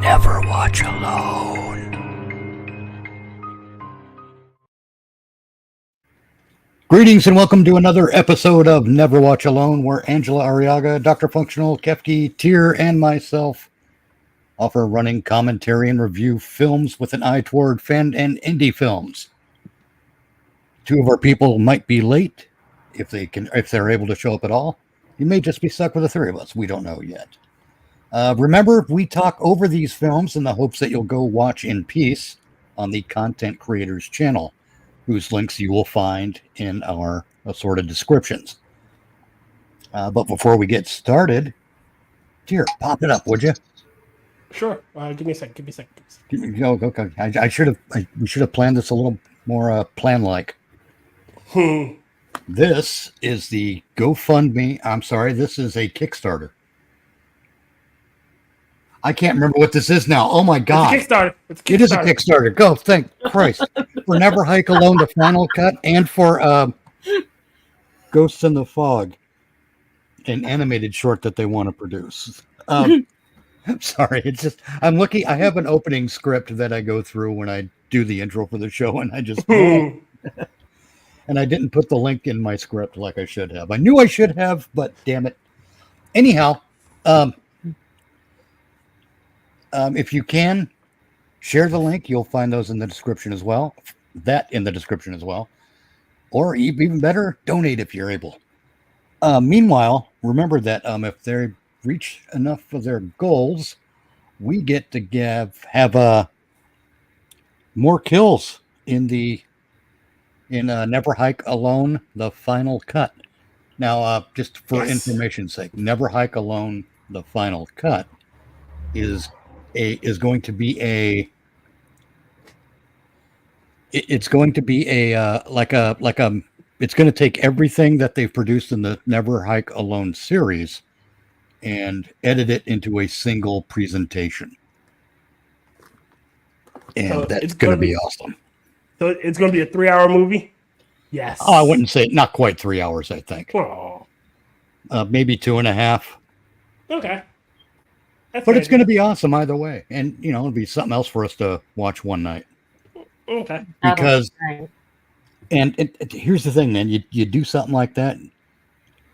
Never watch alone. Greetings and welcome to another episode of Never Watch Alone, where Angela Arriaga, Dr. Functional, Kefk, Tier, and myself offer running commentary and review films with an eye toward fan and indie films. Two of our people might be late if they're able to show up at all. You may just be stuck with the three of us. We don't know yet. Remember, we talk over these films in the hopes that you'll go watch in peace on the Content Creators channel, whose links you will find in our assorted descriptions. But before we get started, Tier, pop it up, would you? Sure. Give me a sec. Okay. We should have planned this a little more plan-like. This is the GoFundMe. I'm sorry, this is a Kickstarter. I can't remember what this is now. Oh my God. It's a Kickstarter. It is a Kickstarter. Go, thank Christ. For Never Hike Alone, the final cut, and for Ghosts in the Fog, an animated short that they want to produce. I'm sorry. It's just, I have an opening script that I go through when I do the intro for the show, and I just, and I didn't put the link in my script like I should have. I knew I should have, but damn it. Anyhow, if you can, share the link. You'll find those in the description as well. Or even better, donate if you're able. Meanwhile, remember that if they reach enough of their goals, we get to have more kills in Never Hike Alone, the final cut. Now, just for information's sake, Never Hike Alone, the final cut is going to be it's going to take everything that they've produced in the Never Hike Alone series and edit it into a single presentation. And so that's going to be awesome. So it's going to be a 3-hour movie? Yes. Oh, I wouldn't say not quite 3 hours, I think. Oh. Maybe 2.5. Okay. But it's going to be awesome either way. And, it'll be something else for us to watch one night. Okay. Because, and here's the thing, man. You do something like that,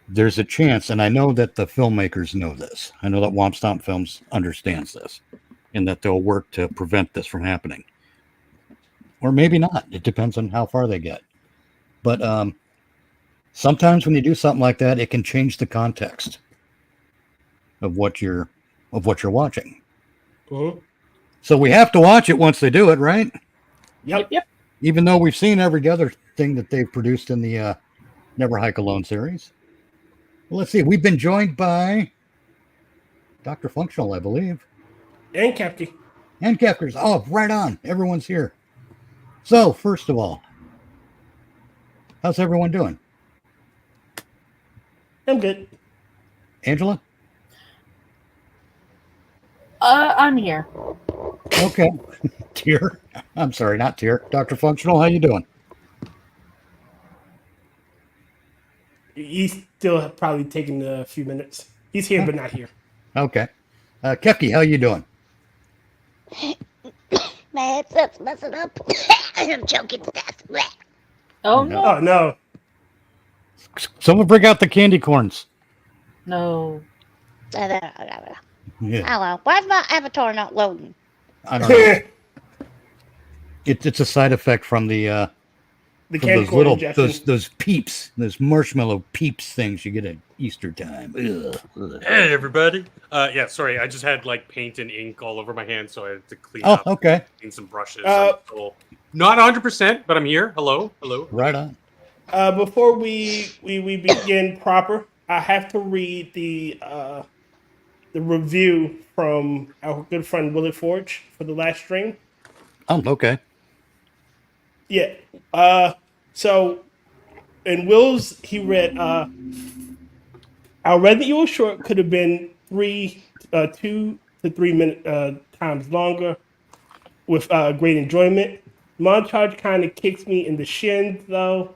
there's a chance, and I know that the filmmakers know this. I know that Womp Stomp Films understands this, and that they'll work to prevent this from happening. Or maybe not. It depends on how far they get. But sometimes when you do something like that, it can change the context of what you're watching. Mm-hmm. So we have to watch it once they do it, right? Yep. Even though we've seen every other thing that they've produced in the Never Hike Alone series. Well, let's see. We've been joined by Dr. Functional, I believe. And Kefk. And Kefkers. Oh, right on. Everyone's here. So, first of all, how's everyone doing? I'm good. Angela? I'm here. Okay. Tier. I'm sorry, not Tier. Dr. Functional, how you doing? He's still probably taking a few minutes. He's here, but not here. Okay. Kefk, how you doing? My headset's messing up. I'm choking to death. Oh, no. Oh, no. Someone bring out the candy corns. No. Yeah. Hello. Why is my avatar not loading? I don't know. It's a side effect from the candy those corn little injection. those peeps, those marshmallow peeps things you get at Easter time. Ugh. Hey everybody! Sorry, I just had paint and ink all over my hands, so I had to clean up. Oh, okay. Clean some brushes. So not 100%, but I'm here. Hello. Right on. Before we begin proper, I have to read the review from our good friend WillItForge for the last stream. Oh, okay. Yeah. So in Will's, he read, our Resident Evil short could have been 2 to 3 minute times longer with great enjoyment. Montage kind of kicks me in the shins though.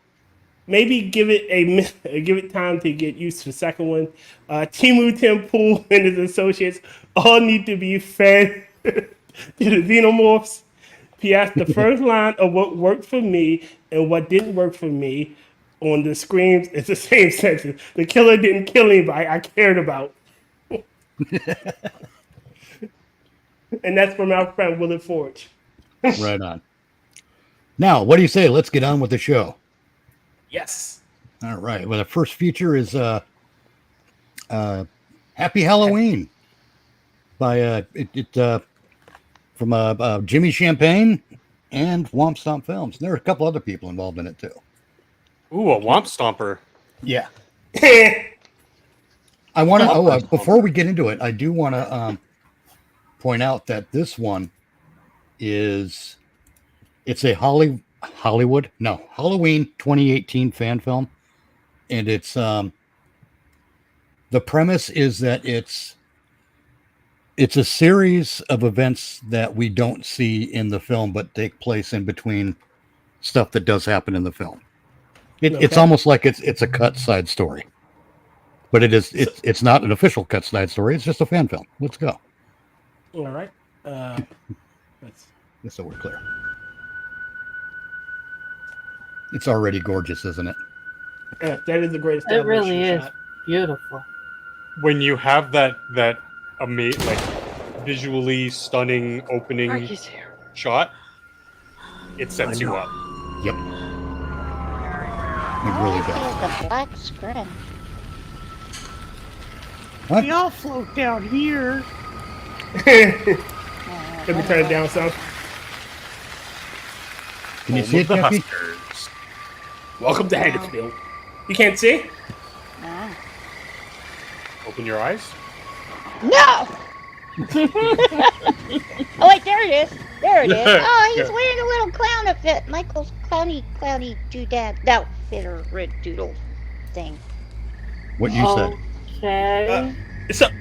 Maybe give it time to get used to the second one. Timu Temple and his associates all need to be fed to the Xenomorphs. P.S. The first line of what worked for me and what didn't work for me on the screams is the same sentence. The killer didn't kill anybody I cared about. And that's from our friend WillItForge. Right on. Now, what do you say? Let's get on with the show. Yes. All right. Well, the first feature is Happy Halloween by from Jimmy Champagne and Womp Stomp Films. And there are a couple other people involved in it too. Ooh, a Womp Stomper. Yeah. I want to. Before we get into it, I do want to point out that this one it's a Halloween 2018 fan film, and it's the premise is that it's a series of events that we don't see in the film but take place in between stuff that does happen in the film. It's almost like it's a cut side story, but it's not an official cut side story. It's just a fan film. Let's go. All right. Just so we're clear. It's already gorgeous, isn't it? Yeah, that is the greatest. It really is shot. beautiful. When you have that amazing, like visually stunning opening shot, it sets you up. Yep. It really does. The black screen. What? We all float down here. Let me turn it down some. Can you see it, Jeffy? Welcome to Haddonfield. You can't see? No. Open your eyes. No! Oh, wait, there it is. There it is. Oh, he's wearing a little clown outfit. Michael's clowny doodad outfit or red doodle thing. What you said. Okay.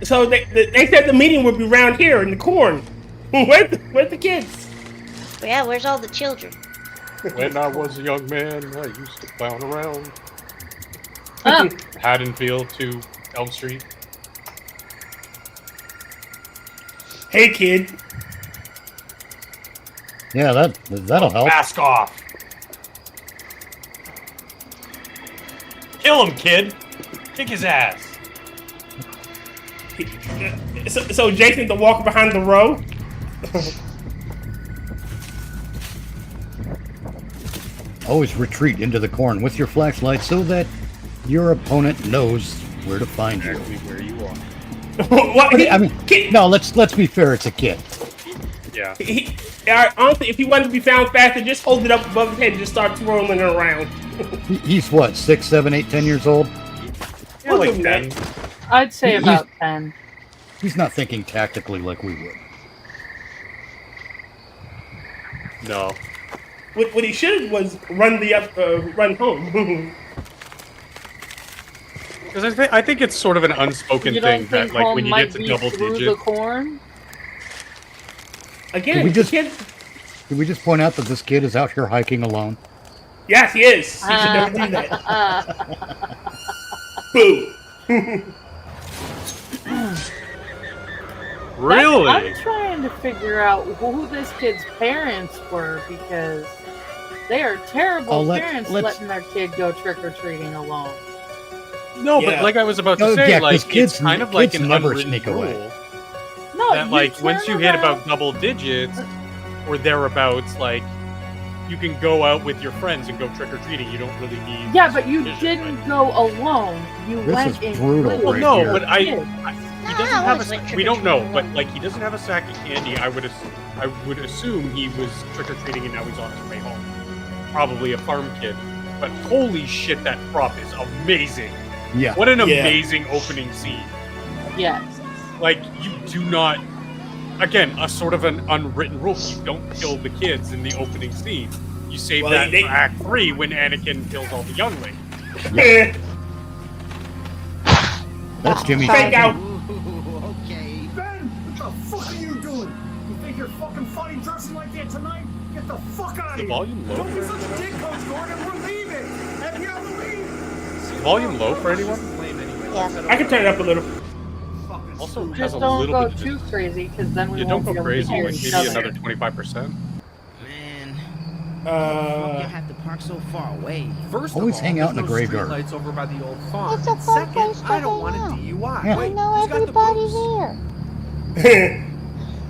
So they said the meeting would be around here in the corn. Where's the kids? Yeah, where's all the children? When I was a young man, I used to clown around. Haddonfield to Elm Street. Hey, kid. Yeah, that'll help. Mask off. Kill him, kid. Kick his ass. So Jason to walk behind the row. Always retreat into the corn with your flashlight so that your opponent knows where to find you. Exactly where you are. What? I mean, no. Let's be fair. It's a kid. Yeah. Honestly, if he wanted to be found faster, just hold it up above his head and just start twirling it around. He's what, 6, 7, 8, 10 years old? Yeah, like 10. I'd say about 10. He's not thinking tactically like we would. No. What he should was run home. Because I think it's sort of an unspoken You thing don't that, think like, home when you might get to be double through the digits. corn? Again, Did the we just point out that this kid is out here hiking alone? yes, he is. He should never do that. Boo. Really? I'm trying to figure out who this kid's parents were because they are terrible parents letting their kid go trick-or-treating alone. No, Yeah. but like I was about to No, say, yeah, like 'cause kids- it's kind of like kids an never unwritten sneak rule away. No, that you like once you turn hit around- about double digits or thereabouts, like you can go out with your friends and go trick or treating. You don't really need. Yeah, but you supervision, didn't go alone. You This went is in brutal with Well, right no, here. but kids. he No, doesn't I have was like we don't know, trick-or-treating but like he doesn't have a sack of candy. I would assume he was trick or treating and now he's on his way home. Probably a farm kid. But holy shit, that prop is amazing. Yeah. What an Yeah. amazing opening scene. Yes. Like, you do not... Again, a sort of an unwritten rule. You don't kill the kids in the opening scene. You save Well, that they- for Act 3 when Anakin kills all the younglings. That's Jimmy. Fake out. Okay. Ben, what the fuck are you doing? You think you're fucking funny dressing like that tonight? Get the fuck out of The here! volume low Don't be for such a anyone? dick, Coach Gordon. We're leaving. Happy Halloween. Is the volume low for anyone? Yeah. I can turn it up a little. Fucking Also has Just a don't little go bit of too crazy, because then we yeah, won't don't be go able to crazy. hear Like each maybe other. another 25%. Man, Uh, you have to park so far away. First Always of all, hang out in there's the no graveyard. streetlights over by the old farm. It's a And fun second, place to I don't want a hang out. DUI. Yeah. I Wait, know who's got the everybody's booze? here.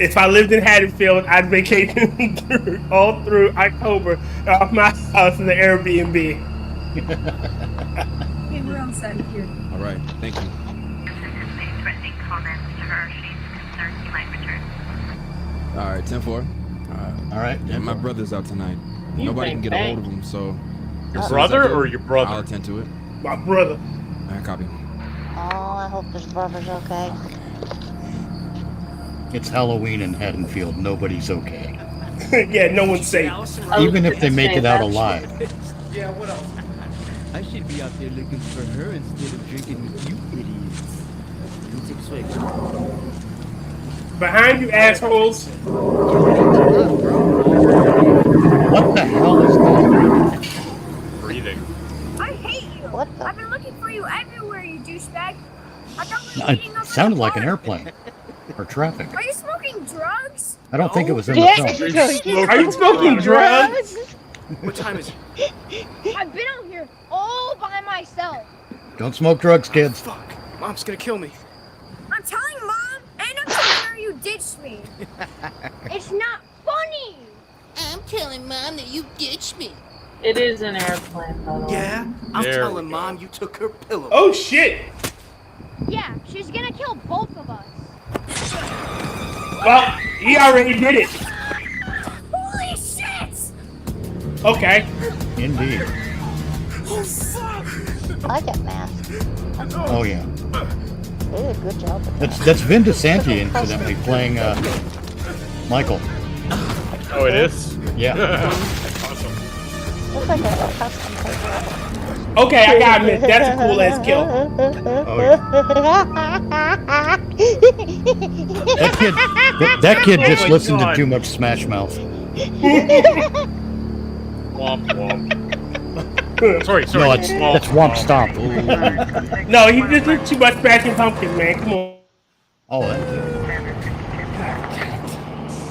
if I lived in Haddonfield, I'd vacation all through October off my house in the Airbnb. Okay, we're all set here. All right, thank you. Threatening comments to her. She's concerned he might return. All right, 10-4. All right. Yeah, my brother's out tonight. You Nobody can think get a hold of him, so. Your as soon as I brother do, or your brother? I'll attend to it. My brother. I copy. Oh, I hope his brother's okay. It's Halloween in Haddonfield. Nobody's okay. Yeah, no one's safe. Even if they make it out alive. Yeah, what else? I should be out there looking for her instead of drinking with you idiots. Music switch. Behind you, assholes. What the hell is that? Breathing. I hate you. What the? I've been looking for you everywhere, you douchebag. I thought we were It meeting up at sounded the like an park. airplane. Or traffic. Are you smoking drugs? I don't think it was in the Yeah. film. Are you smoking drugs? What time is it? I've been out here all by myself. Don't smoke drugs, kids. Fuck. Mom's gonna kill me. I'm telling Mom, and I'm telling her you ditched me. It's not funny. I'm telling Mom that you ditched me. It is an airplane, by the way. Yeah? I'm There telling we Mom you took her pillow. Oh shit. Yeah, she's gonna kill both of us. Well, he already did it. Holy shit! Okay. Indeed. I get masked. Oh yeah. They did a good job with that. That's Vin DeSanti incidentally playing Michael. Oh, it is? Yeah. Awesome. Looks like a custom paper. Okay, I gotta admit, that's a cool ass kill. Oh, yeah. That kid just my listened God. to too much Smash Mouth. Womp womp. Sorry. No, that's Womp Stomp. No, he just did too much Smashing Pumpkins, man. Come on. Oh, that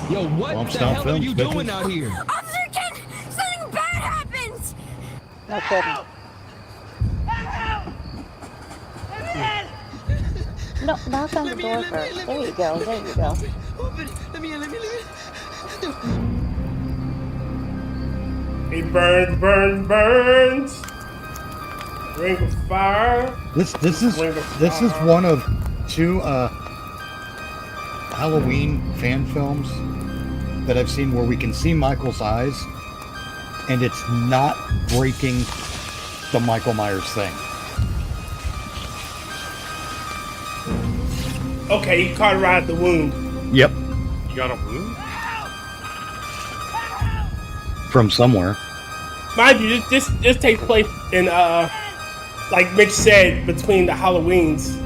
too. Yo, what Womp the Stomp hell are films, you bitches. doing out here? Officer Kent, something bad happened. No kidding. No, knock on the door first. There you go. There you go. Let me in. It burns. Ring of fire. This is one of two Halloween fan films that I've seen where we can see Michael's eyes, and it's not breaking the Michael Myers thing. Okay, he cauterized the wound. Yep, You got a wound? from somewhere. Mind you, this takes place in like Mitch said, between the Halloweens.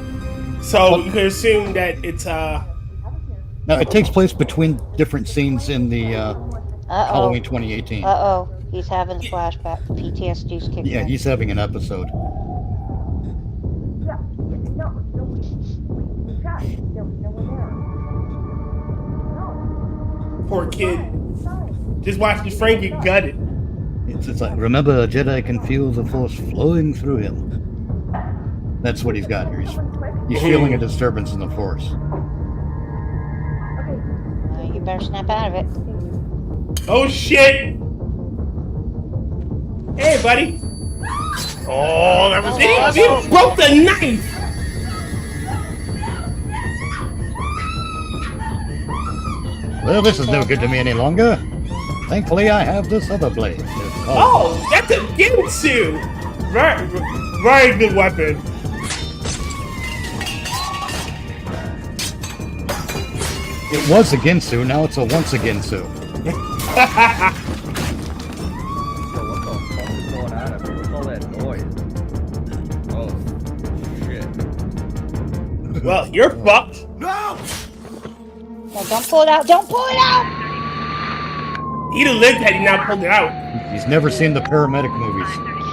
So you can assume that it's No, it takes place between different scenes in the Halloween 2018. Uh-oh. He's having the flashback. PTSD's kicking Yeah, in. he's having an episode. poor kid. Just watch his friend get gutted. It's like, remember, a Jedi can feel the Force flowing through him. That's what he's got here. He's feeling a disturbance in the Force. You better snap out of it. Oh shit! Hey, buddy. Oh, that was He awesome. broke the knife. Well, this is no good to me any longer. Thankfully, I have this other blade. Oh, that's a Ginsu. Very good weapon. It was a Ginsu, now it's a once a Ginsu. Well, you're fucked. No! No, don't pull it out. Don't pull it out! He'd have lived had he not pulled it out. He's never seen the paramedic movies.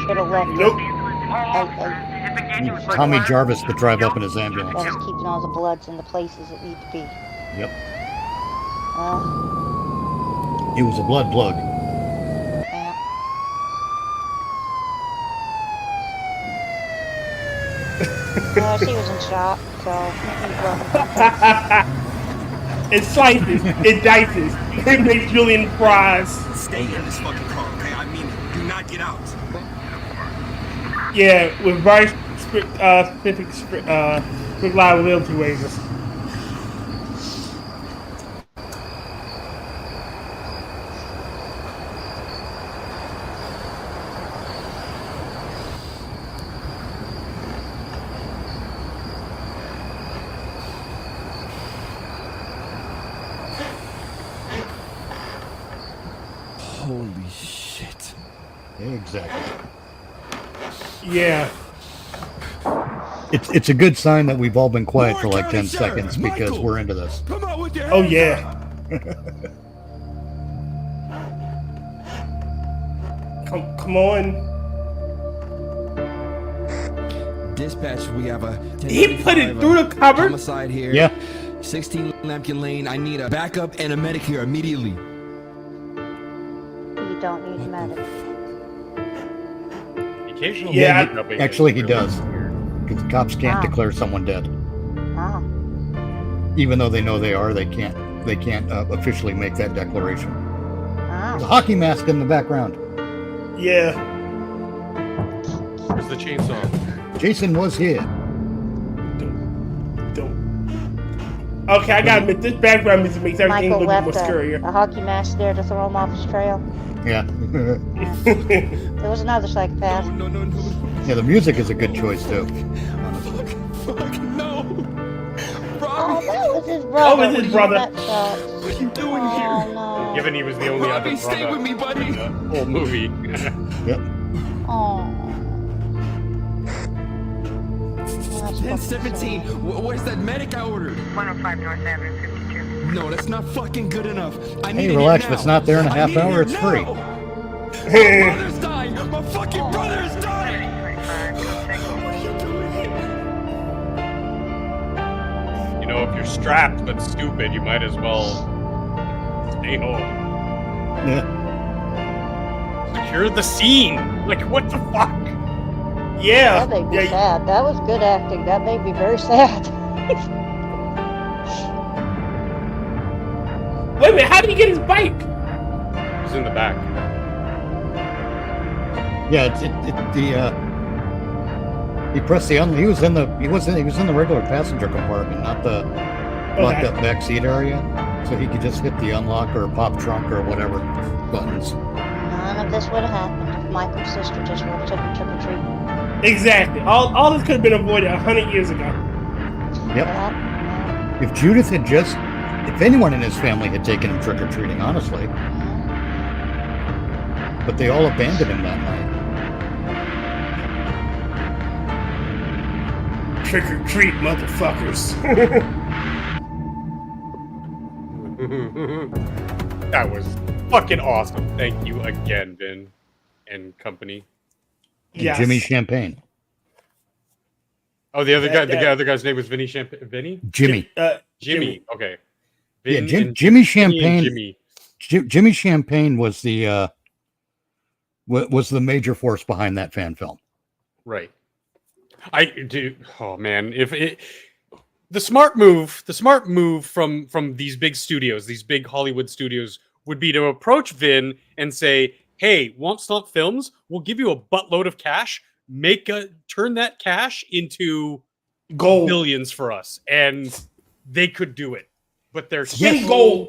Should have left Nope. it. Tommy Jarvis could drive up in his ambulance. That is keeping all the bloods in the places that need to be. Yep. He was a blood plug. Yeah. She was in shock, so it slices, it dices, it makes julienne fries. Stay in this fucking car, okay? I mean it. Do not get out. Yeah, with very specific reliability waivers. Holy shit. Exactly. Yeah. It's a good sign that we've all been quiet for like 10 seconds because we're into this. Oh yeah. Come on. Dispatch, we have a He put it through the cupboard. Homicide here. Yeah. 16 Lampkin Lane. I need a backup and a medic here immediately. you don't need medic. Occasionally, Yeah, Actually, he does. Because the cops can't Wow. declare someone dead. Oh. Even though they know they are, they can't officially make that declaration. There's a Oh. hockey mask in the background. Yeah. Where's the chainsaw? Jason was here. Don't. Okay, I gotta admit, this background music makes everything Michael look more left scarier. a hockey mask there to throw him off his trail. Yeah. There was another psychopath. No. Yeah, the music is a good choice too. Fuck, no. Oh, Robbie, that was his brother. Oh, it was his brother. That sucks. what are you doing Oh, here? no. Given he was the only other Robbie, stay brother with me, buddy. in the whole movie. Yep. Oh. That's 1017. Where's that medic I ordered? 105 North Avenue 52. No, that's not fucking good enough. I need Hey, it relax. now. If it's not there in a I half need it hour, it's now. free. My brother's dying. My fucking brother's dying. 25, What are you doing here? You know, if you're strapped but stupid, you might as well stay home. Yeah. Secure the scene. Like, what the fuck? Yeah. That made me Yeah. sad. That was good acting. That made me very sad. Wait a minute, how did he get his bike? He's in the back. Yeah, he pressed the he was in the regular passenger compartment, not the locked up back seat area. So he could just hit the unlock or pop trunk or whatever buttons. None of this would have happened if Michael's sister just would have took him trick-or-treating. Exactly. All this could have been avoided 100 years ago. Yep. Yeah. If Judith had just, if anyone in his family had taken him trick or treating, honestly, but they all abandoned him that night. Trick or treat, motherfuckers. That was fucking awesome. Thank you again, Vin and company. And Yes. Jimmy Champagne. Oh, the other guy, the Yeah. other guy's name was Vinny Champagne. Vinny? Jimmy. Jimmy. Okay. Yeah, Vin and Jimmy Champagne. Jimmy. Jimmy Champagne was the major force behind that fan film. Right. I do. Oh man, if it. The smart move from these big studios, these big Hollywood studios, would be to approach Vin and say, "Hey, want Stomp Films? We'll give you a buttload of cash. Turn that cash into Gold. billions for us," and they could do it. But they're Spend so, gold.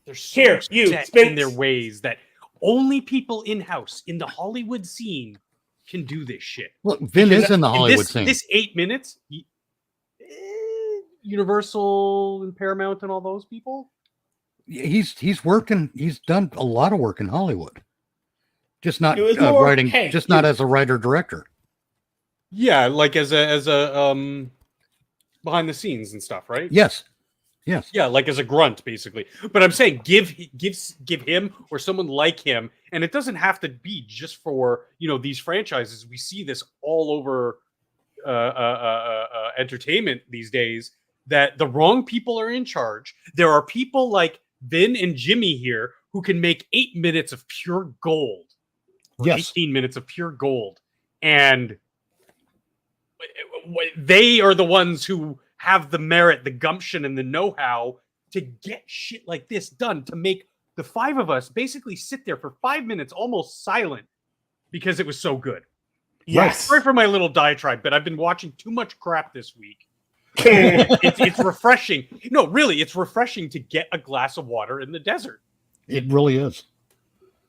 They're so Here, you, set spend- in their ways that only people in house in the Hollywood scene can do this shit. Look, Vin is in the Hollywood this, scene. This 8 minutes, Universal and Paramount and all those people. He's working. He's done a lot of work in Hollywood. Just not It was more, writing. hey, just not as a writer director. Yeah, like as a behind the scenes and stuff, right? Yes. Yes. Yeah, like as a grunt, basically. But I'm saying give him or someone like him, and it doesn't have to be just for these franchises. We see this all over entertainment these days that the wrong people are in charge. There are people like Vin and Jimmy here who can make 8 minutes of pure gold, or 18 minutes of pure gold, and they are the ones who have the merit, the gumption, and the know-how to get shit like this done, to make the five of us basically sit there for 5 minutes almost silent because it was so good. Yes. Sorry for my little diatribe, but I've been watching too much crap this week. It's refreshing. No, really, it's refreshing to get a glass of water in the desert. It really is.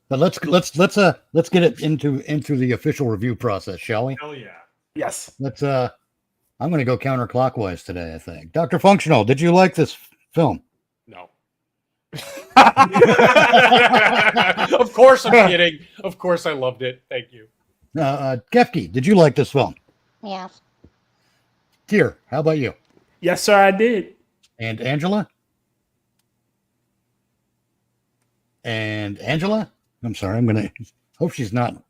But let's get it into the official review process, shall we? Hell yeah. Yes. Let's I'm going to go counterclockwise today, I think. Dr. Functional, did you like this film? No. Of course I'm kidding. Of course I loved it. Thank you. Kefk, did you like this film? Yes. Tier, how about you? Yes, sir, I did. And Angela? And Angela? I'm sorry, I'm going to hope she's not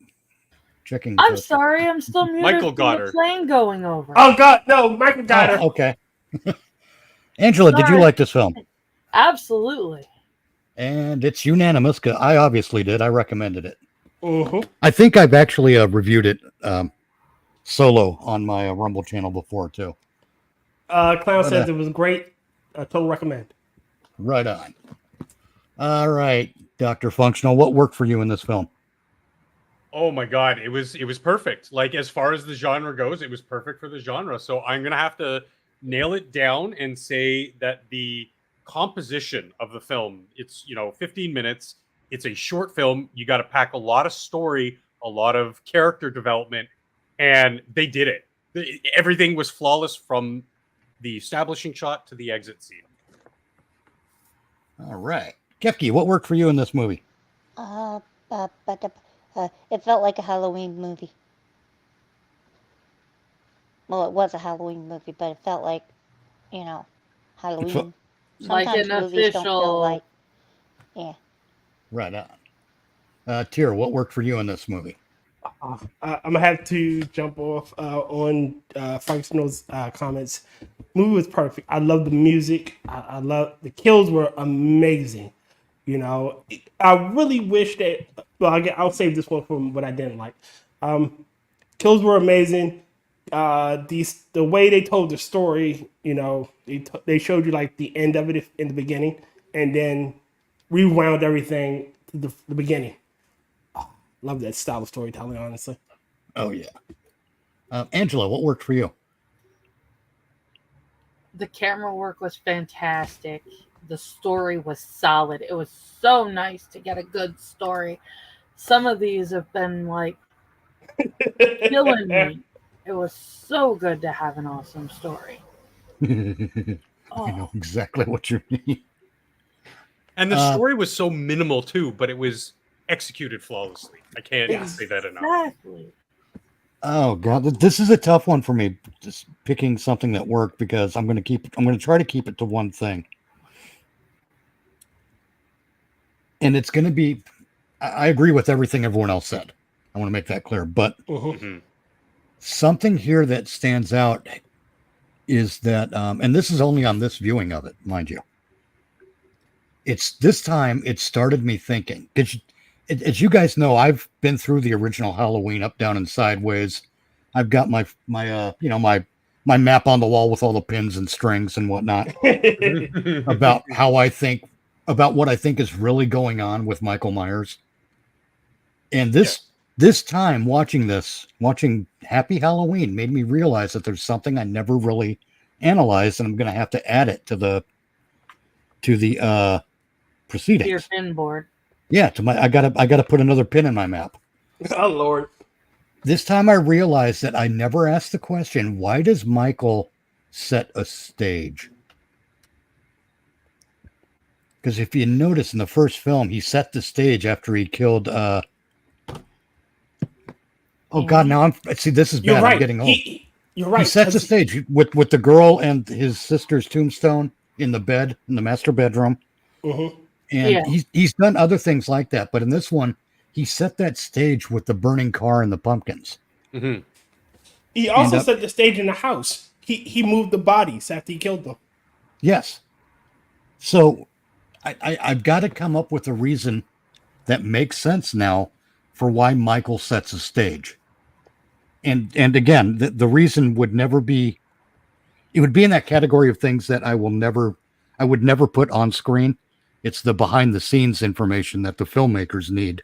checking. I'm sorry, I'm still muted. Michael got from the her. plane going over. Oh, God, no, Michael got her. Okay. Angela, did you like this film? Absolutely. And it's unanimous, 'cause I obviously did. I recommended it. Mm-hmm. I think I've actually reviewed it solo on my Rumble channel before, too. Clown says it was great. Total recommend. Right on. All right, Dr. Functional, what worked for you in this film? Oh my God, it was perfect. Like, as far as the genre goes, it was perfect for the genre. So I'm gonna have to nail it down and say that the composition of the film, it's 15 minutes. It's a short film. You got to pack a lot of story, a lot of character development, and they did it. Everything was flawless from the establishing shot to the exit scene. All right. Kefk, what worked for you in this movie? It felt like a Halloween movie. Well, it was a Halloween movie, but it felt like, Halloween. Like Sometimes an movies don't feel official. like, yeah. Right on. Tier, what worked for you in this movie? I'm gonna have to jump off on Functional's comments. Movie was perfect. I love the music. I love the kills were amazing. I really wish that. Well, I'll save this one for what I didn't like. Kills were amazing. The way they told the story, they showed you like the end of it in the beginning, and then rewound everything to the beginning. Love that style of storytelling, honestly. Oh, yeah. Angela, what worked for you? The camera work was fantastic. The story was solid. It was so nice to get a good story. Some of these have been like killing me. It was so good to have an awesome story. I know exactly what you mean. And the story was so minimal too, but it was executed flawlessly. I can't say that enough. Exactly. Oh God, this is a tough one for me. Just picking something that worked, because I'm going to try to keep it to one thing. And it's going to be, I agree with everything everyone else said. I want to make that clear. But something here that stands out is that, and this is only on this viewing of it, mind you. It's this time it started me thinking. As you guys know, I've been through the original Halloween Up, Down, and Sideways. I've got my map on the wall with all the pins and strings and whatnot about what I think is really going on with Michael Myers. And this time watching Happy Halloween made me realize that there's something I never really analyzed, and I'm going to have to add it to the proceedings. Your pin board. Yeah, I gotta put another pin in my map. Oh Lord. This time I realized that I never asked the question, why does Michael set a stage? Because if you notice in the first film, he set the stage after he killed oh God, now this is bad. You're right. I'm getting old. You're right. He sets the stage with the girl and his sister's tombstone in the master bedroom. And he's done other things like that, but in this one, he set that stage with the burning car and the pumpkins. He also set the stage in the house. He moved the bodies after he killed them. Yes. So I've got to come up with a reason that makes sense now for why Michael sets a stage. And again, the reason would never be, it would be in that category of things that I would never put on screen. It's the behind the scenes information that the filmmakers need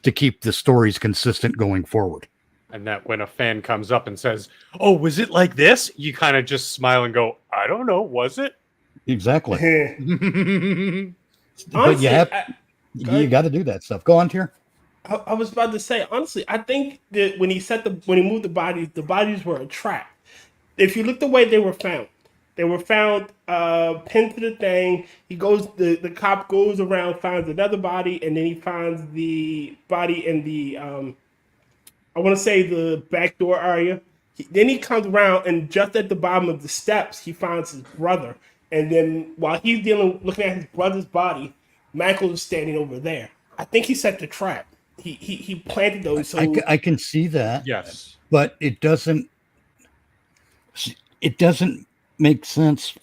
to keep the stories consistent going forward. And that when a fan comes up and says, "Oh, was it like this?" you kind of just smile and go, "I don't know, was it?" Exactly. But Honestly, you got to do that stuff. Go on, Tier. I was about to say, honestly, I think that when he moved the bodies were a trap. If you look the way they were found pinned to the thing. The cop goes around, finds another body, and then he finds the body in the I want to say the back door area. Then he comes around, and just at the bottom of the steps, he finds his brother. And then while he's looking at his brother's body, Michael is standing over there. I think he set the trap. He planted those. So I can see that. Yes, but it doesn't make sense.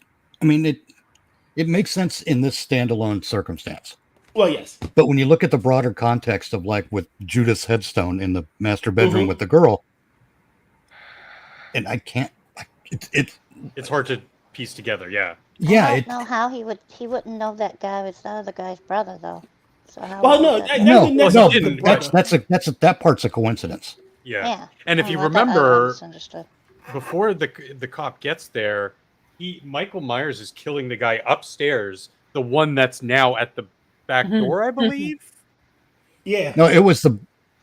I mean, it makes sense in this standalone circumstance. Well, yes. But when you look at the broader context of like with Judith's headstone in the master bedroom with the girl, and I can't. It's hard to piece together. Yeah. Yeah. I don't know how he wouldn't know that guy was the other guy's brother though. So how that part's a coincidence. Yeah. And if you remember, before the cop gets there, Michael Myers is killing the guy upstairs, the one that's now at the back door, I believe. Yeah. No, it was the.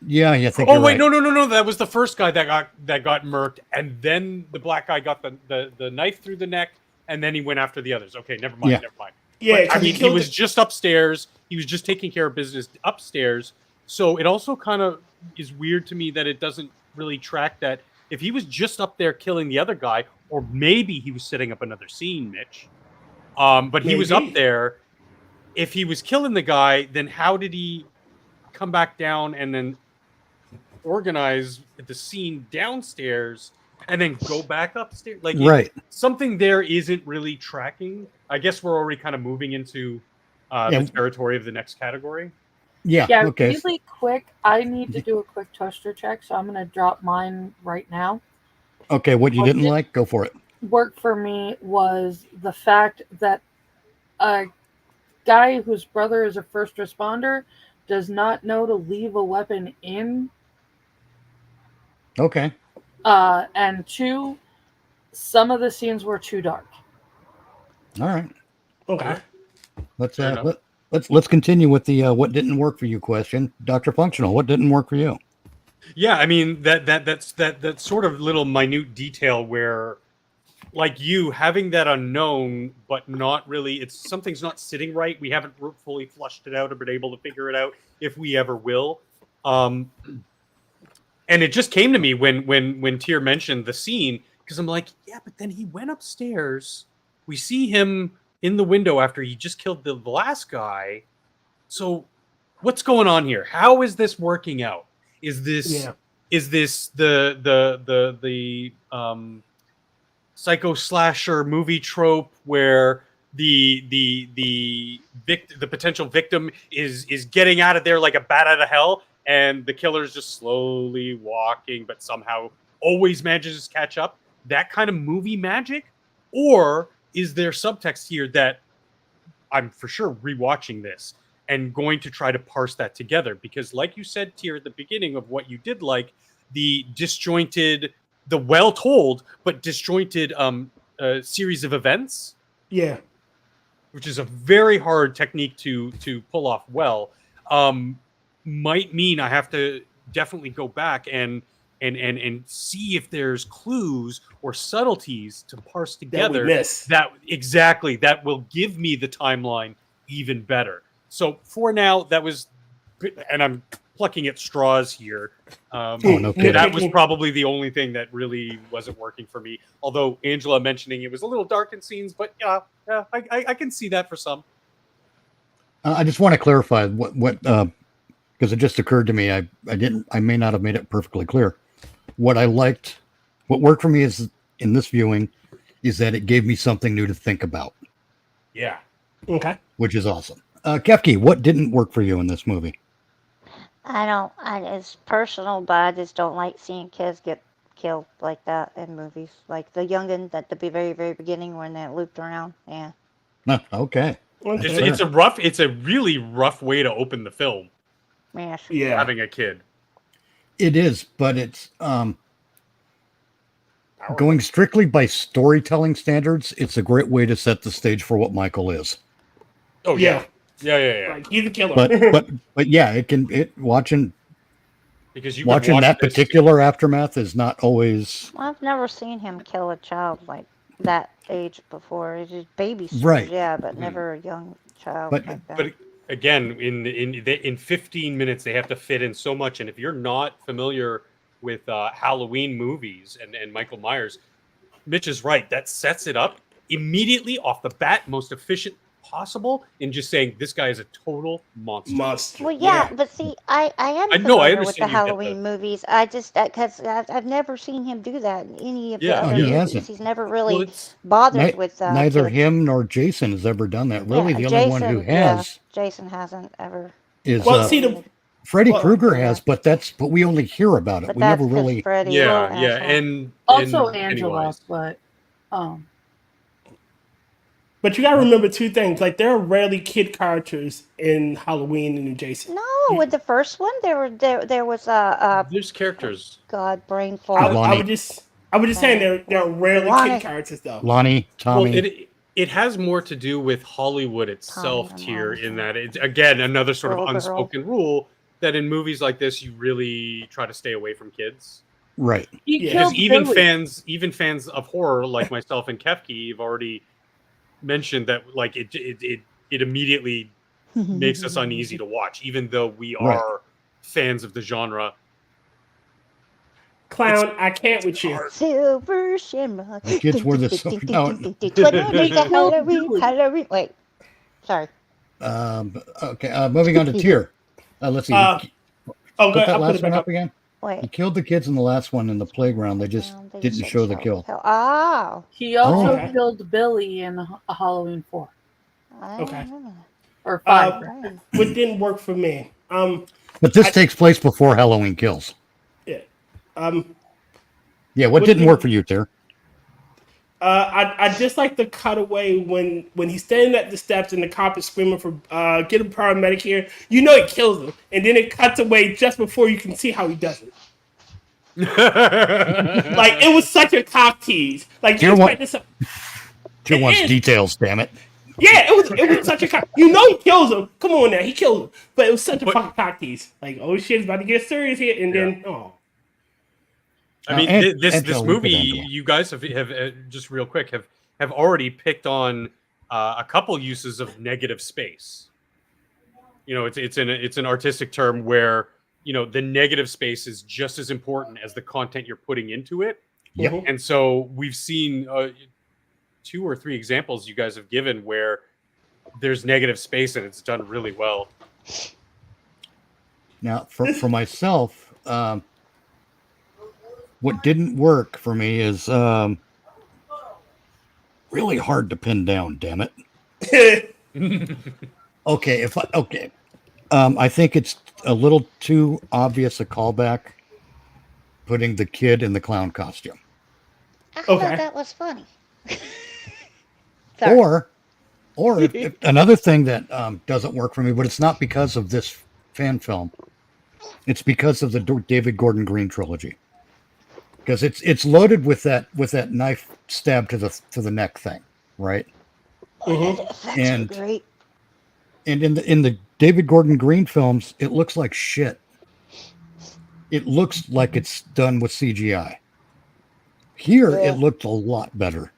Yeah, I think. Oh wait, right. No. That was the first guy that got murked, and then the black guy got the knife through the neck, and then he went after the others. Okay, never mind. Yeah, but, I mean, he was just upstairs. He was just taking care of business upstairs. So it also kind of is weird to me that it doesn't really track that if he was just up there killing the other guy, or maybe he was setting up another scene, Mitch. But he was up there. If he was killing the guy, then how did he come back down and then organize the scene downstairs and then go back upstairs? Like, right. Something there isn't really tracking. I guess we're already kind of moving into the territory of the next category. Yeah. Okay. Really quick, I need to do a quick toaster check, so I'm going to drop mine right now. Okay, what you didn't like, go for it. Worked for me was the fact that a guy whose brother is a first responder does not know to leave a weapon in. Okay. And two, some of the scenes were too dark. All right. Okay. Let's continue with the what didn't work for you question. Dr. Functional, what didn't work for you? Yeah, I mean that's sort of little minute detail where, like, you having that unknown, but not really. Something's not sitting right. We haven't fully flushed it out or been able to figure it out if we ever will. And it just came to me when Tyr mentioned the scene, because I'm like, yeah, but then he went upstairs. We see him in the window after he just killed the last guy. So what's going on here? How is this working out? Is this the psycho slasher movie trope where the potential victim is getting out of there like a bat out of hell, and the killer's just slowly walking, but somehow always manages to catch up? That kind of movie magic? Or is there subtext here that I'm for sure rewatching this and going to try to parse that together? Because like you said, Tyr, at the beginning of what you did like, the disjointed, the well-told but disjointed series of events. Yeah. Which is a very hard technique to pull off well. Might mean I have to definitely go back and see if there's clues or subtleties to parse together that will give me the timeline even better. So for now, that was, and I'm plucking at straws here. No kidding. That was probably the only thing that really wasn't working for me. Although Angela mentioning it was a little dark in scenes, but yeah, I can see that for some. I just want to clarify what because it just occurred to me. I may not have made it perfectly clear. What I liked What worked for me is in this viewing is that it gave me something new to think about, Yeah. Okay. which is awesome. Kefk, what didn't work for you in this movie? It's personal, but I just don't like seeing kids get killed like that in movies. Like the youngin at the very, very beginning when they looped around. Yeah. Okay. It's a really rough way to open the film. Yes. Yeah. Having a kid. It is, but it's going strictly by storytelling standards. It's a great way to set the stage for what Michael is. Oh yeah. Yeah. Like, he's a killer. But yeah, watching because watching that particular aftermath is not always. Well, I've never seen him kill a child like that age before. It's just baby stories, Right. yeah, but never a young child But- like that. But again, in 15 minutes they have to fit in so much, and if you're not familiar with Halloween movies and Michael Myers, Mitch is right. That sets it up immediately off the bat, most efficient possible, in just saying this guy is a total monster. Well, yeah, but see, I am I know, I familiar with the understand you get Halloween movies. I just because I've never seen him do that in any of the Yeah. other He movies. hasn't. He's never really bothered with Neither kids. him nor Jason has ever done that. Really, the only one who has Jason hasn't ever. is Freddy well, Krueger has, but we only hear about it. But we never that's 'cause really. Freddy Yeah, is an yeah, asshole. and Also and Angela, Pennywise. but But you gotta remember two things. Like, there are rarely kid characters in Halloween and Jason. No, with the first one, there was a There's characters. God brain I fart. was just saying there are rarely Lonnie. kid characters though. Lonnie, Tommy. Well, it has more to do with Hollywood itself here, in that it's again another sort of Girl. unspoken rule that in movies like this you really try to stay away from kids. Right. he Because killed Billy. even fans of horror like myself and Kefk have already mentioned that like it immediately makes us uneasy to watch, even though we Right. are fans of the genre. Clown, I can't with you. Silver shamrock. The kids were the Halloween. Wait, sorry. Okay. Moving on to Tier. Let's see. Oh, Put good. that I'll put last it one back up up. again. He Wait. killed the kids in the last one in the playground. They just didn't show the kill. Oh. He also Okay. killed Billy in a Halloween 4 Okay. or 5. What didn't work for me? But this takes place before Halloween Kills. Yeah. Yeah. What didn't work for you, Tier? I just like the cutaway when he's standing at the steps and the cop is screaming for get a paramedic here. You know it kills him, and then it cuts away just before you can see how he does it. Like, it was such a cock tease. Like, Tier you one- expect this. Tier It wants is. details. Damn it. Yeah, it was such a cock. You know he kills him. Come on now, he kills him. But it was such a fucking cock tease. Like, oh shit, it's about to get serious here, and then I mean, And- this Angela, movie, look at Angela. you guys have just real quick have already picked on a couple uses of negative space. You know, it's an artistic term where the negative space is just as important as the content you're putting into it. Yep. And so we've seen 2 or 3 examples you guys have given where there's negative space and it's done really well. Now, for myself, what didn't work for me is really hard to pin down. Damn it. Okay, I think it's a little too obvious a callback putting the kid in the clown costume. I thought that was funny. Sorry. Or if another thing that doesn't work for me, but it's not because of this fan film. It's because of the David Gordon Green trilogy. Because it's loaded with that knife stab to the neck thing, right? That's And- great. And in the David Gordon Green films, it looks like shit. It looks like it's done with CGI. Here, Yeah. it looked a lot better.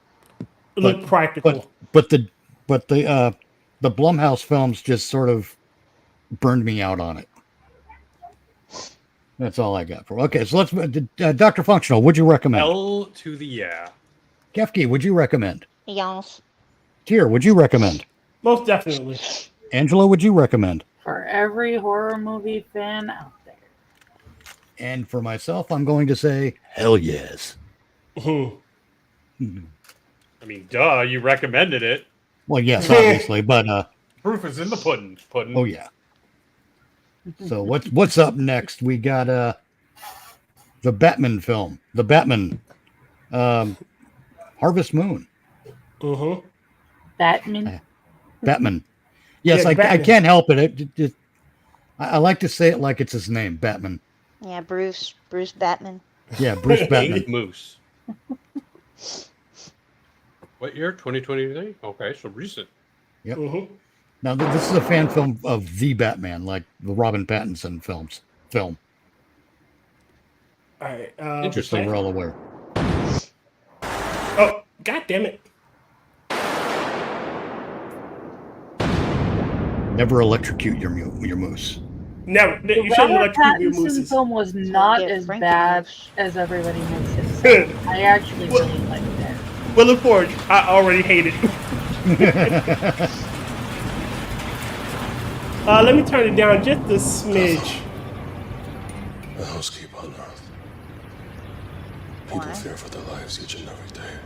it looked practical. But the Blumhouse films just sort of burned me out on it. That's all I got for. Okay, so let's Dr. Functional. Would you recommend? L to the yeah. Kefk, would you recommend? Yes. Tier, would you recommend? Most definitely. Angela, would you recommend? For every horror movie fan out there. And for myself, I'm going to say hell yes. I mean, duh, you recommended it. Well, yes, obviously, but Proof is in the pudding. oh yeah. So what's up next? We got the Batman film, the Batman, Harvest Moon. Batman. Batman. Yes, Yeah, I Batman. can't help it. I like to say it like it's his name, Batman. Yeah, Bruce Batman. Yeah, Bruce Batman. Big Moose. What year? 2023? Okay, so recent. Yep. Now this is a fan film of the Batman, like the Robin Pattinson film. All right. Just so we're all aware. Oh, god damn it! Never electrocute your moose. Never. The You shouldn't Robert electrocute your Pattinson mooses. film was not get as Frankie bad moose. as everybody makes it sound. I actually really liked it. WillItForge, I already hate it. Let me turn it down just a smidge. The housekeeper on Earth. People fear for their lives each and every day.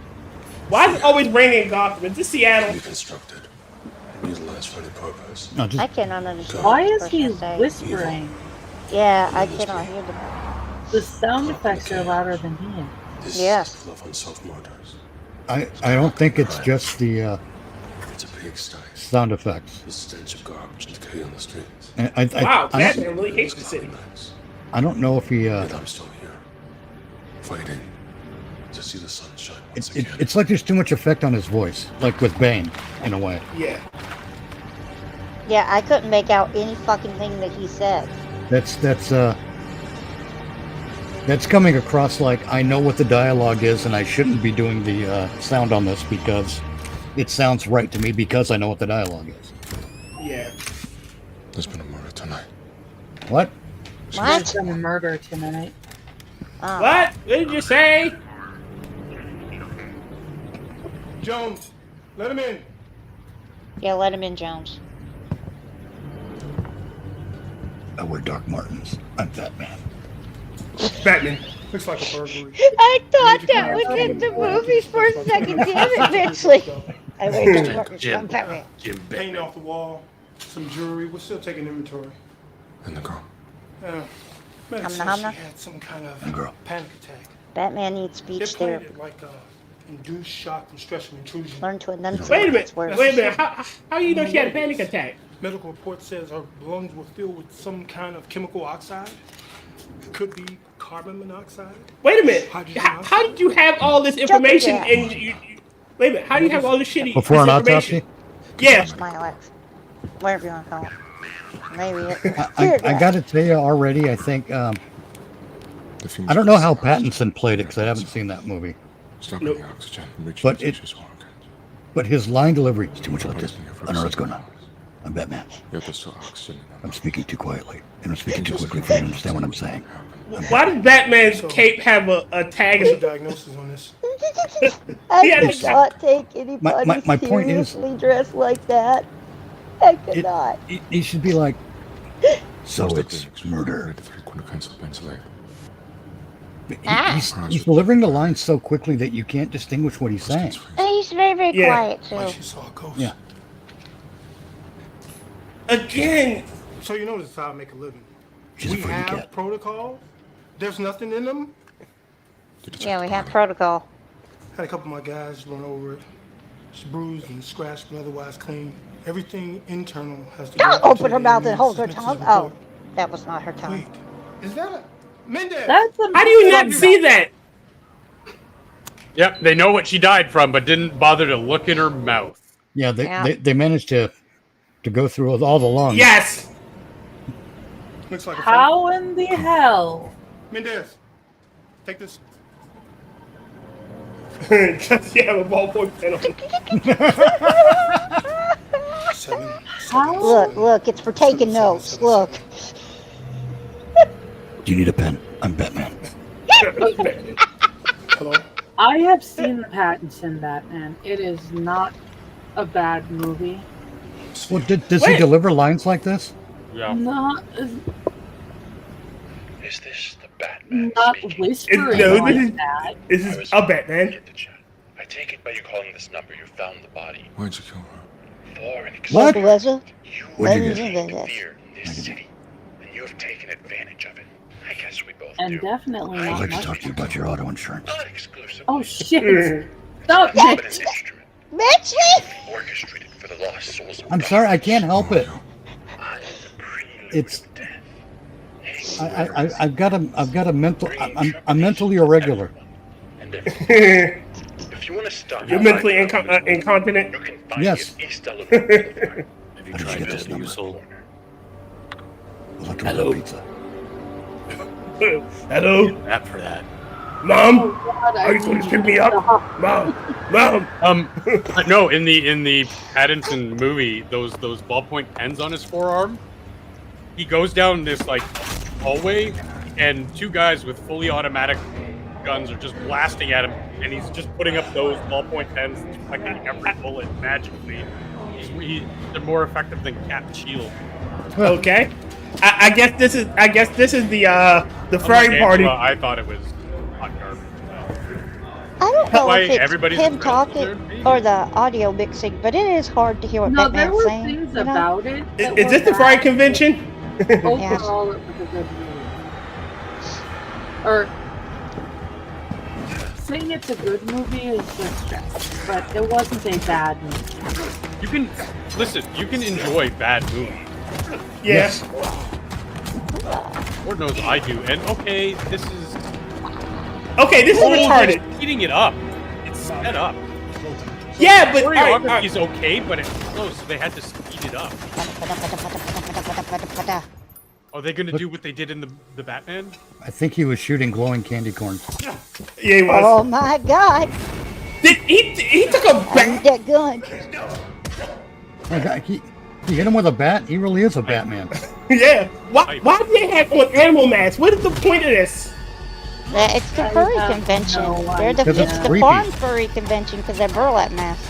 Why is it always raining in Gotham? Is this Seattle? Reconstructed. Utilized for any purpose. No, just I cannot understand. Why what is this he person saying. whispering? Yeah, I cannot hear them. The sound effects are louder than he is. This Yeah. is the love unsolved murders. I don't think it's just the It's a pigsty. sound effects. The stench of garbage and decay on the streets. And Wow, I Batman really hates the city. I don't know if he. Yet I'm still here, fighting to see the sun shine once again. It's like there's too much effect on his voice, like with Bane, in a way. Yeah. Yeah, I couldn't make out any fucking thing that he said. That's coming across like I know what the dialogue is, and I shouldn't be doing the sound on this because it sounds right to me because I know what the dialogue is. Yeah. There's been a murder tonight. What? There's been a murder tonight. Oh. What? What did you say? Jones, let him in. Yeah, let him in, Jones. I wear Dark Martens. I'm Batman. Batman. Looks like a burglary. I thought that was in the movies for a second. Damn it, Mitchley. I wait Jim. Batman. Jim Paint Batman. off the wall, some jewelry. We're still taking inventory. And the girl. Man, Humna, said humna. she had some kind of Girl. panic attack. Batman needs They speech played therapy. it like induced shock from stress and intrusion. Learn to enunciate. Wait a minute. It's worse. Wait a minute. How you know she had a panic attack? Medical report says her lungs were filled with some kind of chemical oxide. It could be carbon monoxide. Wait a minute. Hydrogen How did you have all this information? And wait a minute. How do you have all this shitty Before an information? autopsy? Yeah. Smile X. Whatever you want to call it. Maybe it. I got to tell you already, I think, I don't know how Pattinson played it because I haven't seen that movie. Stopping Nope. the oxygen from reaching But the it- tissues organs. But his line delivery is too much like this. Poisoning her for I know what's going on. 7 hours. I'm Batman. Yet there's still oxygen in her I'm lungs. speaking too quietly. And I'm speaking too quickly for you to understand what I'm saying. Why does Batman's cape have a tag? What's the diagnosis on this? I Yeah, could not take anybody my point is- seriously dressed like that. I could not. He should be like, so Most of it's the clinics murder. rated 3 quintessential benzylate. He's delivering the lines so quickly that you can't distinguish what he's saying. And he's very, very Yeah. quiet Like too. she saw a ghost. Yeah. Again. So you know this is how I make a living. She's a We free have cat. protocol. There's nothing in them. Did you check Yeah, the we have body? protocol. Had a couple of my guys run over it. It's bruised and scratched, but otherwise clean. Everything internal has to Don't go open her mouth and hold her submit to tongue. the Oh, report. that was not her tongue. Wait, is that a Mendez? That's a How do you not see that? Yep, they know what she died from, but didn't bother to look in her mouth. Yeah, Yeah. they managed to go through with all the lungs. Yes. Looks like a How in the hell? Mendez, take this. Because you have a ballpoint pen on. 7. How? Look, it's for taking notes. Look. Do you need a pen? I'm Batman. Hello. I have seen the Pattinson Batman. It is not a bad movie. Well, does he Wait. deliver lines like this? Yeah. Not. Is this the Not whispering No, like that. this is a Batman. I take it by you calling this number, you found the body. Why'd you kill her? For an What? What'd you get? fear in this city, and you have taken advantage of it. I guess we both And do. definitely I'd not like to much. talk to you about your auto insurance. Not exclusively, Oh shit! Stop, but an Mitch! instrument Mitch! orchestrated for the lost souls of I'm God. sorry, I can't help it. I am the prelude It's of death. I've got a mental. I'm mentally irregular. And if you want to stop, You're mentally incontinent. you can find Yes. me at East Elevator. Have you How did you tried get this this number? new soul? I'd like to order pizza. Hello, That for that. Mom. God, Are you going to pick me up, Mom? No, in the Pattinson movie, those ballpoint pens on his forearm, he goes down this like hallway, and two guys with fully automatic guns are just blasting at him, and he's just putting up those ballpoint pens, deflecting every bullet magically. They're more effective than Cap's shield. Okay. I guess this is the frying party. Well, I thought it was hot garbage. I don't know Why if it's everybody's him thrilled with talking or the audio mixing, but it is hard to hear what No, there Batman's were saying. things you know? about it. that Is were this the bad. frying convention? Overall, it was a good movie. Or saying it's a good movie is just stress, but it wasn't a bad movie. You can listen. You can enjoy bad movies. Yes. Lord knows I do. And okay, this is retarded. they're speeding it up. It's sped up. Yeah, but choreography is okay, but it's close, so they had to speed it up. Are they going to do what they did in the Batman? I think he was shooting glowing candy corns. Yeah, he was. Oh my God! He took a bat. That gun. Oh, God, he hit him with a bat. He really is a Batman. Yeah. Why do they have on animal masks? What is the point of this? It's the furry convention. It's the creepy. farm furry convention because they're burlap masks.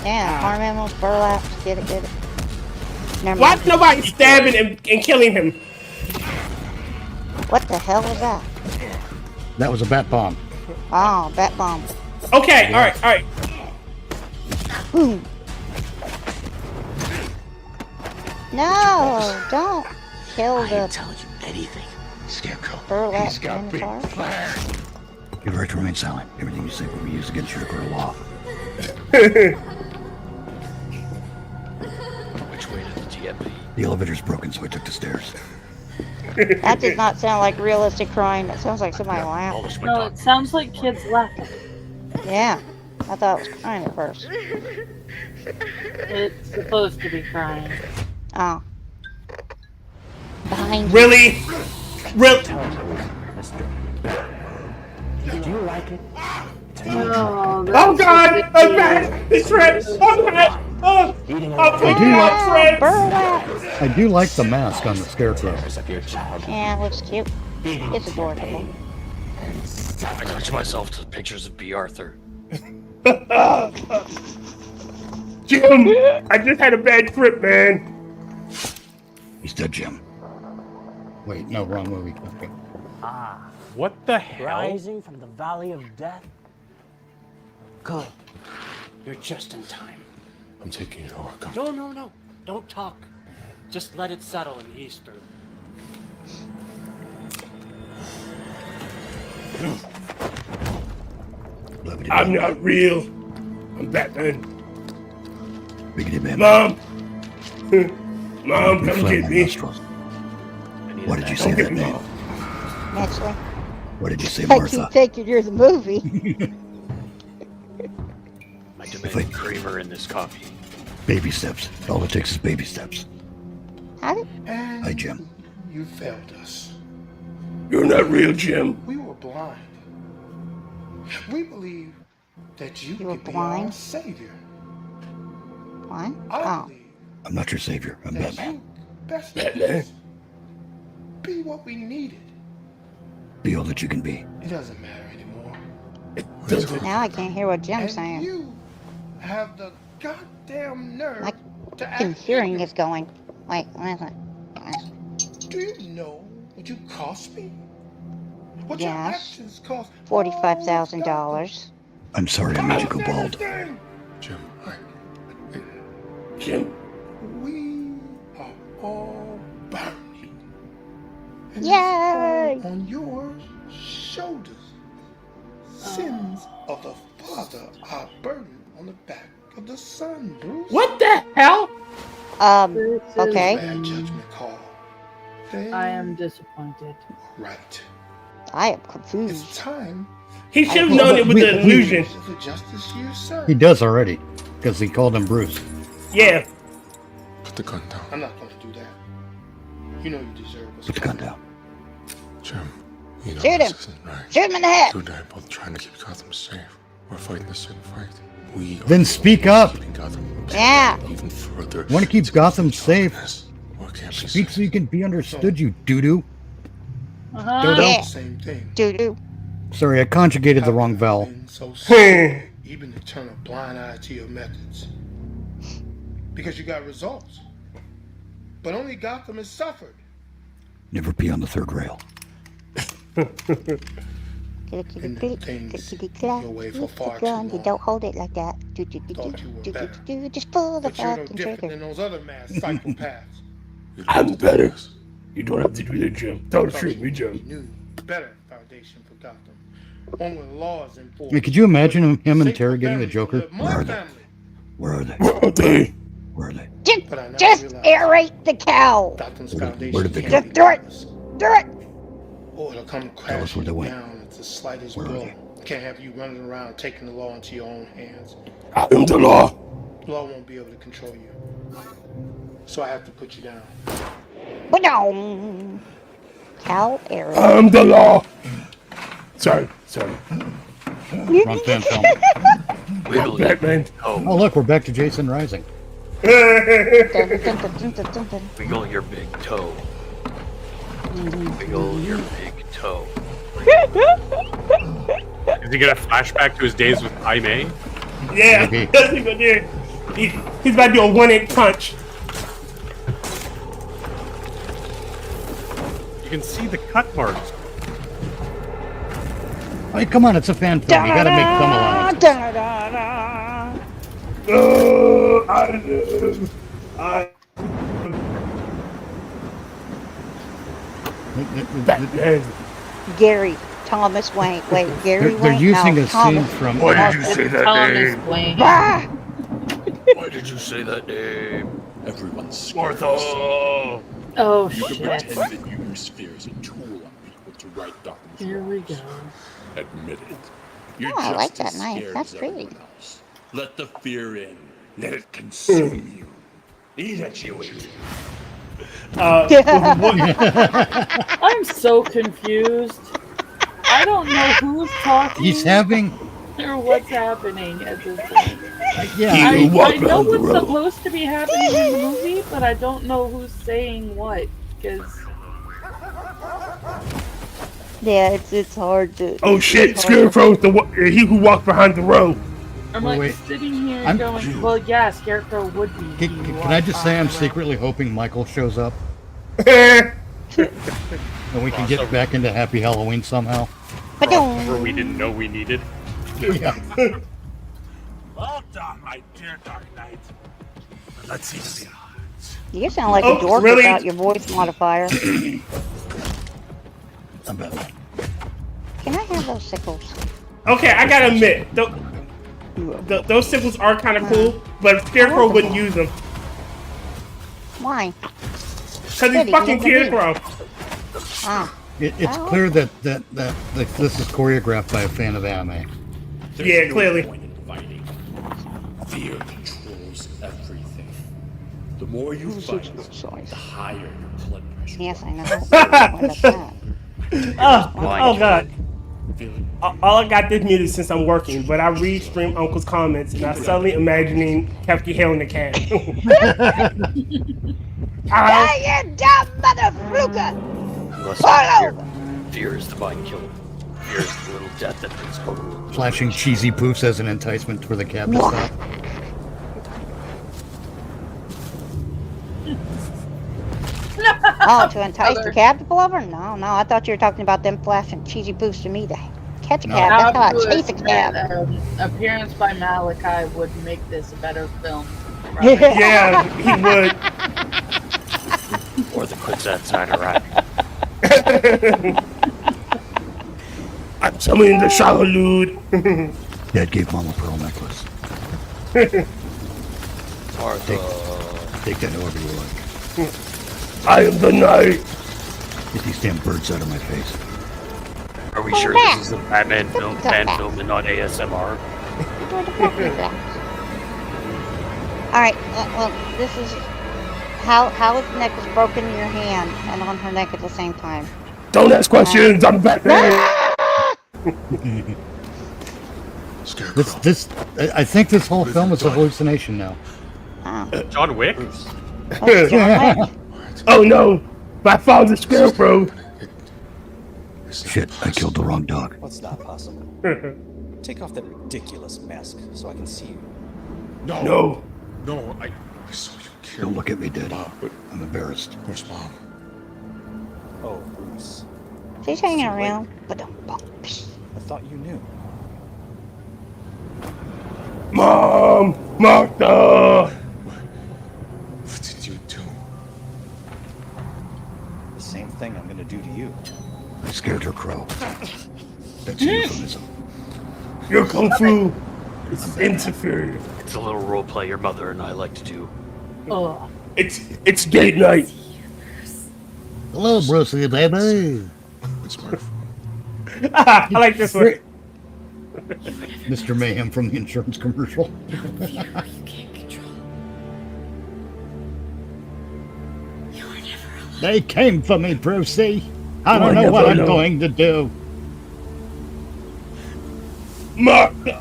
Yeah, farm animals, burlaps. Get it. Never Why mind. is nobody stabbing and killing him? What the hell was that? That was a bat bomb. Oh, bat bomb. Okay, all right. Boom. No, don't kill the anything. Scarecrow. burlap minotaur. You're right to remain silent. Everything you say will be used against you in a court of law. Which way to the TMP? The elevator's broken, so I took the stairs. That does not sound like realistic crime. It sounds like somebody laughing. No, it sounds like kids laughing. Yeah, I thought it was crying at first. It's supposed to be crying. Oh. Behind Really? Did you like it? Oh, Oh God! I'm back! It's red! I'm back! Oh! I do like the mask on the scarecrow. Yeah, it looks cute. It's adorable. I touch myself to pictures of B. Arthur. Jim! I just had a bad trip, man. He's dead, Jim. Wait, no, wrong movie. Okay. Ah. What the hell? Rising from the valley of death? Good. You're just in time. I'm taking it over. Come. No. Don't talk. Just let it settle in Easter. I'm not real. I'm Batman. Biggity man. Mom! Mom, come get me. What did you say that name? Naturally. What did you say, I Martha? keep thinking you're the movie. I demand creamer in this coffee. Baby steps. All it takes is baby steps. How did... Hi, Jim. You failed us. You're not real, Jim. We were blind. We believe that you were could be blind? our savior. Blind? I Oh. believe I'm not your savior. I'm that Batman. you best Batman. be what we needed. Be all that you can be. It doesn't matter anymore. Now I can't hear what Jim's And saying. you have the goddamn nerve My to fucking act hearing ignorant. is going. Wait, what is it? Do you know what you cost me? What your Yes. actions cost $45,000. I'm sorry I made you go bald. Jim, Jim, we are all burning. And Yay! it's all on your shoulders. Sins of the father are burdened on the back of the son, Bruce. What the hell? Okay. Bad judgment call. I am disappointed. Right. I am confused. It's time. He should have known it was an illusion. For justice here, sir. He does already, because he called him Bruce. Yeah. put the gun down. I'm not going to do that. You know you deserve what's Put the gun down. Jim, you know Shoot this him. isn't right. Shoot him in the head. You and I are both trying to keep Gotham safe. We're fighting the same fight. We are Then speak up. keeping Gotham Yeah. even further. Want to keep Gotham safe? What can't be Speak so you can be understood, you doo-doo. Dodo? Yeah. Same thing. Doo-doo. Sorry, I conjugated the wrong vowel. So sick, even to turn a blind eye to your methods. Because you got results. But only Gotham has suffered. Never be on the third rail. And the things your way for far too You long. don't hold it like that. Thought you were better. Just pull the But you're no fucking different trigger. than those other mad psychopaths. I'm better. You don't have to do that, Jim. Don't treat me, Jim. New, better foundation for Gotham. One with laws enforced. Hey, could you imagine him Safer interrogating the families Joker? live Where my are they? family. Where are they? Where are they? Where are they? Just aerate the cow. Gotham's Where foundation did they can't Just be do it. promised. Do it. Or it'll come Tell us crashing where they went. down at the slightest Where are blow. they? Can't have you running around taking the law into your own hands. I am the law. Law won't be able to control you. So I have to put you down. Ba-dum. Cow aerate. I'm the law. Sorry. Wrong fan film. Wiggle your Batman. Oh, toe. look, we're back to Jason Rising. Dun, dun, dun, dun, dun, dun, dun. Wiggle your big toe. Wiggle your big toe. Is he gonna flashback to his days with I May? Yeah, Maybe. that's what he gonna do. He's about to do a one-inch punch. You can see the cut marks. Hey, come on, it's a fan film. You gotta make some allowance. Da, da, da. Batman. Gary Thomas Wayne. Wait, Gary They're Wayne? using No, a scene Thomas. from. Why did you say that Thomas name? Wayne. Ah! Why did you say that name? Everyone's scared. Martha. Oh You can shit. pretend that your sphere is a tool on people to right Gotham's Here we go. Admit it. You're Oh, I like just as that knife. scared That's as pretty. everyone else. Let the fear in. Let it consume you. Eat at you. I'm so confused. I don't know who's talking He's having. or what's happening at this point. Yeah, I know what's supposed to be happening in the movie, but I don't know who's saying what. Because Yeah, it's hard to. Oh shit! it's hard. Scarecrow's he who walked behind the row. I'm Wait, like wait. sitting here I'm- going, well, yeah, Scarecrow would be. Can I just say I'm secretly hoping Michael shows up Ba-dum. and we can get back into Happy Halloween somehow? Where we didn't know we needed. Yeah. Well done, my dear Dark Knight. Let's see the odds. You sound like Oh, a dork really? without your voice modifier. I'm back. Can I have those sickles? Okay, I gotta admit, those sickles are kind of cool, but Scarecrow wouldn't use them Why? because he's fucking Scarecrow. Ah. It's clear that this is choreographed by a fan of anime. Yeah, clearly. Fighting. Fear controls everything. The more you fight, the higher your blood pressure. Yes, I know. What about that? Oh god. All I got this muted since I'm working, but I re-stream Uncle's comments and I'm suddenly imagining Kefk hailing the cat. Ah, you dumb motherfucker! Unless fear is the mind killer. Fear is the little death that brings hope. Flashing cheesy poofs as an enticement for the cab to stop. Oh, to entice the cab to pull over? No, I thought you were talking about them flashing cheesy boofs to me to catch a cab. That's how I chase a cab. Appearance by Malachi would make this a better film. Yeah, he would. Or the quicksand side of right. I'm summoning the Shahalud. Dad gave Mom a pearl necklace. Take that however you like. I am the knight. Get these damn birds out of my face. Are we sure this is a Batman film, fan film, and not ASMR? Alright, well, this is... How his neck is broken in your hand and on her neck at the same time. Don't ask questions, I'm Batman! I think this whole film is a hallucination now. John Wick? Oh no! My father's scarecrow! Shit, I killed the wrong dog. What's not possible? Take off that ridiculous mask so I can see you. No! I saw you kill. Don't look at me, Daddy. I'm embarrassed. Where's Mom? Oh, Bruce. She's hanging around, but I thought you knew. Mom! Martha! What did you do? The same thing I'm gonna do to you. I scared her crow. That's a euphemism. Your kung fu is inferior. It's a little role play your mother and I like to do. Oh. It's date night. Hello, Brucey, baby. It's my fault. I like this one. Mr. Mayhem from the insurance commercial. They came for me, Brucey. I don't know what I'm going to do. Martha!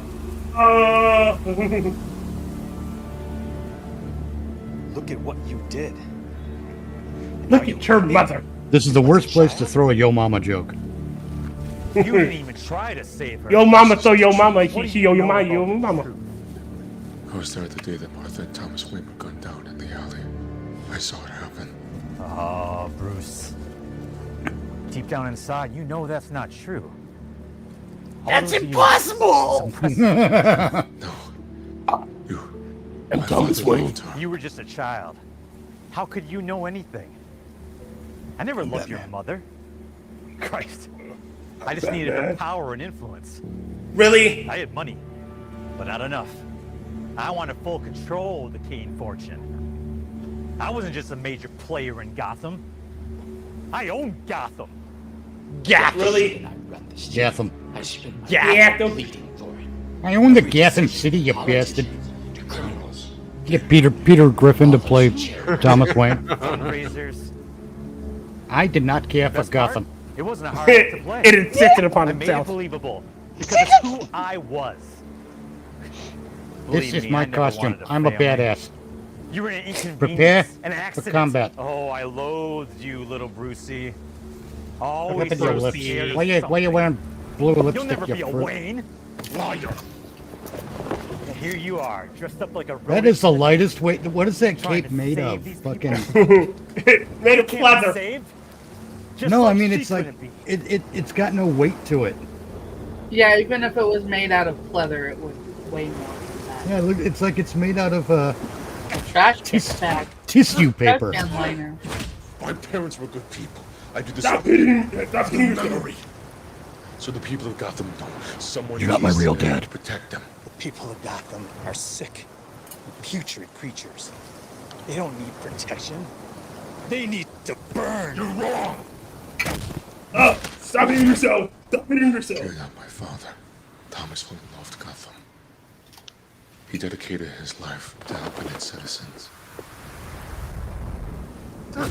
Look at what you did. Look at your mother. This is the worst place to throw a Yo Mama joke. You didn't even try to save her. Yo mama, so yo mama, she yo mama. I was there the day that Martha and Thomas Wayne were gunned down in the alley. I saw it happen. Oh, Bruce. Deep down inside, you know that's not true. That's impossible! And Thomas Wayne. You were just a child. How could you know anything? I never loved your mother. Christ. I just needed her power and influence. Really? I had money, but not enough. I wanted full control of the Kane fortune. I wasn't just a major player in Gotham. I owned Gotham. Gotham. Really? Gotham. Gotham. I own the Gotham City, you bastard. Get Peter Griffin to play Thomas Wayne. Fundraisers. I did not care for Gotham. It wasn't a hard to play. It insisted upon I made it itself. believable because it's who I was. This is my costume. I'm a badass. You were an inconvenience, Prepare an accident. for combat. Oh, I loathed you, little Brucey. What Always happened to your so lips? scared. Why you wearing blue You'll lipstick, never you be a fruit? Wayne. Liar. And here you are, dressed up like a That is the lightest weight. What is that cape made of? Fucking. Made of leather. No, I mean it's like it's got no weight to it. Yeah, even if it was made out of pleather, it would weigh more than that. Yeah, look, it's like it's made out of Trash bag. tissue paper. Trash can liner. My parents were good people. I do this Stop hitting memory. So the people of Gotham know someone You're not my is real there dad. to protect them. The people of Gotham are sick, putrid creatures. They don't need protection. They need to burn. You're wrong. Stop hitting yourself. Stop hitting yourself. You're not my father. Thomas Wayne loved Gotham. He dedicated his life to helping its citizens. I'm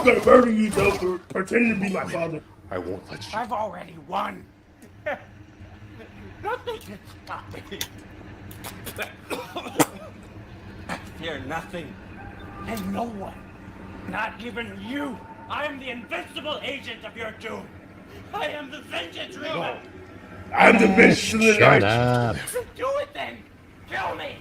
gonna murder you though for pretending to be my father. I won't let you. I've already won. Nothing can stop me. I fear nothing and no one. Not even you. I am the invincible agent of your doom. I am the vengeance reaper. I'm the best of the Shut night. up. Do it then. Kill me.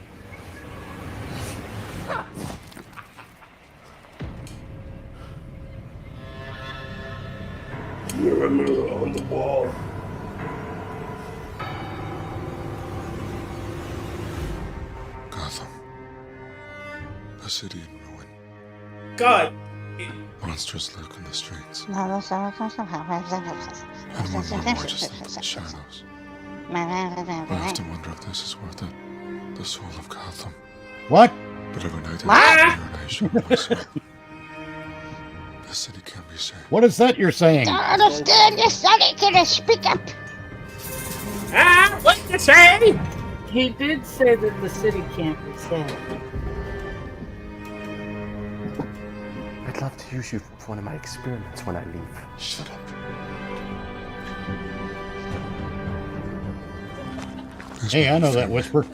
Mirror on the wall. Gotham. A city in ruin. God. Monsters lurk in the streets. No, And one more just in the shadows. I often wonder if this is worth it. The soul of Gotham. What? But every night What? I assure myself. The city can't be saved. What is that you're saying? Don't understand this, Sonny. Can I speak up? What you say? He did say that the city can't be saved. I'd love to use you for one of my experiments when I leave. Shut up. Hey, I know that whisper.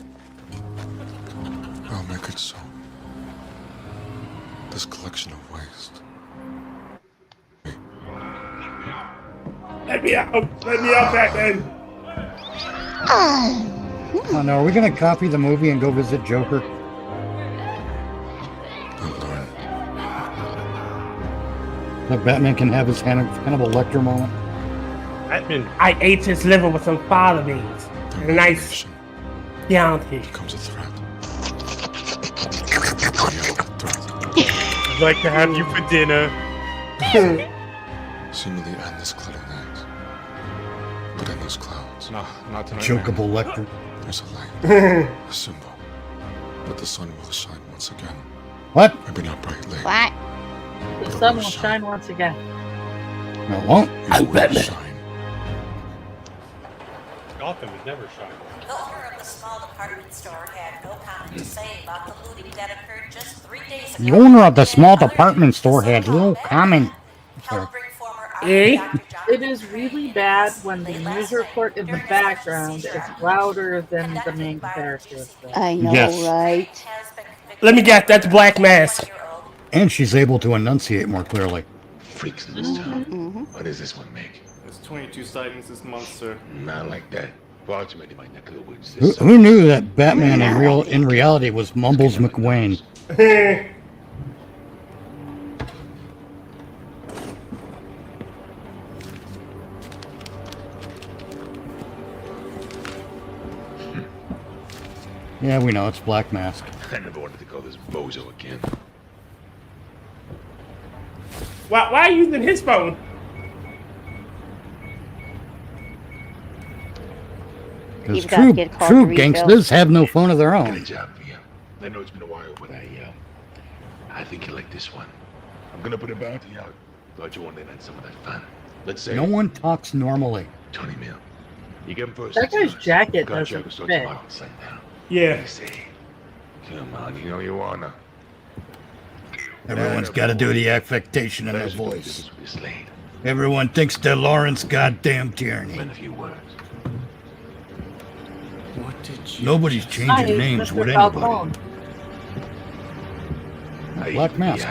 I'll make it so. This collection of waste. Let me out! Let me out, Batman! Oh no, are we gonna copy the movie and go visit Joker? So Batman can have his Hannibal Lecter moment. Batman. I ate his liver with some fava beans. And a nice Chianti. Becomes a threat. I'd like to have you for dinner. Seemingly endless glittering eggs. But in those clouds. No, not tonight. Chokeable Lecter. There's a light. A symbol. But the sun will shine once again. What? Maybe not brightly. What? The sun will shine once again. No, it won't. I'm Batman. Gotham has never shined. The owner of the small department store had no comment to say about the looting that occurred just 3 days ago. The owner of the small department store had little comment. Sorry. It is really bad when the news report in the background is louder than the main characters. I know, Yes. right? Let me guess, that's Black Mask. And she's able to enunciate more clearly. Freaks in this town. What does this one make? There's 22 sightings this month, sir. Not like that. Fortunately, my neck of the woods. Who knew that Batman in reality was Mumbles McWayne? Yeah, we know, it's Black Mask. I never wanted to call this bozo again. Why are you using his phone? Because You've got to get called true to refill. gangsters have no phone of their Got a own. job for you. I know it's been a while, but I think you like this one. I'm gonna put a bounty out. Thought you wanted to add some of that fun. Let's say No one talks normally. 20 mil. You get him first. That guy's jacket Contract doesn't starts fit. tomorrow, sundown. Yeah. I say, come on, you know you wanna. Everyone's got to do the affectation in their Better do voice. business with this lady. Everyone thinks they're Lawrence goddamn Tierney. In a few words. What did you Nobody's just changing Hi, names Mr. with anybody. Falcone. Black Mask.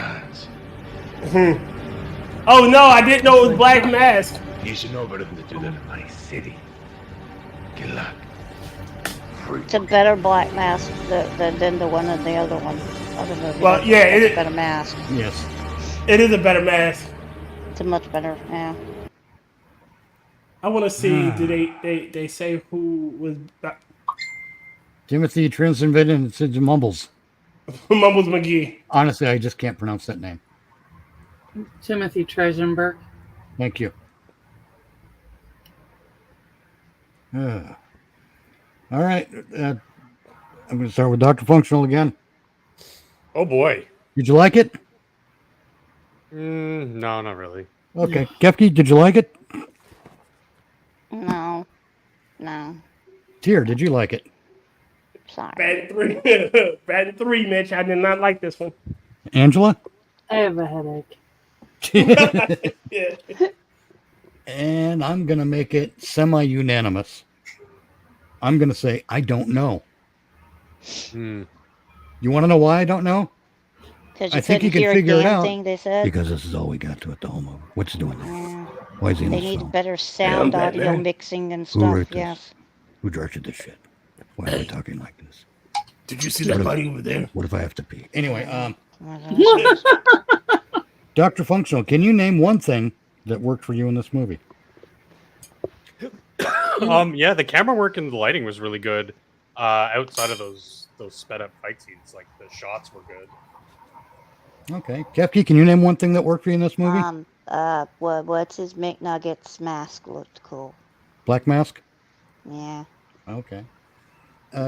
Oh no, I didn't know it was Black Mask. You should know better than to do that in my city. Good luck. It's a better Black Mask than the one in the other one. Other movie. Well, yeah, it's it- a better mask. Yes. It is a better mask. It's a much better, yeah. I want to see. Do they say who was Timothy Trinson and Sid Mumbles. Mumbles McGee? Honestly, I just can't pronounce that name. Timothy Tresenberg. Thank you. All right. I'm going to start with Dr. Functional again. Oh boy. Did you like it? No, not really. Okay. Kefk, did you like it? No. No. Tier, did you like it? Sorry. Bad 3. Bad 3, Mitch. I did not like this one. Angela? I have a headache. Yeah. And I'm going to make it semi-unanimous. I'm going to say, I don't know. You want to know why I don't know? Because I think you can hear figure a it damn out. thing they said. Because this is all we got to at the home of. What's he doing there? Yeah. Why is he in They this need film? better sound, Yeah, audio Batman. mixing and Who stuff. wrote this? Yes. Who directed this shit? Why are we talking like this? Did you see that buddy over there? What if I have to pee? Anyway, Dr. Functional, can you name one thing that worked for you in this movie? Yeah, the camera work and the lighting was really good. Outside of those sped up fight scenes, like the shots were good. Okay, Kefk, can you name one thing that worked for you in this movie? What's his McNuggets mask looked cool. Black Mask. Yeah. Okay.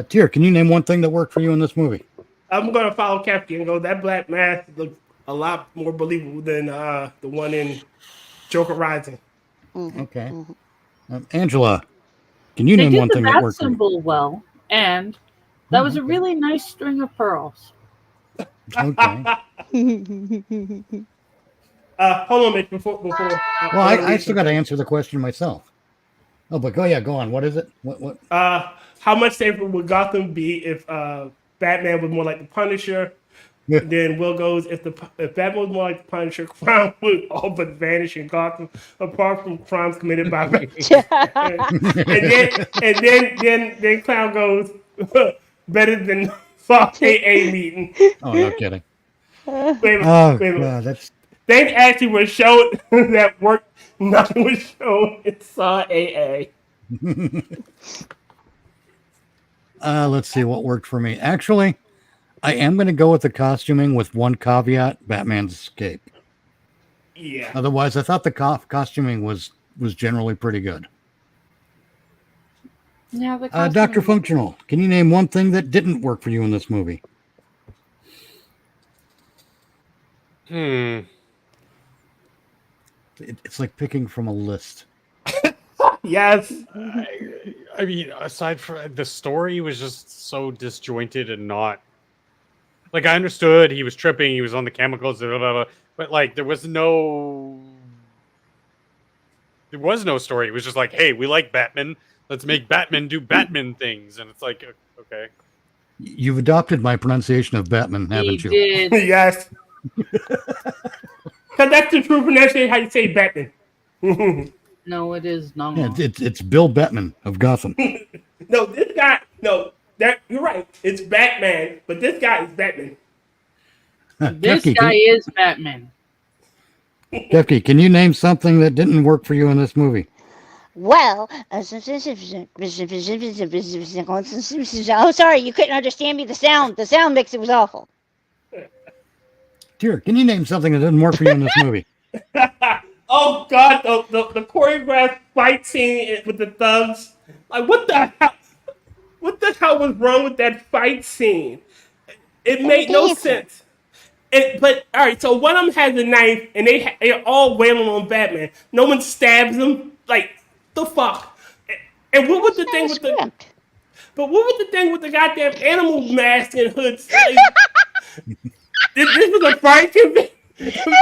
Tyr, can you name one thing that worked for you in this movie? I'm gonna follow Kefk and go. That black mask looks a lot more believable than the one in Joker Rising. Okay. Angela, can you name one thing that worked for you? symbol well, and that was a really nice string of pearls. Okay. Hold on, Mitch. Before. Well, I still got to answer the question myself. Oh, but go on. What is it? What? How much safer would Gotham be if Batman was more like the Punisher? Yeah. Then Will goes, if Batman was more like the Punisher, crime would all but vanish in Gotham, apart from crimes committed by Batman. and then Clown goes, better than fuck AA meeting. Oh, no kidding. Wait a minute. God, that's. They actually were shown that work. Nothing was shown in Saw AA. Let's see what worked for me. Actually, I am going to go with the costuming with one caveat: Batman's escape. Yeah. Otherwise, I thought the costuming was generally pretty good. Yeah, Dr. Functional, can you name one thing that didn't work for you in this movie? It's like picking from a list. Yes. I mean, aside from the story was just so disjointed and not like I understood he was tripping, he was on the chemicals, blah, blah, blah, but like there was no story. It was just like, hey, we like Batman. Let's make Batman do Batman things, and it's like, okay. You've adopted my pronunciation of Batman, haven't you? Did. Yes. Because that's the true pronunciation how you say Batman. No, it is not. Yeah, it's Bill Batman of Gotham. No, this guy. No, you're right. It's Batman, but this guy is Batman. This guy is Batman. Kefk, can you name something that didn't work for you in this movie? Well, oh, sorry, you couldn't understand me. The sound mix, it was awful. Tyr, can you name something that didn't work for you in this movie? Oh God, the choreographed fight scene with the thugs. Like, what the hell? What the hell was wrong with that fight scene? It made no sense. But all right, so one of them has a knife, and they're all wailing on Batman. No one stabs him. Like, the fuck. And what was the thing with the? But what was the thing with the goddamn animal mask and hoods? Like, this was a frying convention.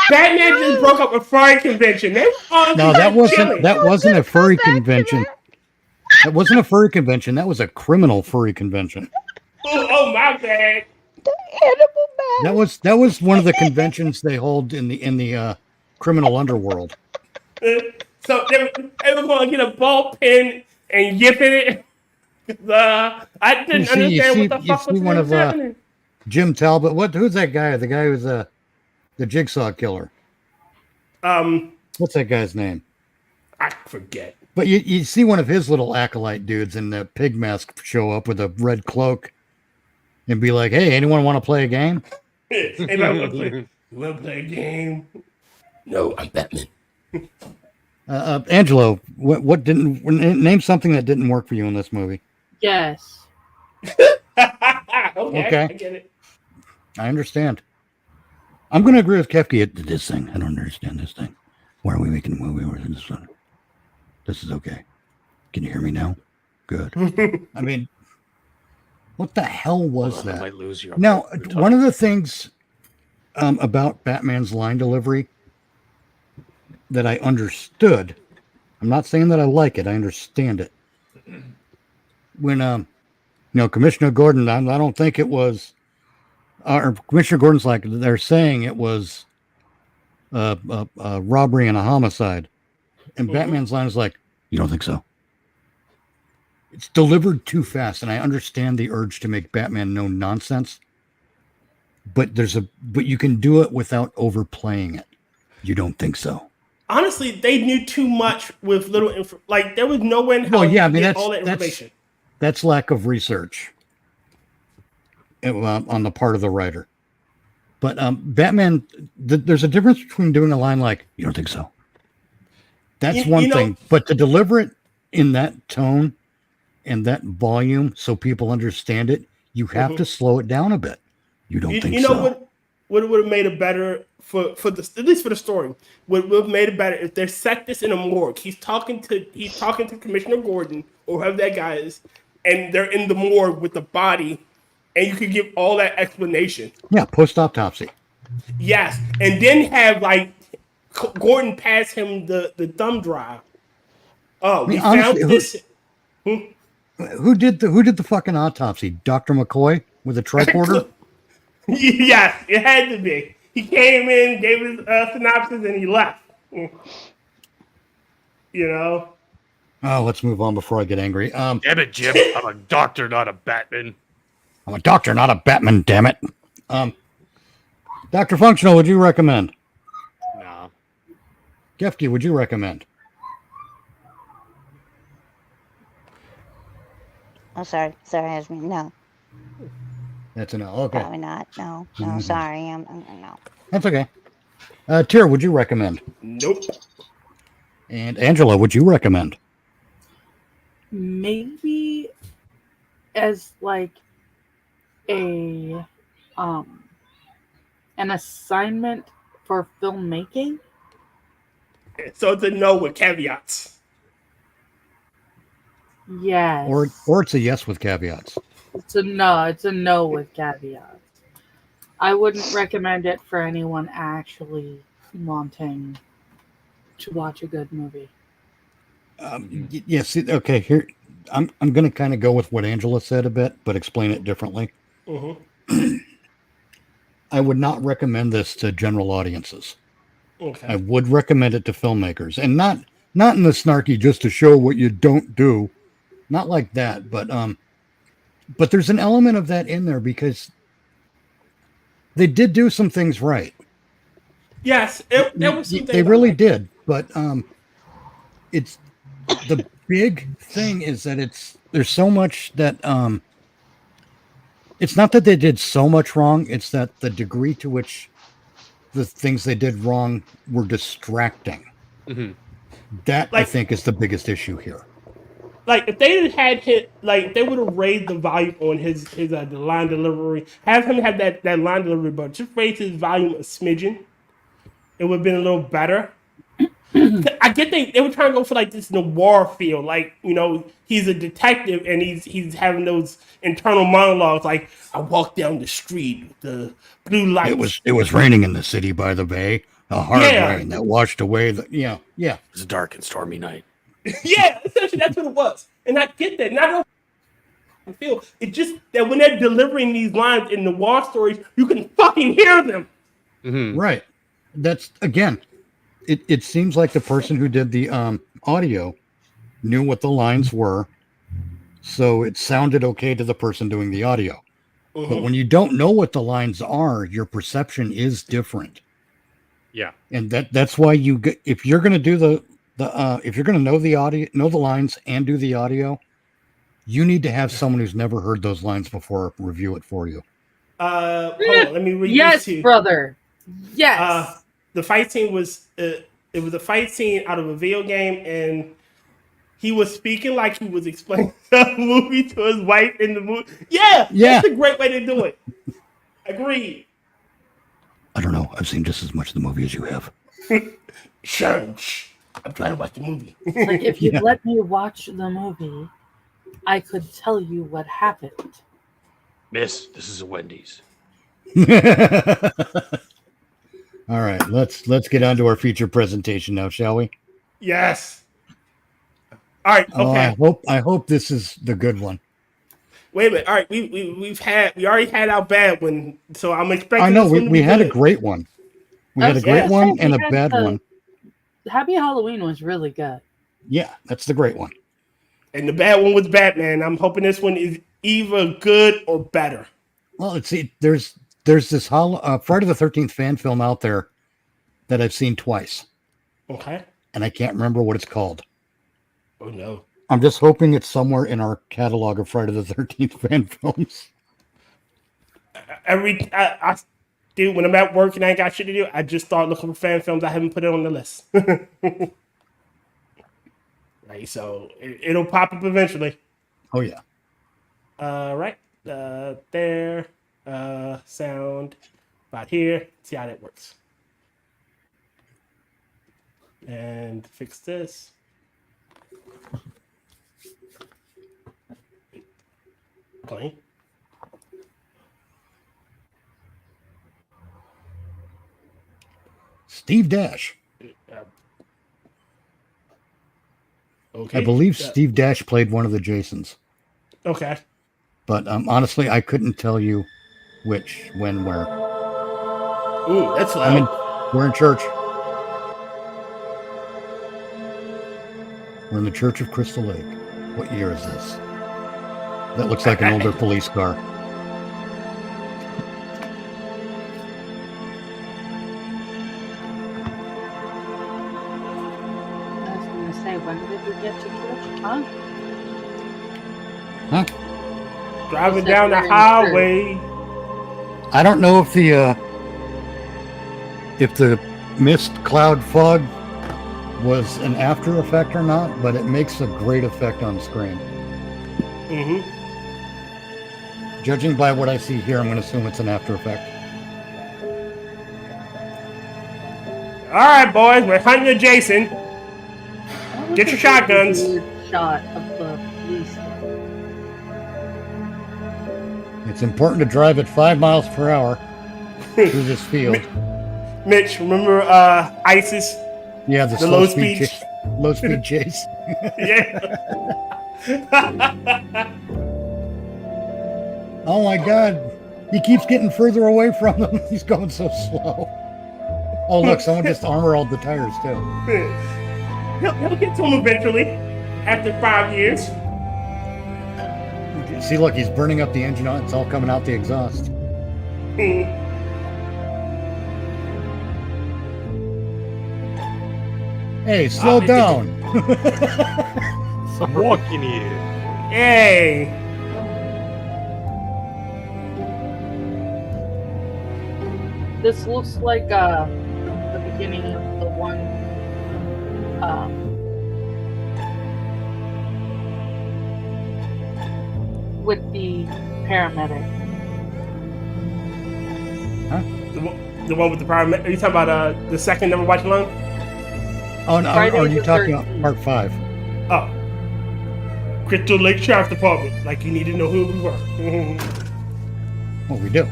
Batman just broke up a frying convention. No, that wasn't a furry convention. That wasn't a furry convention. That was a criminal furry convention. Oh my bad. The animal mask. That was one of the conventions they hold in the criminal underworld. So they were going to get a ball pen and yip in it. I didn't understand what the fuck was happening. Jim Talbot. Who's that guy? The guy who's the Jigsaw killer. What's that guy's name? I forget. But you see one of his little acolyte dudes in the pig mask show up with a red cloak and be like, "Hey, anyone want to play a game?" Hey, you want to play a game? No, I'm Batman. Angelo, what didn't name something that didn't work for you in this movie? Yes. Okay, I get it. I understand. I'm going to agree with Kefk at this thing. I don't understand this thing. Why are we making a movie where this one? This is okay. Can you hear me now? Good. I mean, what the hell was that? I might lose you. Now, one of the things about Batman's line delivery that I understood, I'm not saying that I like it, I understand it. When, Commissioner Gordon, I don't think it was, or Commissioner Gordon's like, they're saying it was a robbery and a homicide. And Batman's line is like, you don't think so? It's delivered too fast, and I understand the urge to make Batman no nonsense. But you can do it without overplaying it. You don't think so? honestly, they knew too much with little info. Like there was no way in hell Well, yeah, I to mean get all that information. that's lack of research on the part of the writer. But Batman, there's a difference between doing a line like "You don't think so." That's one thing, but to deliver it in that tone and that volume so people understand it, you have to slow it down a bit. You don't think so? You know what would have made it better for the at least for the story? Would have made it better if they set this in a morgue. He's talking to Commissioner Gordon or whoever that guy is, and they're in the morgue with the body, and you could give all that explanation. Yeah, post-autopsy. Yes, and then have like Gordon pass him the thumb drive. Oh, we found this. Who did the fucking autopsy? Dr. McCoy with a tricorder? Yes, it had to be. He came in, gave his synopsis, and he left. You know. Oh, let's move on before I get angry. Damn it, Jim! I'm a doctor, not a Batman. I'm a doctor, not a Batman. Damn it. Dr. Functional, would you recommend? No. Kefk, would you recommend? Oh, sorry, I was no. That's a no. Okay. Probably not. No, sorry. No. That's okay. Tyr, would you recommend? Nope. And Angela, would you recommend? Maybe as like a an assignment for filmmaking. So it's a no with caveats. Yes. Or it's a yes with caveats. It's a no with caveats. I wouldn't recommend it for anyone actually wanting to watch a good movie. Yes. Okay. Here, I'm going to kind of go with what Angela said a bit, but explain it differently. I would not recommend this to general audiences. Okay. I would recommend it to filmmakers, and not in the snarky just to show what you don't do, not like that. But there's an element of that in there because they did do some things right. Yes, there was some they really did, but it's the big thing is that there's so much that it's not that they did so much wrong, it's that the degree to which the things they did wrong were distracting. That I think is the biggest issue here. Like if they had hit, like they would have raised the volume on his the line delivery. Have him have that line delivery, but just raise his volume a smidgen. It would have been a little better. I get they were trying to go for like this noir feel, like he's a detective and he's having those internal monologues, like I walked down the street with the blue lights. It was raining in the city by the bay, a hard rain that washed away the yeah. It was a dark and stormy night. Yeah, essentially that's what it was, and I get that. Not I feel it just that when they're delivering these lines in noir stories, you can fucking hear them. Right. That's again. It seems like the person who did the audio knew what the lines were, so it sounded okay to the person doing the audio. But when you don't know what the lines are, your perception is different. Yeah, and that's why if you're going to do if you're going to know the audio, know the lines, and do the audio, you need to have someone who's never heard those lines before review it for you. Hold on, let me read yes, this to you. Brother. Yes. The fight scene was it was a fight scene out of a video game, and he was speaking like he was explaining the movie to his wife in the movie. Yeah, that's a great way to do it. Agreed. I don't know. I've seen just as much of the movie as you have. Shh. I'm trying to watch the movie. It's like if you let me watch the movie, I could tell you what happened. Miss, this is a Wendy's. All right, let's get on to our feature presentation now, shall we? Yes. All right. Okay. I hope this is the good one. Wait a minute. All right, we already had our bad one, so I'm expecting. I know this one we to be had good. a great one. We had a great one and a bad one. Happy Halloween was really good. Yeah, that's the great one. And the bad one was Batman. I'm hoping this one is either good or better. Well, there's this Friday the 13th fan film out there that I've seen twice. Okay. And I can't remember what it's called. Oh no. I'm just hoping it's somewhere in our catalog of Friday the 13th fan films. Dude, when I'm at work and I ain't got shit to do, I just start looking for fan films. I haven't put it on the list. Right, so it'll pop up eventually. Oh yeah. Right. There. Sound. About here. See how that works. And fix this. Clean. Steve Dash. Okay. I believe Steve Dash played one of the Jasons. Okay. But honestly, I couldn't tell you which, when, where. Ooh, that's loud. We're in church. We're in the Church of Crystal Lake. What year is this? That looks like an older police car. I was going to say, when did we get to church? Huh? Driving down the highway. I don't know if the mist cloud fog was an after effect or not, but it makes a great effect on screen. Mm-hmm. Judging by what I see here, I'm going to assume it's an after effect. All right, boys, we're hunting a Jason. Get your shotguns. Shot of the police. It's important to drive at 5 miles per hour through this field. Mitch, remember ISIS? Yeah, the low speed low speed chase. Yeah. Oh my God, he keeps getting further away from them. He's going so slow. Oh look, someone just armor-alled the tires too. He'll get to him eventually, after 5 years. See, look, he's burning up the engine. It's all coming out the exhaust. Hey, slow down. I'm walking here. Hey. This looks like the beginning of the one with the paramedic. Huh? The one with the paramedic? Are you talking about the second Never Watch Alone? Oh, no, are you talking about part 5? Oh. Crystal Lake Sheriff's Department. Like you need to know who we were. Well, we do.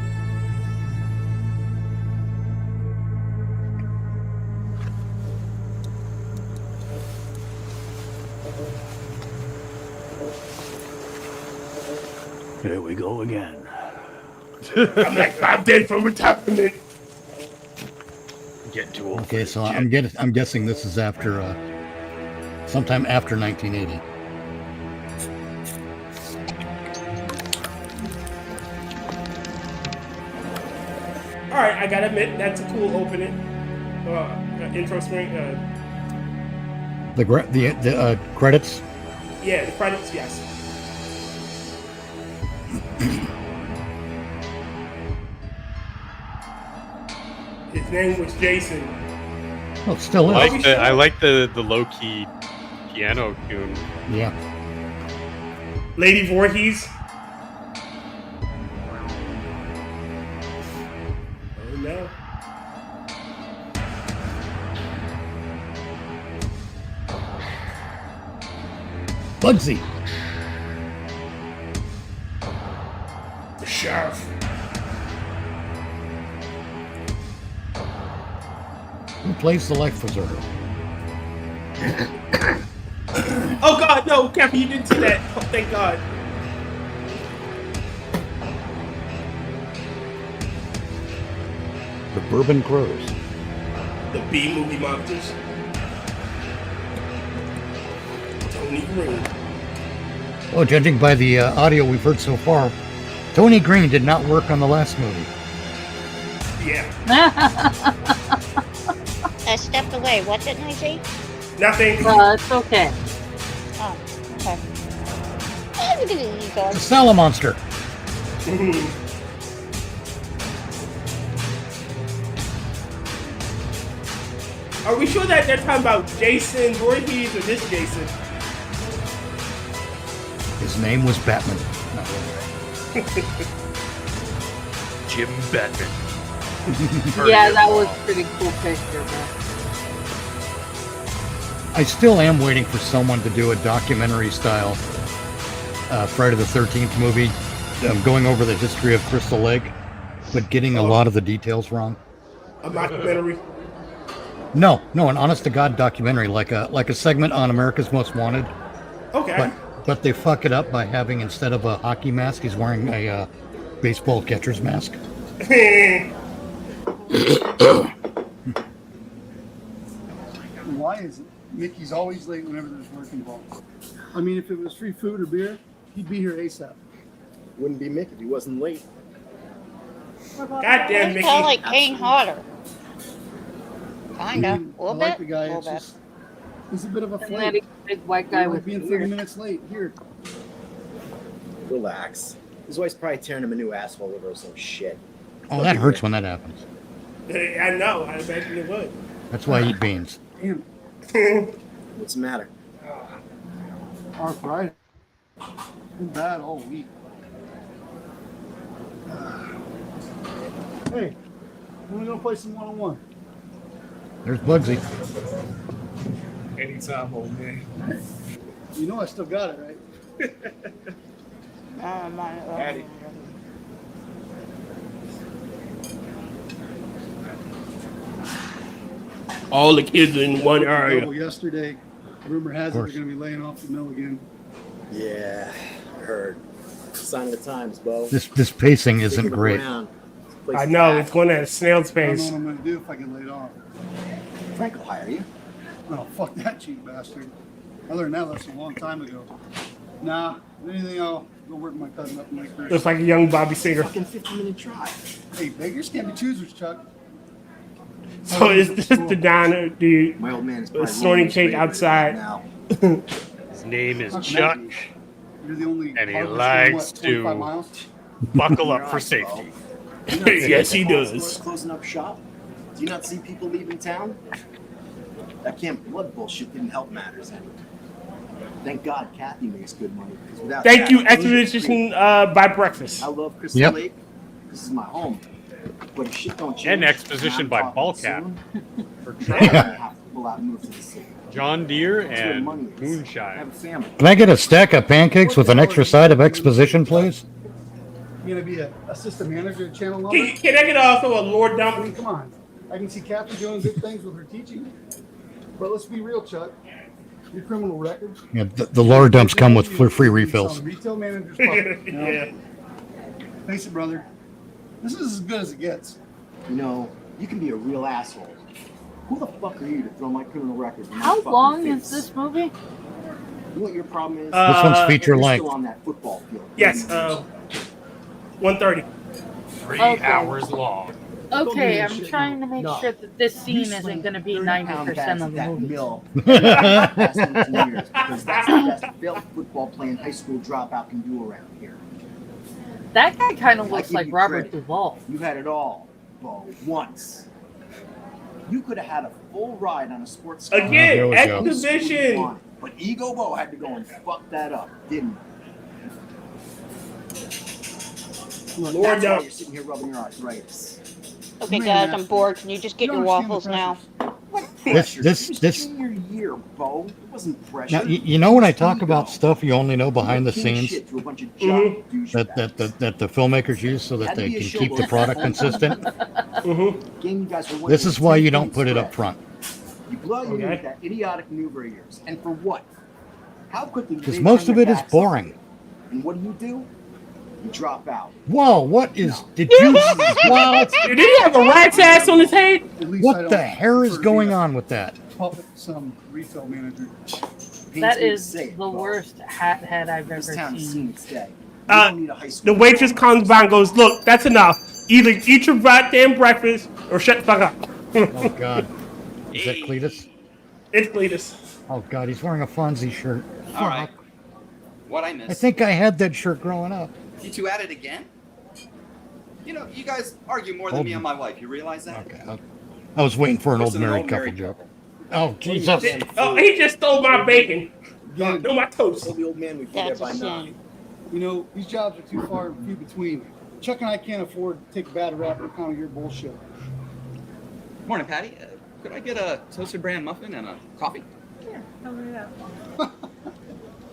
Here we go again. I'm dead from retirement. Getting too old. Okay, so I'm guessing this is after sometime after 1980. All right, I gotta admit that's a cool opening. Intro screen. The credits. Yeah, the credits. Yes. His name was Jason. Oh, it still is. I like the low key piano tune. Yeah. Lady Voorhees. Oh no. Bugsy. The sheriff. Who plays the life preserver? Oh God, no, Kefk, you didn't see that. Oh, thank God. The Bourbon Crows. The B-movie monsters. Tony Green. Well, judging by the audio we've heard so far, Tony Green did not work on the last movie. Yeah. I stepped away. What didn't I say? Nothing. It's okay. Oh, okay. It's a Salamonster. Are we sure that they're talking about Jason Voorhees or this Jason? His name was Batman. No. Jim Batman. Yeah, that was a pretty cool picture, man. I still am waiting for someone to do a documentary style Friday the 13th movie going over the history of Crystal Lake, but getting a lot of the details wrong. A documentary? No, an honest-to-God documentary, like a segment on America's Most Wanted. Okay. But they fuck it up by having, instead of a hockey mask, he's wearing a baseball catcher's mask. Why is it Mickey's always late whenever there's work involved? I mean, if it was free food or beer, he'd be here ASAP. Wouldn't be Mickey if he wasn't late. Goddamn, Mickey. Kind of like Kane Hodder. Kinda. I A little like bit. the guy. A It's little bit. just, he's a bit of a And flake. that big white guy Like with being 30 minutes late. Here. Relax. His wife's probably tearing him a new asshole over some shit. Oh, that hurts when that happens. I know. I imagine it would. That's why I eat beans. Damn. What's the matter? Arthritis. Been bad all week. Hey, when are we gonna play some one-on-one? There's Bugsy. Anytime, old man. You know I still got it, right? Maddy. All the kids are in one area. Well, yesterday, rumor has it they're gonna be laying off the mill again. Yeah, I heard. Sign of the times, Bo. This pacing isn't great. I know. It's going at a snail's I don't know pace. what I'm gonna do if I get laid off. Frank will hire you. Oh, fuck that cheap bastard. Other than that, that's a long time ago. Nah, if anything, I'll go work my cousin up in Lake Chris. Looks like a young Bobby Singer. Fucking 50-minute drive. Hey, beggars can't be choosers, Chuck. So is this the diner, the My old man is probably snorting rolling cake his grave outside? now. His name is Fuck Chuck, Maddy. You're the only and he harvester in, likes 25 miles? to buckle up for safety. Yes, he does. Closing up shop. Do you not see people leaving town? That Camp Blood bullshit didn't help matters any. Thank God Kathy makes good money. Because without Thank that, you, Expedition by Breakfast. I love Crystal Yep. Lake. This is my home. But if shit don't change, And Exposition by and I'm talking Ballcap. soon, For I'm Tremere, gonna have to pull out and move to the city. John Deere, That's where the and money is. I Moonshine. have a family. Can I get a stack of pancakes with an extra side of exposition, please? You're gonna be an assistant manager at Channel 11? Can I get also a Lord I Dump? mean, come on. I can see Kathy doing good things with her teaching. But let's be real, Chuck. Your criminal record. Yeah, the lower dumps come with free refills. Some retail manager's puppet, you know? Yeah. Face it, brother. This is as good as it gets. You know, you can be a real asshole. Who the fuck are you to throw my criminal record in my How fucking long face? is this movie? You know what your problem is? This one's feature You're length. still on that football field. Yes, 1:30. 3 Okay. hours long. Okay, I'm trying to make sure that this scene isn't going to be 90% of the movie. Mill. Last 18 years, because that's the best failed football playing high school dropout can do around here. That guy kind of I looks give like you Robert credit. Duvall. You had it all, Bo, once. You could have had a full ride on a sports car. Again, Here we go. Exposition. But Ego Bo had to go and fuck that up, didn't he? Lord That's why Dump. you're sitting here rubbing your arthritis. Okay, guys, I'm bored. Can you just get You your don't waffles understand now? This- It was this- junior year, Bo. It wasn't pressure. Now, you know when I talk about stuff you only know behind the scenes Shit to a bunch of Mm-hmm. jock douchebags. that the filmmakers use so that they can keep the product consistent? Game you guys were winning This is why 10 you don't points put it spread. up front. You blew out your Okay. lead with that idiotic maneuver of yours. And for what? How quickly do Because they most turn of it their is backs on boring. you? And what do? You drop out. Whoa, what is... Did you... Wow, Did he have a rat's ass on his head? At least I what don't the hair is prefer to going be a on with that? Puppet some retail manager. That Pains me to is say it, the Bo. worst hat head I've ever This town has seen. seen its day. You don't need a high The school waitress comes by and goes, "Look, that's enough. Either eat your goddamn breakfast or shut the fuck up." Oh, God. Is that Cletus? It's Cletus. Oh God, he's wearing a Fonzie shirt. All right. What I missed? I think I had that shirt growing up. You two at it again? You know, you guys argue more than me and my wife. You realize that? Okay. I was waiting for an What's old an married old couple married joke. Oh Jesus! Oh, he just stole my bacon. No, my toast. The old man we That's by a now. shame. You know, these jobs are too far and few between. Chuck and I can't afford to take a bad rap on account of your bullshit. Morning, Patty. Could I get a toasted bran muffin and a coffee? Here, over here.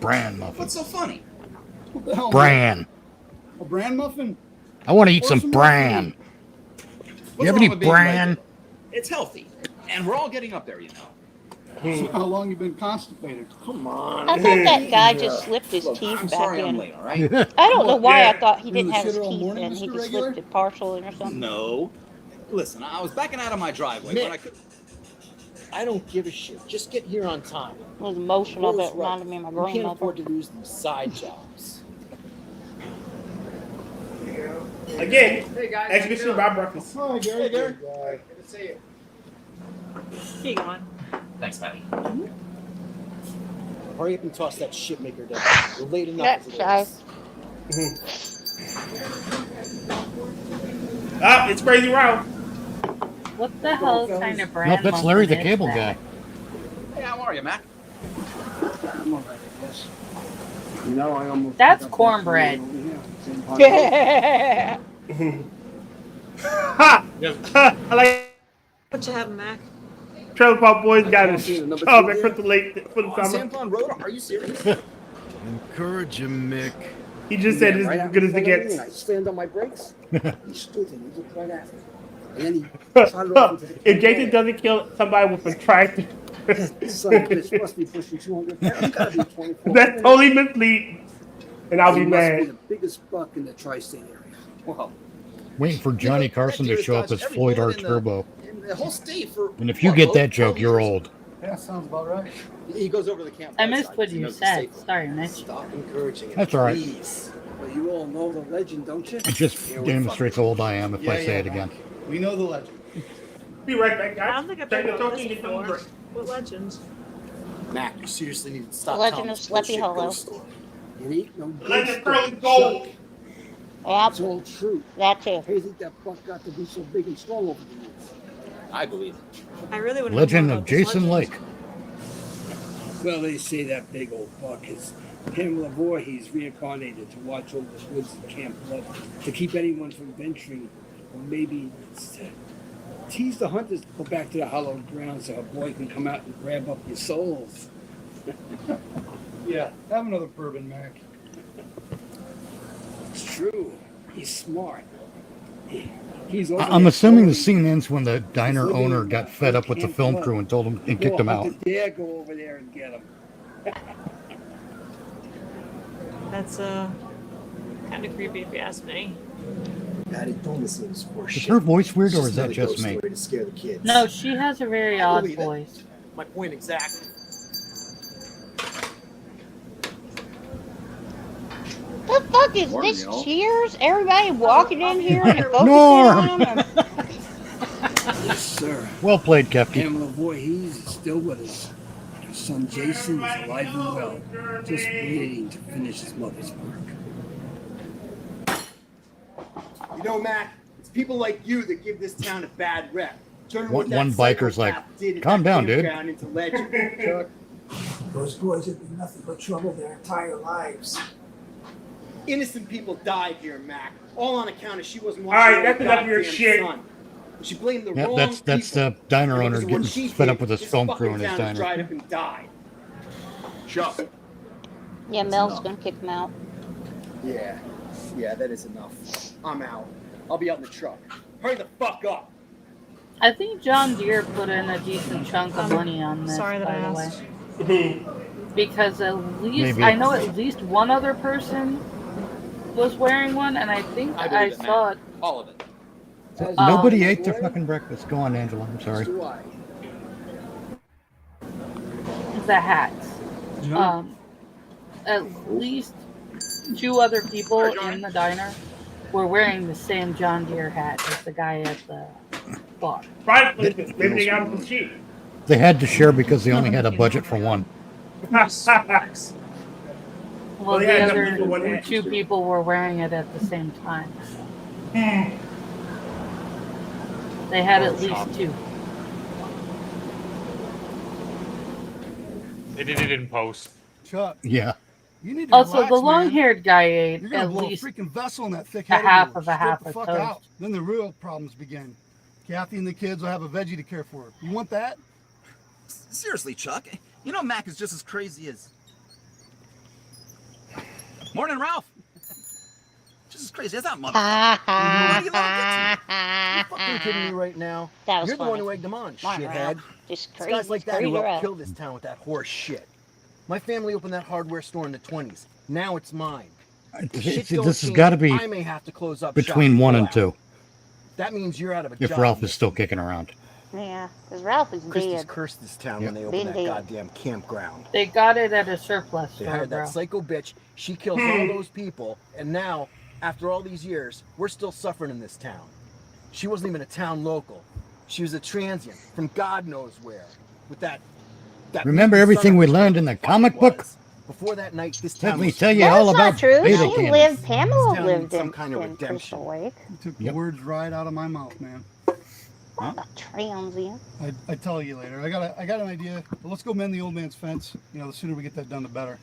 Bran muffin. What's so funny? What the hell? Bran. A bran muffin? I want to eat Or some some bran. What's You have wrong any with being bran? regular? It's healthy, and we're all getting up there, you know. So how long you been constipated? Come on. I thought that guy just slipped his teeth I'm back sorry in. I'm late, all right? I don't know why Yeah. I thought he You didn't the have his shitter all teeth morning, in. He Mr. just Regular? slipped it partially or something. No. Listen, I was backing out of my driveway when I could. I don't give a shit. Just get here on time. It was emotional, but Rose it reminded me of my We can't grandmother. afford to lose these side jobs. Again, Hey guys, exhibition by breakfast. Hi, Gary. Good to see you. Here you going. Thanks, Maddy. Hurry up and toss that shitmaker down. We're late enough That's as it shy. is. Ah, it's Crazy Round. What the hell kind of brand? Nope, that's Larry the muffin is Cable that? Guy. Hey, how are you, Mac? I'm all right, I guess. You know, I almost That's forgot cornbread. over here. Same part. Yeah. Ha! I like What you having, Mac? Trailer Park Boys got his Number job two at there. Crystal Lake for the On summer. Sanfon Road? Are you serious? Encourage him, Mick. He just said it's as good as it gets. I slammed on my brakes. He stood and he looked right at me. And then he trotted off into the If Jason doesn't kill somebody with a tractor, This son of a bitch must be pushing 200 pounds. He's gotta be 24. that's totally misleading. And I'll He be must be mad. the biggest buck in the tri-state area. Well, Waiting for Johnny Carson to show up as Floyd R. Turbo. in the whole state for. And if you get that joke, you're old. Yeah, sounds about right. He goes over to the camp. I missed what you said. Sorry, Mitch. Stop encouraging him. That's all right. Please. But you all know the legend, don't you? It just demonstrates how old I am if I say it Mac. again. We know the legend. Be right back, guys. I don't think I've Take heard the about talking this and come before. break. What legend? Mac, you seriously need to stop. Legend telling of this Sleepy bullshit Hollow. ghost story. It ain't no Legend ghost of Curly story, Gold. Chuck. Yep, It's all true. that too. How do you think that buck got to be so big and strong over the years? I believe it. I really want to Legend know more of about this Jason legend. Lake. Well, they say that big old buck is Camel. He's reincarnated to watch over the woods of Camp Blood, to keep anyone from venturing, or maybe it's to tease the hunters to go back to the hallowed ground so a boy can come out and grab up your souls. Yeah, have another bourbon, Mac. It's true. He's smart. He's over I'm there assuming the trolling. scene ends when the diner owner got fed up with the film crew and told him and kicked him out. No hunter dare go over there and get him. That's kind of creepy if you ask me. Patty, don't listen to this horse Is shit. her voice weird or It's is that another just ghost me? story to scare the kids. No, she has a very odd believe it. voice. My point exactly. The fuck is Morning, this? y'all. Cheers? Everybody walking in here and focusing Norm! on them. Yes, sir. Well played, Kefk. Camel Voorhees is still with us. Her son Jason is alive and well, just waiting to finish his mother's work. You know, Mac, it's people like you that give this town a bad rep. Turning One what that biker's like, psychopath did at "Calm that down, dude." campground into legend. Chuck. Those boys have been nothing but trouble their entire lives. Innocent people died here, Mac. All on account of she wasn't All right, watching that's her enough of your goddamn shit. son. She blamed the Yeah, wrong that's people. the diner And owner because of getting what she fed did, up with his this film fucking crew in his town has dried diner. up and died. Chuck. Yeah, Mel's gonna kick him out. Yeah, that is enough. I'm out. I'll be out in the truck. Hurry the fuck up. I think John Deere put in a decent chunk of money on this, Sorry that I by the asked. way. Because at least, Maybe. I know at least one other person was wearing one, and I think I believe it, saw Matt. it. All of it. Nobody ate their fucking breakfast. Go on, Angela. I'm sorry. The hats. At least two other people in the diner were wearing the same John Deere hat as the guy at the bar. Right, maybe they got him some cheap. They had to share because they only had a budget for one. Well, Well, they the had other enough people one two people were wearing it at the same time. They had at least two. They did it in post. Chuck. Yeah. You need to Also, relax, the long-haired guy ate You're gonna at blow least a freaking vessel in that thick a head half yours. of a half Strip of the fuck toast. out. Then the real problems begin. Kathy and the kids will have a veggie to care for. You want that? Seriously, Chuck. You know Mac is just as crazy as... Morning, Ralph. Just as crazy as that motherfucker. Why do you let him get to you? You fucking kidding me right now? That was You're the funny. one who egged them on, Come on, shithead. Ralph. Just It's crazy. guys like that crazy who helped Ralph. kill this town with that horse shit. My family opened that hardware store in the 20s. Now it's mine. If shit don't This has change, got to be I may have to close up between shop 1 go and out. 2. That means you're out of a If job. Ralph is still kicking around. Yeah, because Ralph is Christie's dead. cursed this town Yeah. when they opened that Been dead. goddamn campground. They got it at a surplus They store, hired bro. that psycho bitch. She kills all those people, and now, after all these years, we're still suffering in this town. She wasn't even a town local. She was a transient from God knows where. With that Remember mutant everything son we of a learned in the comic book? Before that night, this Let town me was tell you That's all not about true. beta She cannons. lived. Pamela town lived needs some in, kind of in redemption. Crystal Lake. You took Yep. the words right out of my mouth, man. Not a transient. I tell you later. I got an idea. But let's go mend the old man's fence. You know, the sooner we get that done, the better.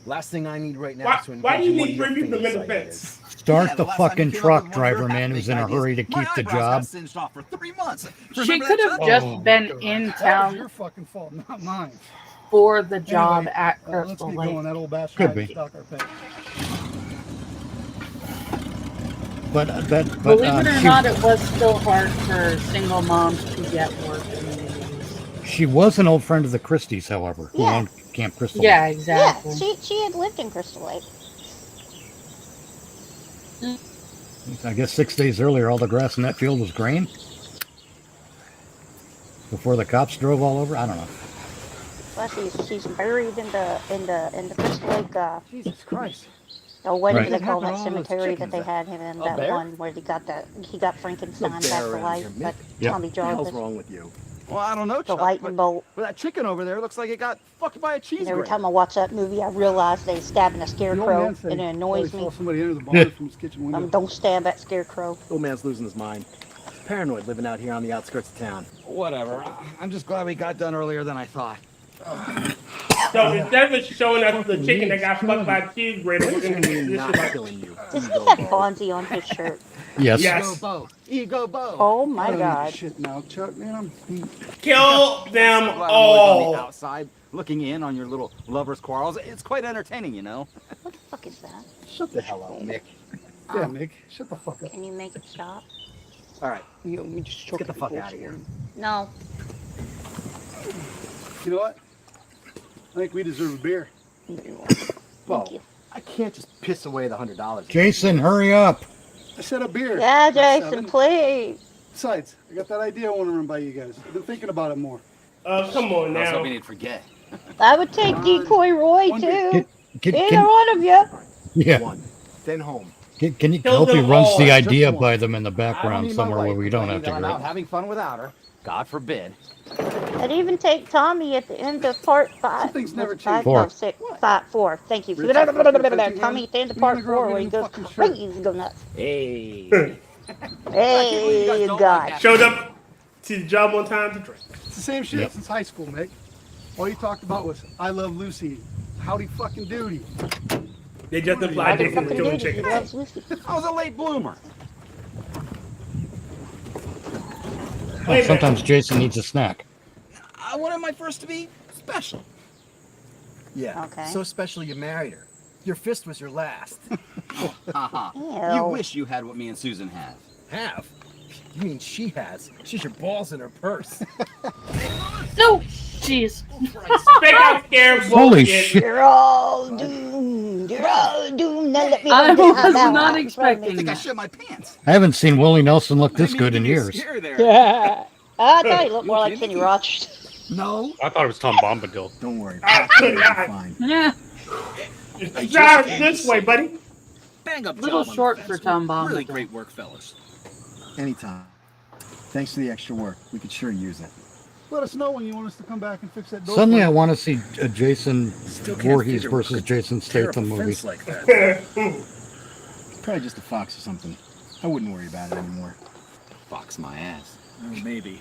Last thing I need right now Why- is to why engage do you in one need of your 3 people to famous mend the ideas. fence? Start Yeah, the last time you fucking came up truck with one of your driver man half-baked who's in a ideas, hurry to my keep the eyebrows got job. singed off for 3 months. She Remember could that, have Chuck? just been in That was town your fucking fault, not mine. for the job Anyway, at let's Crystal get Lake. going. That old bastard Could might be. stock our pay. But Believe it or she, not, it was still hard for single moms to get work in the 80s. she was an old friend of the Christies, however, who Yeah. owned Camp Crystal. Yeah, Lake. exactly. Yeah, she had lived in Crystal Lake. I guess 6 days earlier, all the grass in that field was green. Before the cops drove all over. I don't know. Well, she's buried in the Crystal Lake. Jesus Christ. Oh, what Right. do they call What that happened to all those cemetery that chickens they then? had him in? A That bear? one where he got Frankenstein No back bear to around life, here, but Mick. Yep. Tommy What the hell's Jarvis. wrong with you? Well, I don't know, The Chuck. lightning bolt. But that chicken over there looks like it got fucked by a cheese And every grater. time I watch that movie, I realize they stabbing a The old scarecrow, man said and it he annoys probably me. saw somebody enter the barn from his kitchen window. Don't stab that scarecrow. Old man's losing his mind. Paranoid living out here on the outskirts of town. Whatever. I'm just glad we got done earlier than I thought. So instead of showing us the chicken that got fucked by a cheese grater, we're gonna do this Not about killing you. Does he have Fonzie on his shirt? Yes. Yes. Ego Bo. Oh I my don't need God! Shit now, Chuck, man. I'm beat. kill them I'm glad I'm always on the all. outside, looking in on your little lovers' quarrels. It's quite entertaining, you know. What the fuck is that? Shut the hell up, Mick. Yeah, Mick. Shut the fuck up. Can you make it stop? All right, You just let's get the fuck out of here. No. You know what? I think we deserve a beer. Well, you. I can't just piss away the $100. Jason, hurry up. I said a beer. Yeah, not Jason, 7. please. Besides, I got that idea I want to run by you guys. I've been thinking about it more. Come on I was now. hoping he'd forget. I would take Decoy Roy One too. Can, Either one of you. yeah. One, then home. Can you Kill hope he them runs all. the Just idea one. by them in the I don't background need my somewhere where wife we don't complaining have to that I'm go. out having fun without her. God forbid. I'd even take Tommy at the end of part 5. Something's never Five, changed. 4. No, 6, 5, 4. Thank you. Richard, fucking Tommy at the end of You're part gonna grow 4 up where he getting a goes fucking shirt. crazy and go nuts. Hey. Hey, God. Showed up to the job on time to drink. It's the same shit Yep. since high school, Mick. All you talked about was, I love Lucy. Howdy fucking doody. They just implied Howdy Jason was fucking killing duty, he chickens. loves Lucy. I was a late bloomer. Wait a minute. Sometimes Jason needs a snack. I wanted my first to be special. Yeah. Okay. So special you married her. Your fist was your last. Haha. Ew. You wish you had what me and Susan have. Have? You mean she has? She's your balls in her purse. No, jeez. Spit out scared Holy bullshit. shit. You're all doomed. You're all doomed. Now let me I get was out now. not I expecting think I that. shit my pants. I haven't seen Willie Nelson look this good in years. Here there. Yeah. I thought he looked more like Okay, Kenny Nikki. Rochester. No. I thought it was Tom Bombadil. Don't worry. I could not. Fine. Yeah, Drive this way, buddy. Bang up little job on short the for fence. Tom Bombadil. Really great work, fellas. Anytime. Thanks for the extra work. We could sure use it. Let us know when you want us to come back and fix that door. Suddenly, for I you. want to see a Jason Still can't Voorhees figure what versus could Jason tear up Statham a movie. fence like that. Probably just a fox or something. I wouldn't worry about it anymore. Fox my ass. Oh, maybe.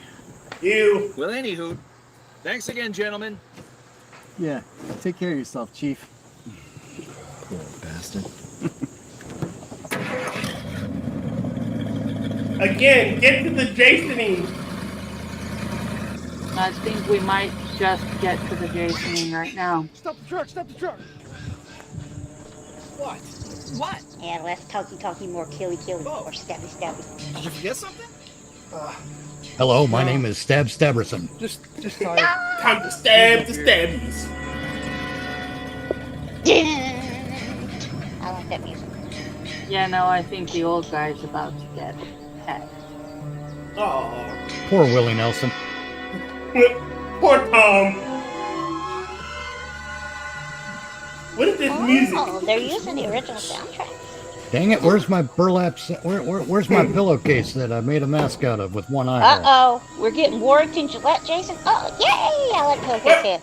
You. Well, anywho, thanks again, gentlemen. Yeah, take care of yourself, Chief. Poor bastard. Again, get to the Jasoning. I think we might just get to the Jasoning right now. Stop the truck! Stop the truck! What? What? Yeah, less talky, more killy, or stabby. Did you forget something? Hello, my name is Stab Stabberson. Just sorry. Time to stab the stabbies. I like that music. Yeah, no, I think the old guy's about to get hacked. Oh. Poor Willie Nelson. Poor Tom. What is this music? Oh, they're using the original soundtrack. Dang it! Where's my burlap? Where's my pillowcase that I made a mask out of with one eyeball? Uh-oh, we're getting Warrington Gillette, Jason. Oh, yay! I like Hellcat.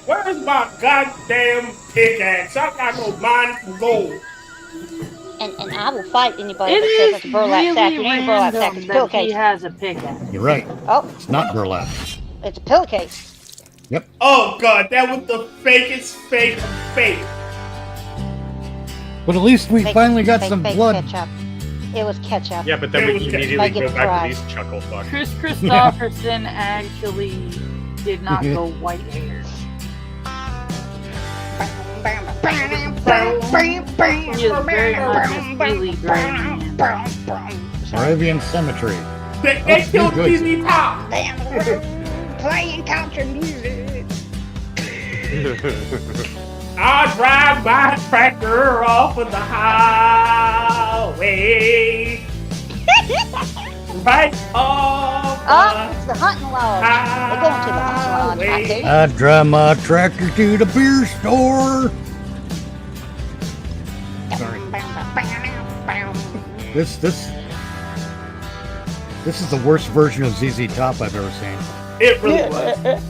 Where's my goddamn pickaxe? I got no mine for gold. And I will fight anybody that says it's a burlap sack. It ain't a burlap sack, it's a that pillowcase. he has a pickaxe. You're right. Oh. It's not burlap. It's a pillowcase. Yep. Oh god, that was the fakest fake. But at least we finally got some fake blood. Ketchup. It was ketchup. Yeah, but then we immediately Make go it back fry. to these chuckle fucks. Chris Christopherson actually did not go white hair. He is very much a steely gray man. Moravian Cemetery. They killed ZZ Top. Playing country music. I drive my tractor off of the highway. Right off. Oh, it's the hunting lodge. We're going to the hunting lodge, right there. I drive my tractor to the beer store. Sorry. This is the worst version of ZZ Top I've ever seen. It really was.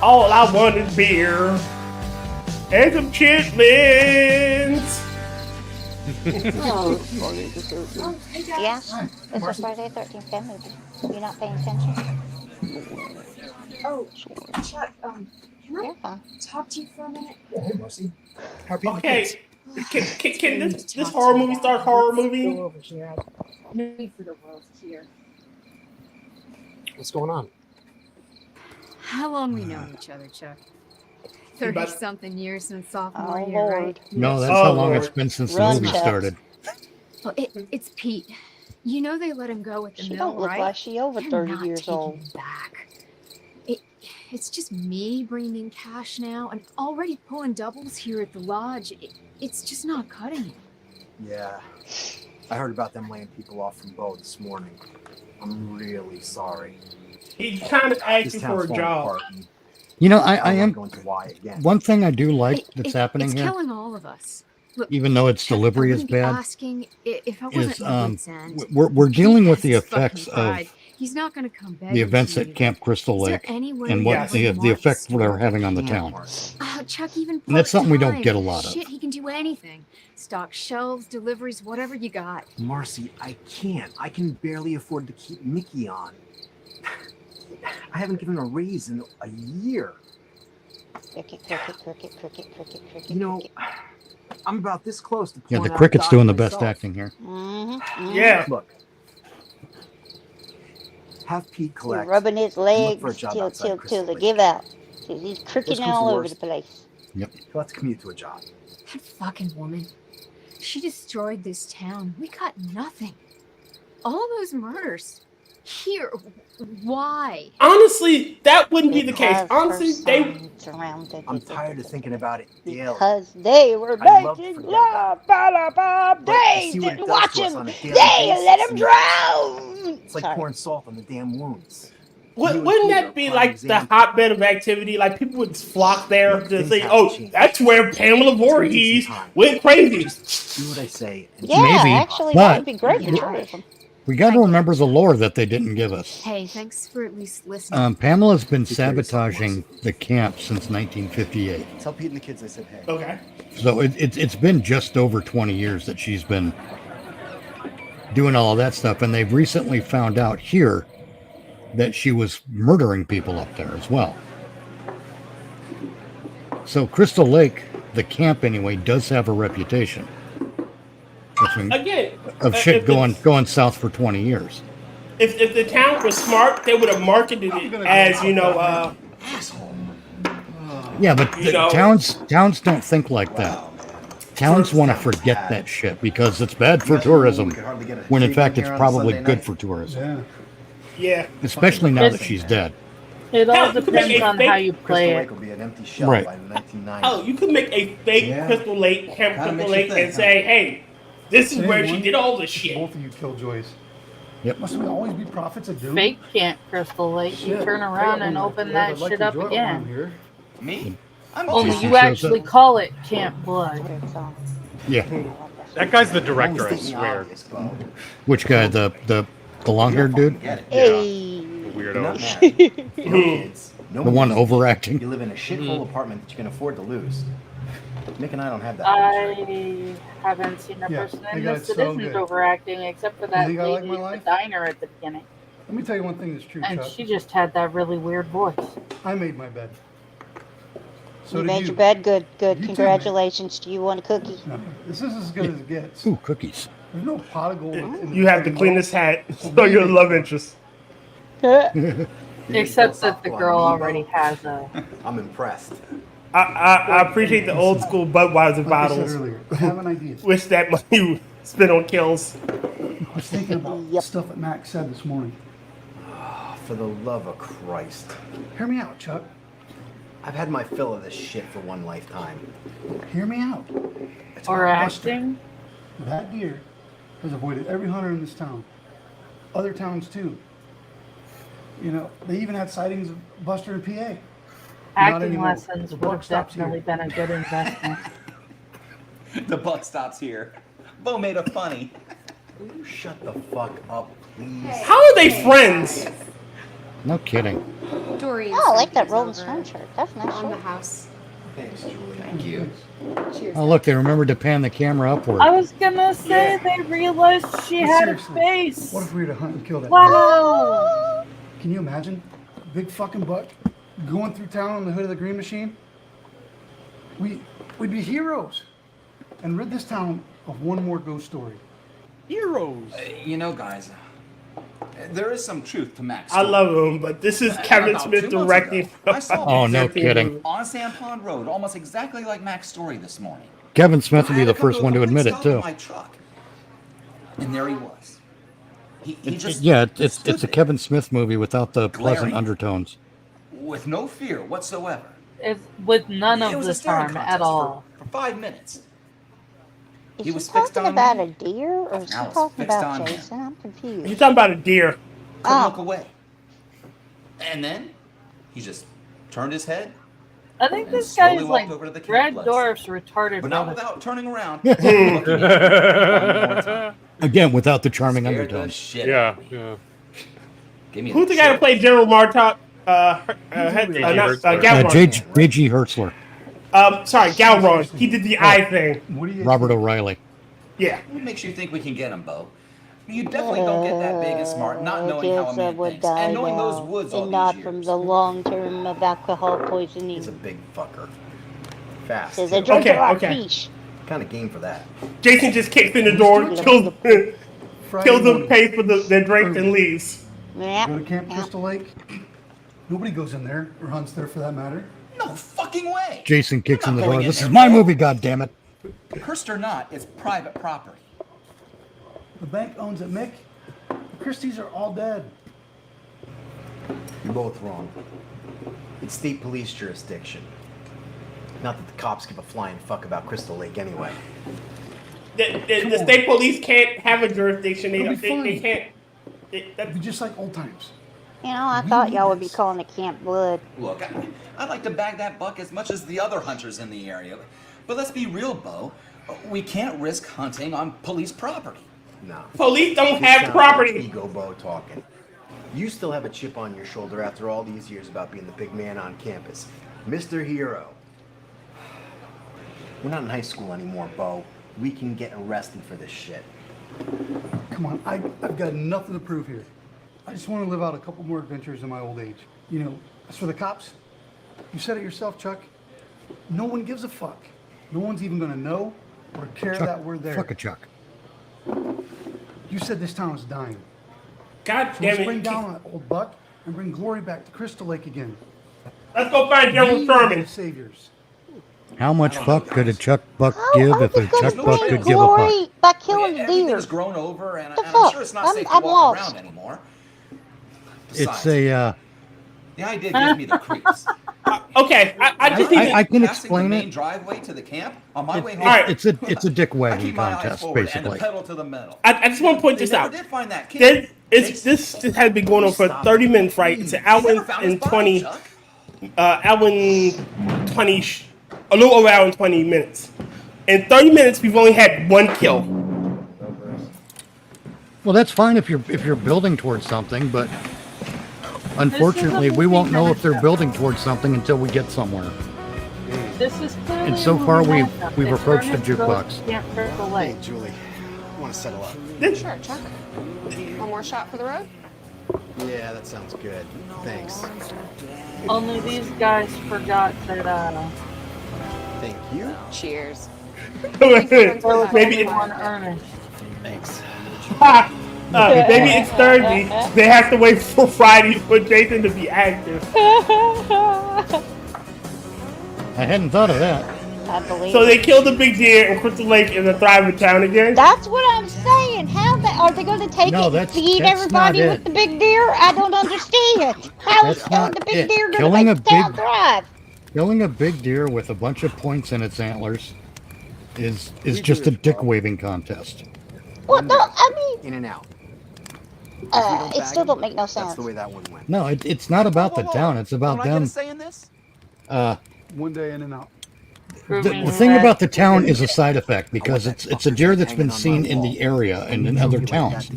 All I want is beer and some chitlins. Yes, it's a Friday 13th fan movie. You're not paying attention? Oh, Chuck, You're fine. talk to you for a minute? Hey, Marcy. Okay, can this horror movie start horror movie? Go over here. No need for the world to hear. What's going on? How long we known each other, Chuck? 30-something years since sophomore Oh, year, Lord. right? No, that's how long it's been since the Run, movie Chuck. started. Well, it's Pete. You know they let him go with the She mill, don't look right? like she over They're 30 not years taking old. him back. It's just me bringing in cash now and already pulling doubles here at the lodge. It's just not cutting it. Yeah. I heard about them laying people off from Bo this morning. I'm really sorry. He's trying to ask This you town's for a falling job. apart, and You know, I won't am. go into why again. One thing I do like that's happening It's here, killing all of us. Look, even though its delivery I is wouldn't be bad, asking if I wasn't is in Wood's End. we're dealing with the His fucking effects of pride. He's not going to come back. the events at Camp Crystal Is there Lake any way and we what can the effect they're having on the town. Chuck, even And that's something we don't part-time. get a lot of. Shit, he can do anything. Stock shelves, deliveries, whatever you got. Marcy, I can't. I can barely afford to keep Mickey on. I haven't given a raise in a year. Cricket. You know, I'm about this close to Yeah, pulling the out cricket's Doc doing the best myself. acting here. Yeah. Look. Have Pete He's collect. rubbing his and legs look for a job till outside Crystal the Lake. give out. He's cricketing Worst comes to all over worst. the place. Yep. He'll have to commute to a job. That fucking woman. She destroyed this town. We got nothing. All those murders. Here. Why? Honestly, that wouldn't be the case. Honestly, they. I'm tired of thinking about it daily. Because they were I'd love to making forget love, But they you see what it didn't does watch to us him. on a daily They basis, let him and drown. It's like Sorry. pouring salt on the damn wounds. Wouldn't that be like the hotbed of activity? Like people would flock there to say, "Oh, that's where Pamela Voorhees went crazy." Do what I say. And Yeah, Maybe, actually, but- that would be great for tourism. We got to remember the lore that they didn't give us. Hey, thanks for at least listening. Pamela's been sabotaging the camp since 1958. Tell Pete and the kids I said hey. Okay. So it's been just over 20 years that she's been doing all of that stuff, and they've recently found out here that she was murdering people up there as well. So Crystal Lake, the camp anyway, does have a reputation. Again, Of shit going south for 20 years. If the town was smart, they would have marketed it as, Yeah, but You know- towns don't think like that. Towns want to forget that shit because it's bad for tourism, when in fact it's probably good for tourism. yeah. Especially now that she's dead. It all Hell, you could make depends a on fake- how you play Crystal it. Lake will be an empty shell Right. by 1990. Oh, you could make a fake Crystal Lake, Camp Kinda Crystal makes Lake, you think, and say, hey, this is Hey, where she one- did all this shit. Both of you killjoys. Yep. Must we always be prophets of doom? Fake Camp Crystal Lake. You Shit. turn around and open that I'd like shit to up enjoy it while I'm again. here. Me? I'm Only just- you actually call it Camp Blood. Yeah. That guy's the director, I swear. Which guy? The long-haired dude? Hey. Weirdo. Not mad. No kids. No The one money. overacting? You live in a shithole apartment that you can afford to lose. Nick and I don't have that. I haven't seen a Yeah, person they in got this it that so isn't good. overacting, except for that think I like lady my in the life? diner at the beginning. Let me tell you one thing that's true, And Chuck. she just had that really weird voice. I made my bed. So You did made you. your bed good, good. You too, Congratulations. Do you want a cookie? No, this is as good as it gets. Ooh, cookies. There's no pot of gold. in You have the cleanest hat, so you're a love interest. Except that the girl already has a. I'm impressed. I appreciate the old school Budweiser Like I bottles. said earlier, I have an idea. Wish that money you spent on kills. I was thinking about stuff that Max said this morning. For the love of Christ. Hear me out, Chuck. I've had my fill of this shit for one lifetime. Hear me out. It's Or about Buster. acting. That deer has avoided every hunter in this town. Other towns too. You know, they even had sightings of Buster in PA. Not Acting anymore. lessons The would buck have stops definitely here. been a good investment. The buck stops here. Bo made a funny. Will you shut the fuck up, please? How are they friends? No kidding. Dory. Oh, I like that Rolling Stone shirt. That's a nice On the shirt. house. Thanks, Julie. Thank you. Cheers. Oh, look, they remembered to pan the camera upward. I was gonna say they realized she But had a seriously, face. What if we were to hunt and kill that deer? Wow. Can you imagine? Big fucking buck going through town on the hood of the Green Machine? We'd be heroes and rid this town of one more ghost story. Heroes. You know, guys, there is some truth to Max. I love him, but this is Kevin About Smith 2 months directing. ago, I saw Oh, no directing kidding. movie. on Sand Pond Road, almost exactly like Mac's story this morning. Kevin Smith will I be had the to come first a one to complete admit it, stop too. in my truck. And there he was. He just Yeah, it's stood a there Kevin Smith movie without the pleasant Glaring. undertones. with no fear whatsoever. It's with none It of was the a staring charm at contest all. for 5 minutes. Is He he was fixed talking on about me. a deer or is he I was talking fixed about on him. Jason? I'm confused. You're talking about a deer. Couldn't Oh. look away. And then he just turned his head, I think and this slowly guy's walked like over to the camp Red place. Dwarf's retarded but not brother. without turning around. and looking at me one more time. Again, without the charming Scared the undertones. shit Yeah, out of me. yeah. Give me Who's the guy that played General Martok? Galron. J.G. Hertzler. Sorry, Galron. He did the eye thing. What do you Robert O'Reilly. Yeah. What makes you think we can get him, Bo? You definitely don't get that big and smart, not knowing how a Kids man would thinks, die and knowing those now, woods all and these not years. from the long term of alcohol poisoning. He's a big fucker. Fast. Says I drink Okay, a lot okay. of fish. Kind of game for that. Jason just kicks in the door, kills them, pays for their drink, and leaves. Yeah. Go to Camp Crystal Lake. Nobody goes in there or hunts there for that matter. No fucking way. Jason kicks in the You're not door. going This in is there, my Bo. movie, goddammit. Cursed or not, it's private property. The bank owns it, Mick. The Christies are all dead. You're both wrong. It's state police jurisdiction. Not that the cops give a flying fuck about Crystal Lake anyway. The state police can't have a jurisdiction. It'll be fine. They can't. It'd be just like old times. You know, I thought y'all would be calling it Camp Blood. Look, I'd like to bag that buck as much as the other hunters in the area. But let's be real, Bo. We can't risk hunting on police property. No. Police don't This have sounds property. like Ego Bo talking. You still have a chip on your shoulder after all these years about being the big man on campus. Mr. Hero. We're not in high school anymore, Bo. We can get arrested for this shit. Come on, I've got nothing to prove here. I just want to live out a couple more adventures in my old age. You know, as for the cops, you said it yourself, Chuck. No one gives a fuck. No one's even going to know or care Chuck, that we're there. fuck a Chuck. You said this town is dying. God So damn let's it. bring down that old buck and bring glory back to Crystal Lake again. Let's go find General We Sherman. are the saviors. How much fuck could a Chuck Buck give if a Chuck Buck could give a fuck? Glory by killing the deer. Everything's grown over, and The I'm fuck? sure it's not safe to I'm walk lost. around anymore. It's a. The idea gives me the creeps. Okay, I just need I can Passing explain the main it. driveway to the camp on my way home. It's a dick I wagging keep my eyes contest, forward and basically. the pedal to the metal. I just want to point They this never out. did find that kid. This has been going on for 30 minutes, right? It's an hour and 20, hour and 20, a little over hour and 20 minutes. In 30 minutes, we've only had one kill. Well, that's fine if you're building towards something, but unfortunately, we won't know if they're building towards something until we get somewhere. This is clearly And so a far, movie we've matchup. we've If approached the Ernest goes jukebox. Camp Crystal Lake. Hey, Julie, I want to settle up. Sure, Chuck. One more shot for the road? Yeah, that sounds good. Thanks. Only these guys forgot that Thank you. Cheers. Maybe it's one Ernest. Thanks. Maybe it's Thursday. They have to wait for Friday for Jason to be active. I hadn't thought of that. I believe So it. they killed the big deer, and Crystal Lake is a thriving town again. That's what I'm saying. How are they going to take No, it and that's- feed that's everybody not with it. the big deer? I don't understand. How is That's not the big it. deer going to Killing make a the town big- thrive? Killing a big deer with a bunch of points in its antlers is just a dick waving contest. Well, no, I mean, In and out. it still don't make no That's sense. the way that one went. No, it's not about the town. It's about Don't I get them. a say in this? One day in and out. The thing about the town is a side effect because it's a deer that's been seen in the area and in other towns.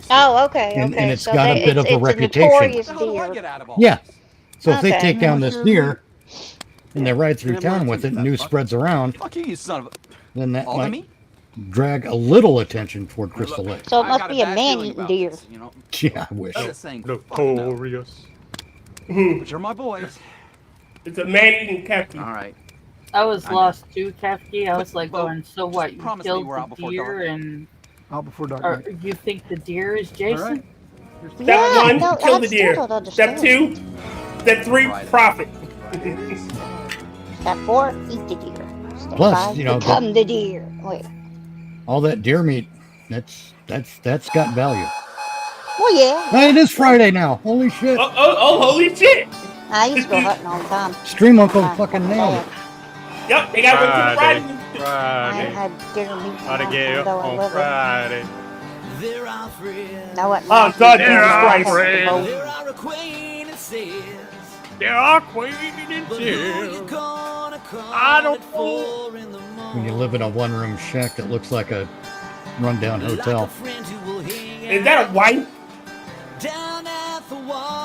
Oh, okay, okay. And it's so got a they- bit of a it's reputation. notorious deer. Yeah. So if they Okay. take down this deer and they ride through town with it and news spreads around, Fuck you, son of a... then that All of me? might drag a little attention toward Crystal Lake. So it must be a man-eating deer. Yeah, I wish. I'm just saying, Notorious. but you're my boys. It's a man-eating captain. All right. I was I know. lost too, Kefk. I was like Bo, going, so what? You promise me killed we're out the before deer dark. and Out before dark. or night. you think the deer is Jason? Step Yeah, one, no, kill the I still deer. don't Step understand. 2, step 3, profit. Step 4, eat the deer. Step Plus, 5, you know, become the deer. Wait. All that deer meat, that's got value. Well, yeah. Hey, it is Friday now. Holy shit. Oh, holy shit. I used to go hunting all the time. Stream Uncle fucking nailed it. Yep, they got one to Friday. Friday. I Friday. had dinner meat. Gotta get up though I on love it. Friday. Now what? Oh, God, There Jesus are Christ. There are acquaintances. I don't know. When you live in a one-room shack that looks like a rundown hotel. Is that a wife?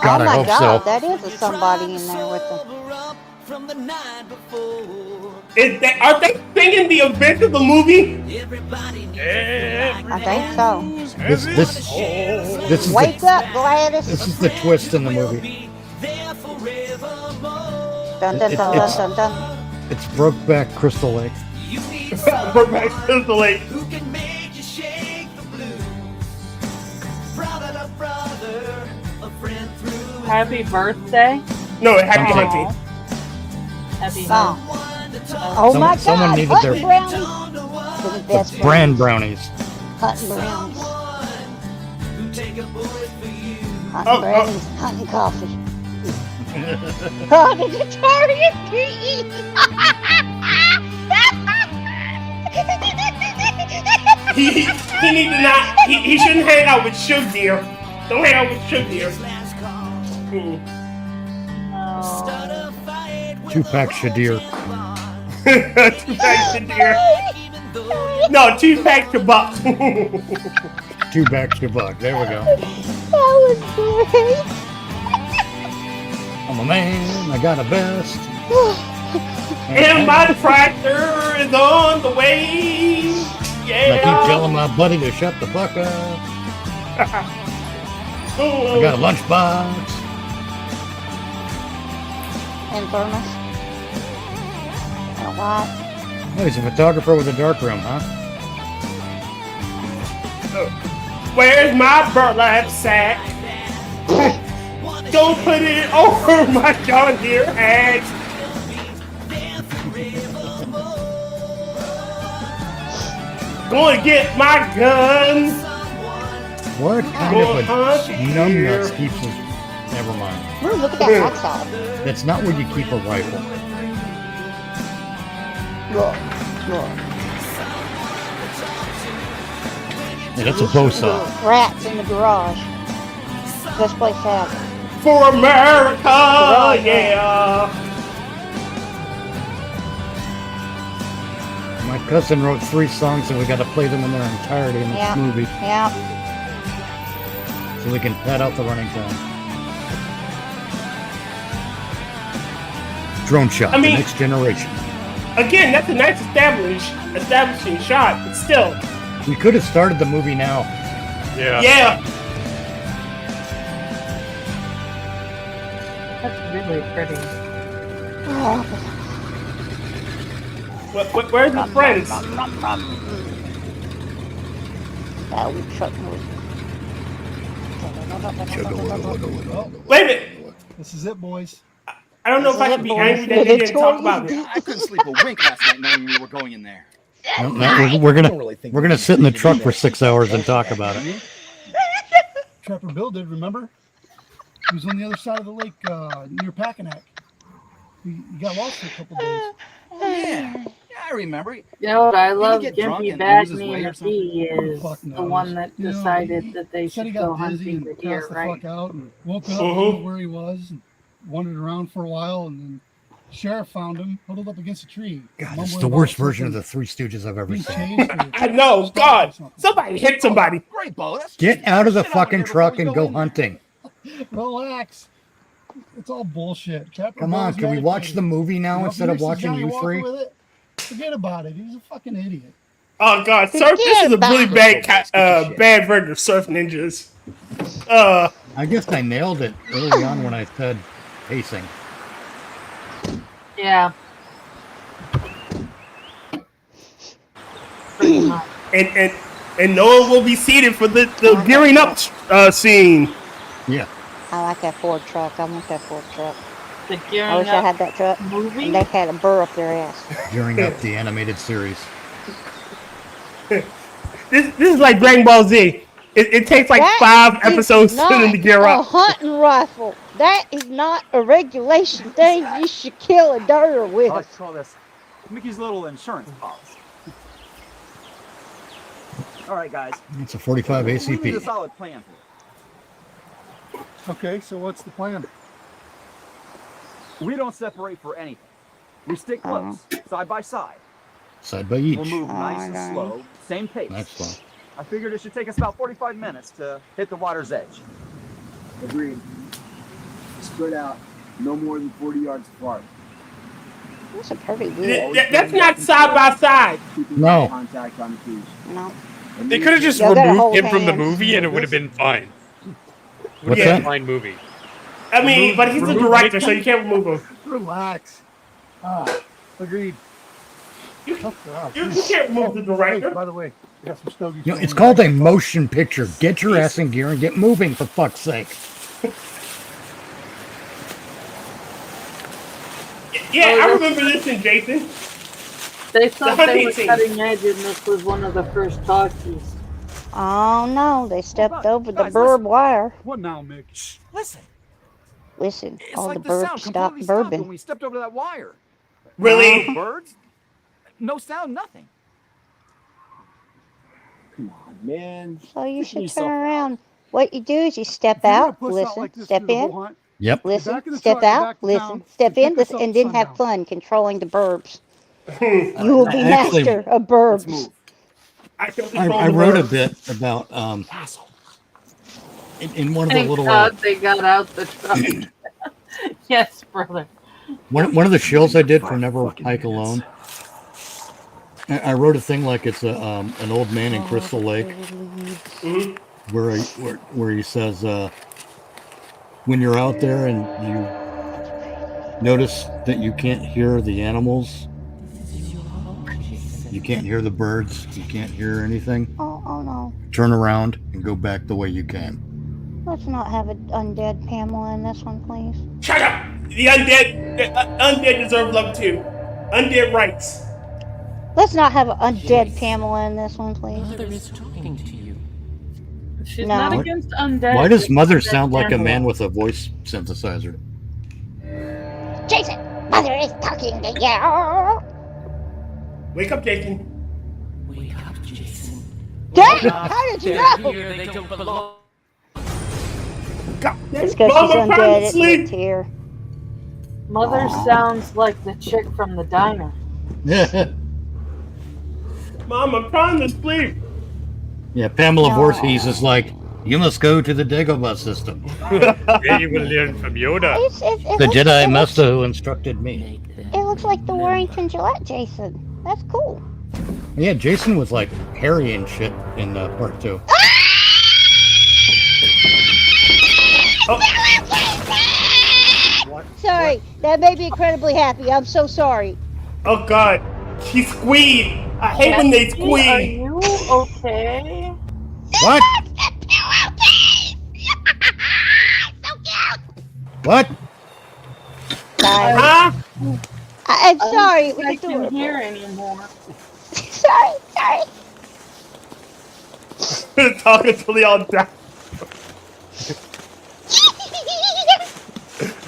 God, oh I my hope God, so. that is a somebody in there with them. Are they singing the event of the movie? I think so. This is Wake the, up, Gladys. this is the twist in the movie. Dun, dun, It- dun, it's- dun, dun, dun. It's Brokeback Crystal Lake. Brokeback Crystal Lake. Happy birthday. No, happy Okay. hunting. Happy Oh. Oh my Someone God, needed hunting their- brownies. They're the best The brand brownies. hunting brownies. Oh, Hunting brownies, hunting coffee. Oh, the Victorian He need to not. He shouldn't hang out with Suge Deer. Don't hang out with Suge Deer. Two-pack Shadir. 2 packs of deer. No, 2 packs to buck. 2 back to buck. There we go. That was great. I'm a man. I got a vest. And my tractor is on the way. And I keep Yeah. telling my buddy to shut the fuck up. I got a lunchbox. And thermos. And a light. Oh, he's a photographer with a darkroom, huh? Where's my burlap sack? Don't put it over my John Deere hat. Gonna get my gun. What kind of a numbnuts keeps us? Never mind. Ooh, look at that backside. That's not where you keep a rifle. Look, look. Yeah, that's a bow saw. Rats in the garage. Best place to have them. For America, yeah. My cousin wrote 3 songs and we got to play them in their entirety in this Yeah. movie. Yeah. So we can pad out the running time. Drone shot, I mean- the next generation. Again, that's a nice establishing shot, but still. We could have started the movie now. Yeah. That's really pretty. Where's the friends? That would chuck noise. Wait a minute. This is it, boys. I don't know if I should be angry that they didn't talk about it. I couldn't sleep a wink last night knowing we were going in there. No, we're gonna sit in the truck for 6 hours and talk about it. Trapper Bill did, remember? He was on the other side of the lake near Packanack. He got lost for a couple days. Yeah, I remember. You know what I love? get drunk Gimpy and Bad lose his way Me or something? McGee is Fuck the knows. one that You know, decided that they Said he should go got dizzy hunting and the deer, passed the right? fuck out and woke up, didn't know where he was, and wandered around for a while, and then sheriff found him, huddled up against a tree. God, this is mumbling the about worst version of something the Three Stooges I've ever being seen. chased or I know, God. Somebody hit somebody. Great, Bo. That's Get out of the fucking truck and go hunting. Relax. It's all bullshit. Trapper Come on, Bill's can we watch medicated. the movie now You know, if instead he of mixes watching Johnny you Walker 3? with it, forget about it. He's a fucking idiot. Oh God, surf. This is a really bad bad version of Surf Ninjas. I guess I nailed it early on when I said pacing. Yeah. Pretty much. And no one will be seated for the gearing up scene. Yeah. I like that Ford truck. I want that Ford truck. The I gearing wish I up had that truck. movie? And they had a burr up their ass. During up the animated series. This is like Dragon Ball Z. It takes like That 5 episodes is for them to not gear a up. hunting rifle. That is not a regulation thing you should kill a deer I with. like to call this Mickey's little insurance policy. All right, guys. It's a 45 We need a ACP. solid plan for it. Okay, so what's the plan? We don't separate for anything. We stick close, side by side. Side by each. We'll move nice and slow, same pace. That's slow. I figured it should take us about 45 minutes to hit the water's edge. Agreed. Spread out, no more than 40 yards apart. That's a pretty good. That's not side by side. No. Contact on the cruise. No. They could have just Y'all gotta removed hold him from the hands. movie and it would have been fine. Would What's have been a that? fine movie. I mean, Remove- but he's the remove director, Mickey. so you can't remove him. Relax. Agreed. You can't remove the director. Hey, by the way, I got some stogies. You know, it's called a motion picture. Get your ass in gear and get moving, for fuck's sake. Yeah, I remember this in Jason. They thought The they hunting were scene. cutting edge, and this was one of the first talkies. Oh no, they stepped over the Guys, barbed wire. What now, Mick? Listen, Listen, it's all like the the birds sound stopped completely stopped when burbing. we stepped over that wire. Really? No birds? No sound, nothing. Come on, man. So you Figure should yourself turn out. around. What you do is you step If you're gonna out, puss listen, like this step through the in, whole hunt, Yep. listen, back in the step truck and out, back to listen, town, step and pick in, listen, yourself and then sun have down. fun controlling the burbs. You will be Actually- master of Let's burbs. move. I wrote a bit about in one of the Thank little God they got out the truck. Yes, brother. one of the shills I did for Never Hike Alone. I wrote a thing like it's an old man in Crystal Lake, where he says when you're out there and you notice that you can't hear the animals, you can't hear the birds, you can't hear anything. Oh no. Turn around and go back the way you came. Let's not have an undead Pamela in this one, please. Shut up! The undead deserve love too. Undead rights. Let's not have an undead Pamela in this one, please. Mother is talking to you. She's No. not against undead. Why does just Mother undead sound like a Pamela. man with a voice synthesizer? Jason, Mother is talking to you. Wake up, Jason. Wake up, Jason. Dad, how did you know? Here they don't belong. It's because she's undead. It's lit here. Mother sounds like the chick from the diner. Mom, I'm trying to sleep. Yeah, Pamela No. Voorhees is like, you must go to the Dagobah system. Yeah, you will learn from Yoda. The Jedi Master who instructed me. It looks like the Warrington Gillette Jason. That's cool. Yeah, Jason was like hairy and shit in part 2. Sorry, that made me incredibly happy. I'm so sorry. Oh God, she squeed. I hate when they Jesse, are squeed. you okay? What? What? Sorry. Huh? I'm sorry. It was I can't adorable. hear anymore. Sorry. Talking till they all die.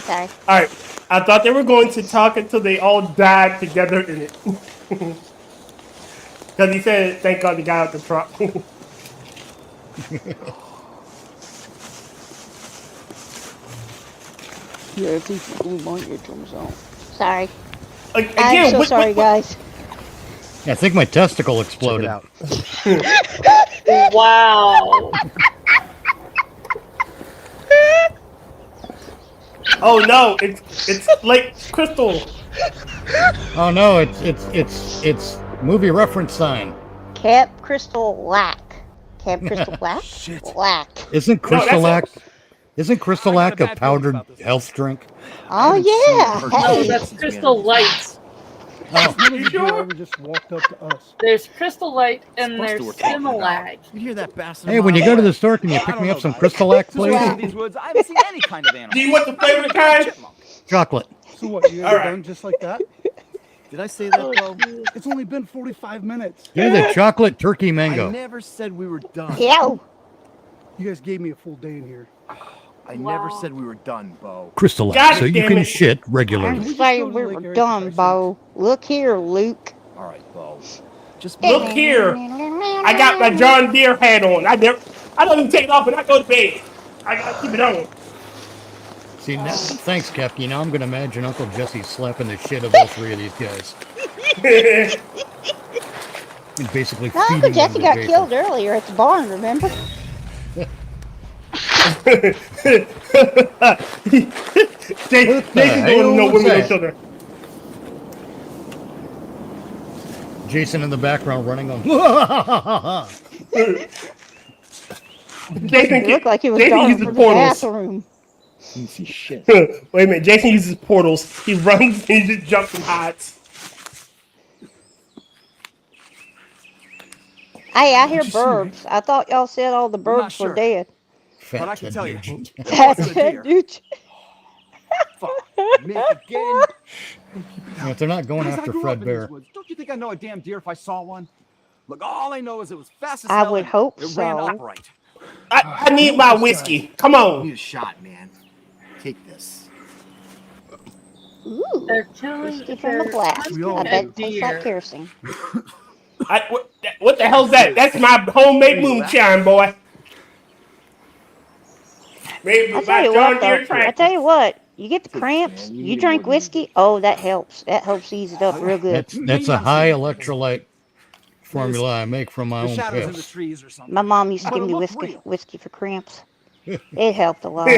Sorry. All right, I thought they were going to talk until they all died together in it. Because he said, "Thank God they got out the truck." Yeah, I think you blew my eardrums out. Sorry. Again, I'm so sorry, guys. I think my testicle exploded. Wow. Oh no, it's Lake Crystal. Oh no, it's movie reference sign. Camp Crystal Lack. Camp Crystal Black? Black. Isn't No, that's Crystalac isn't Crystalac a powdered health drink? Oh yeah. No, that's Crystal Light. Oh, You sure? Ever just walked up to us. There's Crystal Light and there's Similac. You hear that bastard? hey, when you go to the store, can you pick me up some Crystalac, please? These woods, I haven't seen any kind of animal. Do you want the favorite kind? Chocolate. So what, you All ever right. done just like that? Did I say that, though? It's only been 45 minutes. Give me the chocolate turkey I mango. never said we were done. Yo. You guys gave me a full day in here. I never said we were done, Bo. Crystalac, God so you damn can it. shit I'm regularly. sorry we were done, Bo. Look here, Luke. All right, Bo. Just Look here, I got my John Deere hat on. I don't even take it off when I go to bed. I gotta keep it on. See, now, thanks, Kefk. Now I'm going to imagine Uncle Jesse slapping the shit out of all three of these guys. And basically No, feeding Uncle them Jesse to got Jason. killed earlier at the barn, remember? Jason hell don't know was women that? no children. Jason in the background running on. Jason It looked like he was Jason going uses for the portals. bathroom. You see shit. Wait a minute, Jason uses portals. He runs, he just jumps and hides. Hey, I hear birds. I thought y'all said all the birds were sure. dead. But I can tell you, That's it, dude. fuck, me again. If they're not going Guys, I after grew Fred up in Bear. these woods. Don't you think I know a damn deer if I saw one? Look, all I know is it was fast as I hell would and hope it ran so. upright. I need my whiskey. Come Give on. me a shot, man. Take this. Ooh. They're killing Whiskey from the blast. We all I bet it deer. tastes like kerosene. What the hell's that? That's my homemade moonshine, boy. Made I by tell you John what, Deere though. I tractor. tell you what. You get the cramps. You drink whiskey. Oh, that helps. That helps ease it up real good. That's a high electrolyte formula I make from my The own shadows in the piss. trees or something. My mom used to But give it me looked whiskey, real. whiskey for cramps. It helped a lot.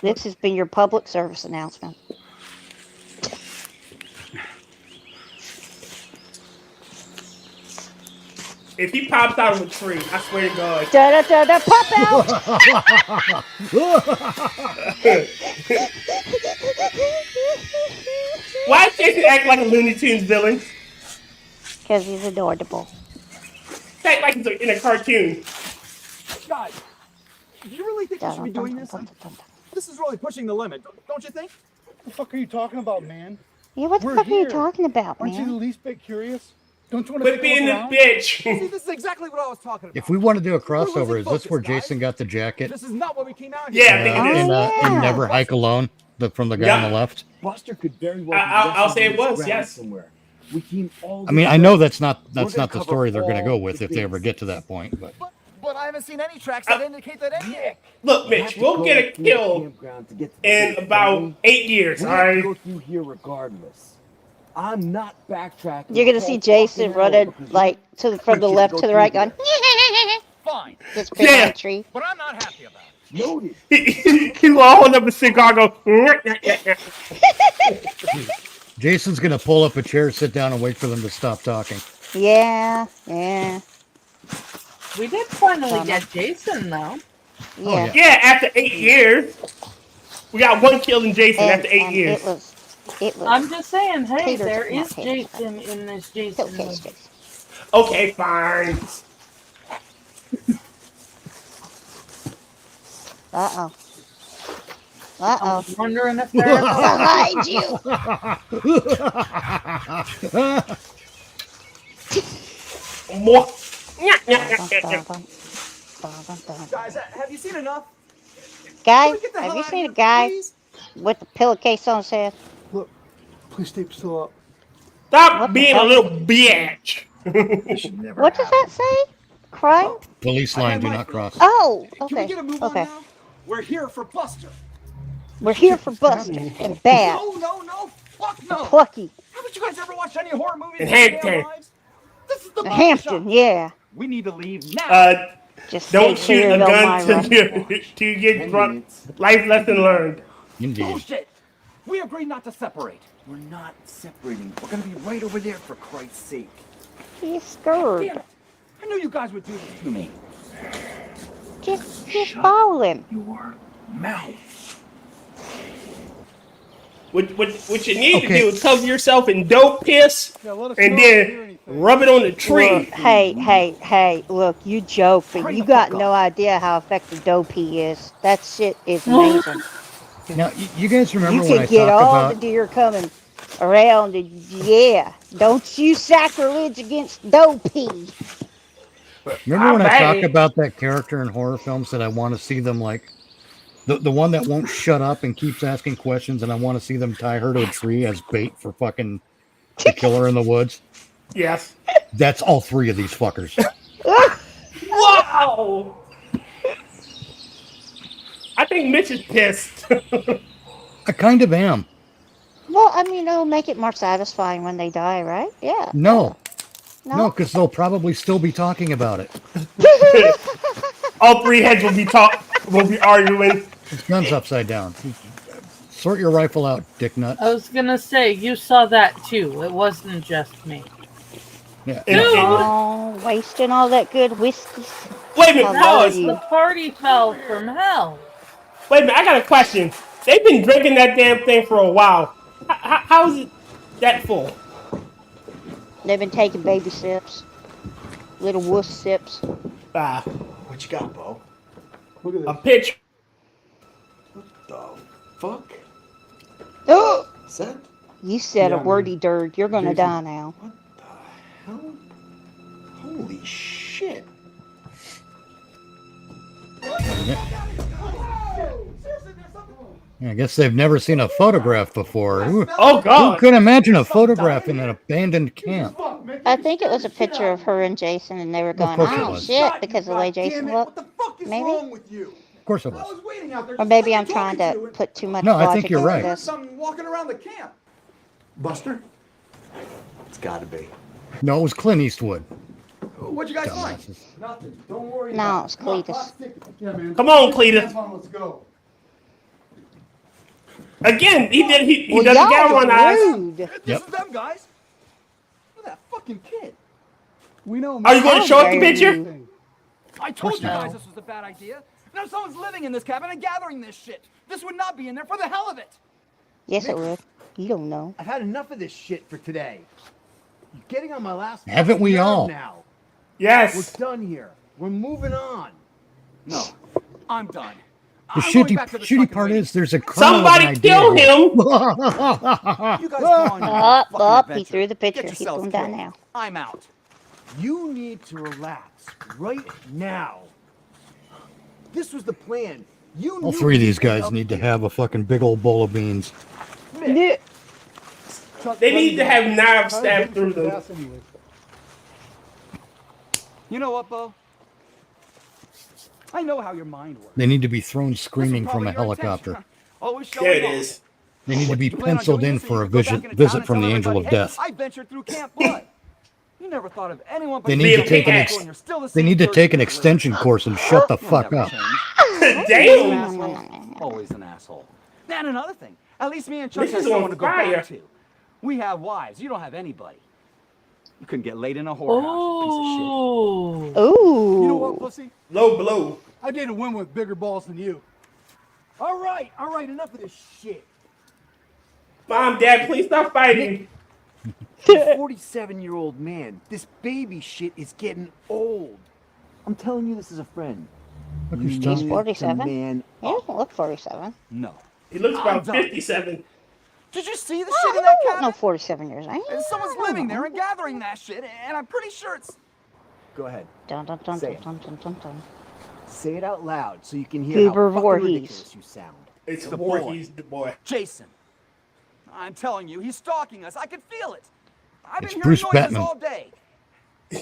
This has been your public service announcement. If he pops out of a tree, I swear to God. Da da da da! Pop out! Why does Jason act like a Looney Tunes villain? Because he's adorable. Act like he's in a cartoon. Guys, do you really think we should be doing this? This is really pushing the limit, don't you think? What the fuck are you talking about, man? Yeah, what the We're fuck are you here. talking about, Aren't you man? the least bit curious? Don't you want to Quit being a bitch. See, this is exactly what I was talking about. If we want to do a crossover, is this where Jason got the jacket? This is not what we came out here. Yeah, I think it is. In Never Hike Alone, from the guy on the left. Buster could very well. I'll say it was, yes. Somewhere. We came all I mean, I know that's not the cover story they're going to go all with the if they ever bases. get to that point. But But I haven't seen any tracks that indicate that any. Look, Mitch, we'll get a kill in about 8 years, We all have to right? go through here regardless. I'm not backtracking. You're gonna see Jason running like from the left to the right, going. Fine. Just big Yeah. tree. But I'm not happy about it. Noted. He will hold up a cigar and go. Jason's going to pull up a chair, sit down, and wait for them to stop talking. Yeah, yeah, We did finally get Jason, though. yeah. Yeah, after 8 years. We got one kill in Jason after 8 years. It was. I'm just saying, hey, Taters, there not is taters, Jason in this Jason movie. Okay, fine. Uh-oh. Uh-oh. I'm wondering if they're behind you. More. Guys, have you seen enough? Guy, get the hell have you out of seen a here, guy please? with a pillowcase on his head? Look, please stay still up. Stop What the being a hell? little bitch. What does that say? Crime? Police line, do not cross. Oh, Can we okay. get a move on Okay. now? We're here for Buster. We're here for Buster and Bad. No, fuck no. Plucky. Haven't you guys ever watched any horror movies In in your Hampton. damn lives? This is the body Hampton, shop. yeah. We need to leave now. Just Don't stay shoot clear a of gun Elmira. to get drunk. Life lesson learned. Indeed. Bullshit. We agreed not to separate. We're not separating. We're gonna be right over there for Christ's sake. He's scared. Damn it. I knew you guys would do this to me. Just follow him. Your mouth. What you need to Okay. do is cover yourself in dope piss Yeah, let us and know if you hear then anything. rub it on the tree. Look, hey, look, you joke, but you got no idea how effective dope he is. That shit is amazing. Now, you guys remember You when I can get talked all about... the deer coming around, and yeah, don't you sacrilege against dopey. Remember when I Alright. talk about that character in horror films that I want to see them like the one that won't shut up and keeps asking questions, and I want to see them tie her to a tree as bait for fucking the killer in the woods? Yes. That's all three of these fuckers. Wow. I think Mitch is pissed. I kind of am. Well, I mean, it'll make it more satisfying when they die, right? Yeah. No, No? because they'll probably still be talking about it. All three heads will be arguing. His gun's upside down. Sort your rifle out, dick nut. I was gonna say, you saw that too. It wasn't just me. Yeah. Oh, wasting all that good whiskey. Wait a minute, How pause. are you? The party fell from hell. Wait a minute, I got a question. They've been drinking that damn thing for a while. How is it that full? They've been taking baby sips. Little wuss sips. Ah, What you got, Bo? Look at a this. pitch. The fuck? Oh! Is that You said Yeah, a wordy dirt. You're gonna Jason. die now. hell? Holy shit. I guess they've never seen a photograph before. Who Oh God. could imagine a photograph in an abandoned camp? I think it was a picture of her and Jason, and they were going, course it oh was. shit, because of the way Jason looked. Maybe? with you? Of course it was. waiting out there. Or maybe I'm trying to put too much No, I logic think you're into right. this. Something walking around the camp. Buster? It's gotta be. No, it was Clint Eastwood. What'd you guys find? Nothing. Don't worry. No, about it's it. Come on, Cletus. clock ticking. Yeah, man. Come on, Put your Cletus. pants on, let's go. Again, he Well, doesn't y'all galvanize. rude. This Yep. is them guys. Look at that fucking kid. We know. Are you going to How show us the dare picture? you. I told you not. guys this was a bad idea. Now someone's living in this cabin and gathering this shit. This would not be in there for the hell of it. Yes, it would. You don't know. I've had enough of this shit for today. You're getting on my last. Haven't we nerve all? Now. Yes. We're done here. We're moving on. No, I'm done. The I'm going shitty, back to the shitty truck part and is there's a kernel of an Somebody idea kill here. him. You guys go on your Up, fucking up. He adventure. threw the picture. Get He's yourselves going down killed. now. I'm out. You need to relax right now. This was the plan. You All knew three of we these could guys up need to here. have a fucking big old bowl of beans. Yeah. They need to have knives stabbed through them. You know what, Bo? I know how your mind works. They need to be thrown screaming from a helicopter. Always There it showing off. is. They need to be You plan on penciled doing in this so for you a can go back visit, into town visit and from tell the Angel of everybody, Death. Hey, I ventured through Camp Blood. You never thought of anyone but They me need to and take an Michael, and you're still the they same need to person take an you were. extension course and shut the You'll fuck never up. change. Damn. Always an asshole. And another thing, at least me and Chuck This have is on someone to go fire. back to. We have wives. You don't have anybody. You couldn't get laid in a whorehouse, you piece of shit. Ooh. You know what, pussy? Low blow. I dated a woman with bigger balls than you. All right, enough of this shit. Mom, Dad, please stop fighting. 47-year-old man. This baby shit is getting old. I'm telling you this as a friend. Look You who's need done. He's 47. to man He doesn't look 47. No. He looks I'm about done. 57. Did you see the shit in that cabin? No, 47 years. And someone's living there and gathering that shit, and I'm pretty sure it's... Go ahead. Dun dun dun Say dun dun dun dun dun. Say it out loud so you can hear Goober how fucking Voorhees. ridiculous you sound. It's the Voorhees, boy. the boy. Jason. I'm telling you, he's stalking us. I can feel it. I've It's been Bruce hearing noises Batman. all day.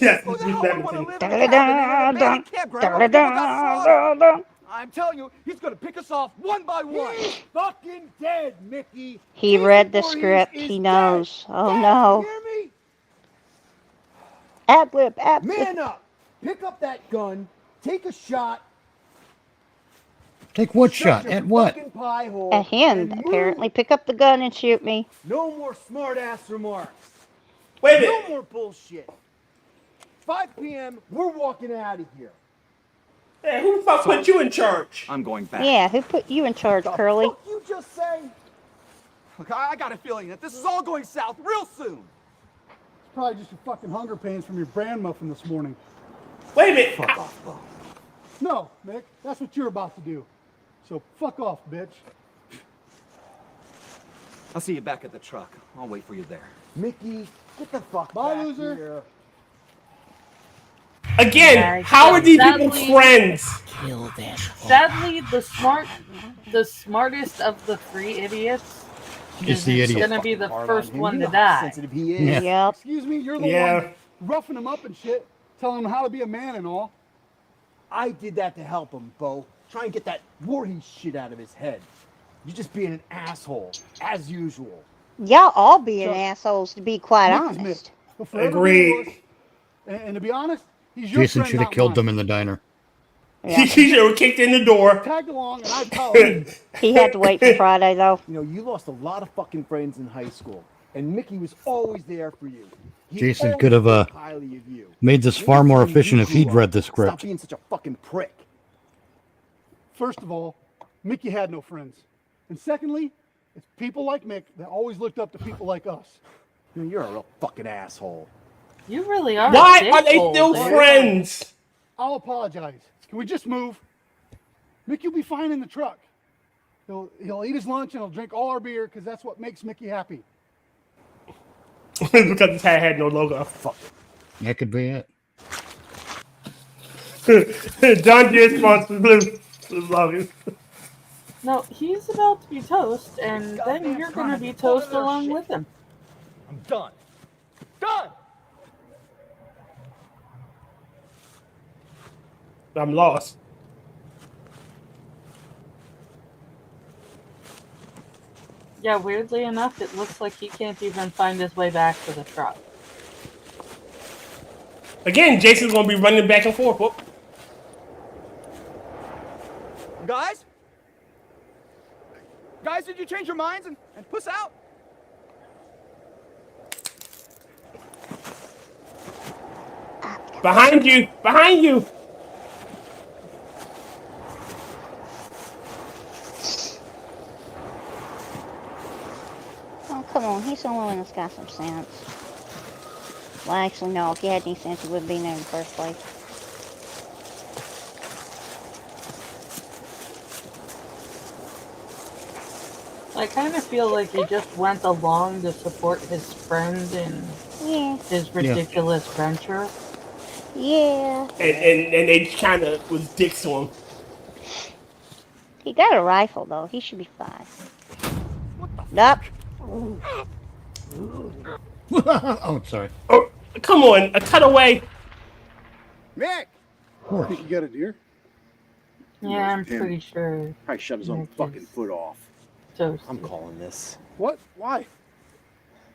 Yes, Who it's the Bruce hell would want to Batman. live in a cabin in an abandoned campground where people got slaughtered? I'm telling you, he's gonna pick us off one by one. He's fucking dead, Mickey. He read the script. He knows. Oh no. Hear me? Ad lib, ad lib. Man up. Pick up that gun. Take a shot. Take what shut shot? your At what? fucking pie hole At him, and move. apparently. Pick up the gun and shoot me. No more smart ass remarks. Wait a minute. No more bullshit. 5 p.m. We're walking out of here. Hey, who the fuck put you in charge? I'm going back. Yeah, who put you in charge, The Curly? fuck you just say? Look, I got a feeling that this is all going south real soon. It's probably just your fucking hunger pains from your bran muffin this morning. Wait a minute. Fuck off, Bo. No, Mick, that's what you're about to do. So fuck off, bitch. I'll see you back at the truck. I'll wait for you there. Mickey, get the fuck Bye, back loser. here. Again, how are these people friends? Kill them. Sadly, the smartest of the three idiots Is the idiot. gonna be the Hard first on him. one You to know how die. sensitive he is. Yeah. Yep. Excuse me, you're the Yeah. one roughing him up and shit, telling him how to be a man and all. I did that to help him, Bo. Try and get that Voorhees shit out of his head. You're just being an asshole, as usual. Y'all all being Chuck, assholes, to be quite Mick is honest. Mick. He'll forever be Agreed. yours. And to be honest, he's your Jason friend, should have not killed mine. them in the diner. He should have kicked in the door. Tagged along, and I followed. He had to wait for Friday, though. You know, you lost a lot of fucking friends in high school, and Mickey was always there for you. He Jason always could have, spoke highly of you. Made this far more efficient if he'd read the Stop script. being such a fucking prick. First of all, Mickey had no friends. And secondly, it's people like Mick that always looked up to people like us. You know, you're a real fucking asshole. You really are. Why a are they dickhole, still dude. friends? I'll apologize. Can we just move? Mickey will be fine in the truck. He'll eat his lunch and he'll drink all our beer because that's what makes Mickey happy. Because his hat had no logo. Fuck. That could be it. John Deere sponsors blue logo. No, he's about to be toast, and then you're gonna be toast along with him. I'm done. Done! I'm lost. Yeah, weirdly enough, it looks like he can't even find his way back to the truck. Again, Jason's gonna be running back and forth. Whoop. Guys? Guys, did you change your minds and puss out? Behind you! Behind you! Oh, come on. He's the only one that's got some sense. Well, actually, no. If he had any sense, he wouldn't be in there in the first place. I kind of feel like he just went along to support his friend in his ridiculous venture. Yeah. And they kind of was dicks to him. He got a rifle, though. He should be fine. Nope. Oh, sorry. Oh, come on, a cutaway. Mick! Think you got a deer? Yeah, I'm pretty sure. Probably shut his own fucking foot off. So I'm calling this. What? Why?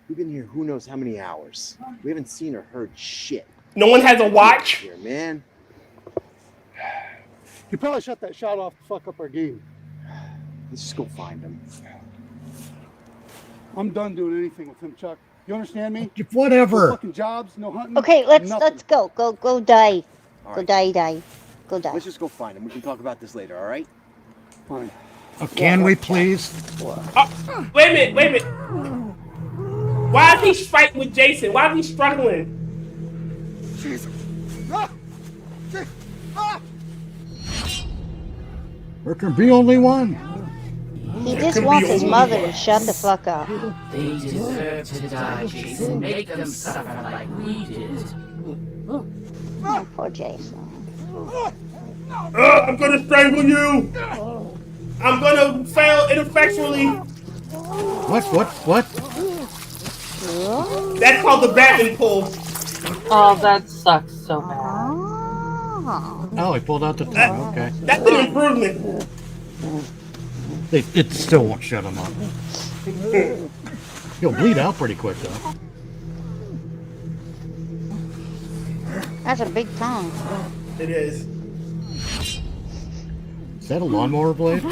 We've been here who knows how many hours. We haven't seen or heard shit. No one has a watch? Here, man. You probably shut that shot off to fuck up our game. Let's just go find him. I'm done doing anything with him, Chuck. You understand me? Whatever. No fucking jobs, no hunting. Okay, let's nothing. go. Go die. All Go right. die. Go die. Let's just go find him. We can talk about this later, all right? Fine. Can we please? Wait a minute. Why is he fighting with Jason? Why is he struggling? Jesus. Ah! Ah! There can be only one. He just wants his mother to shut the fuck up. They deserve to die, Jason. Make them suffer like we did. Oh, poor Jason. I'm gonna strangle you. I'm gonna fail ineffectually. What? That's called the Batman pull. Oh, that sucks so bad. Oh, he pulled out the tongue. Okay. That's an improvement. It still won't shut him up. He'll bleed out pretty quick, though. That's a big tongue. It is. Is that a lawnmower blade?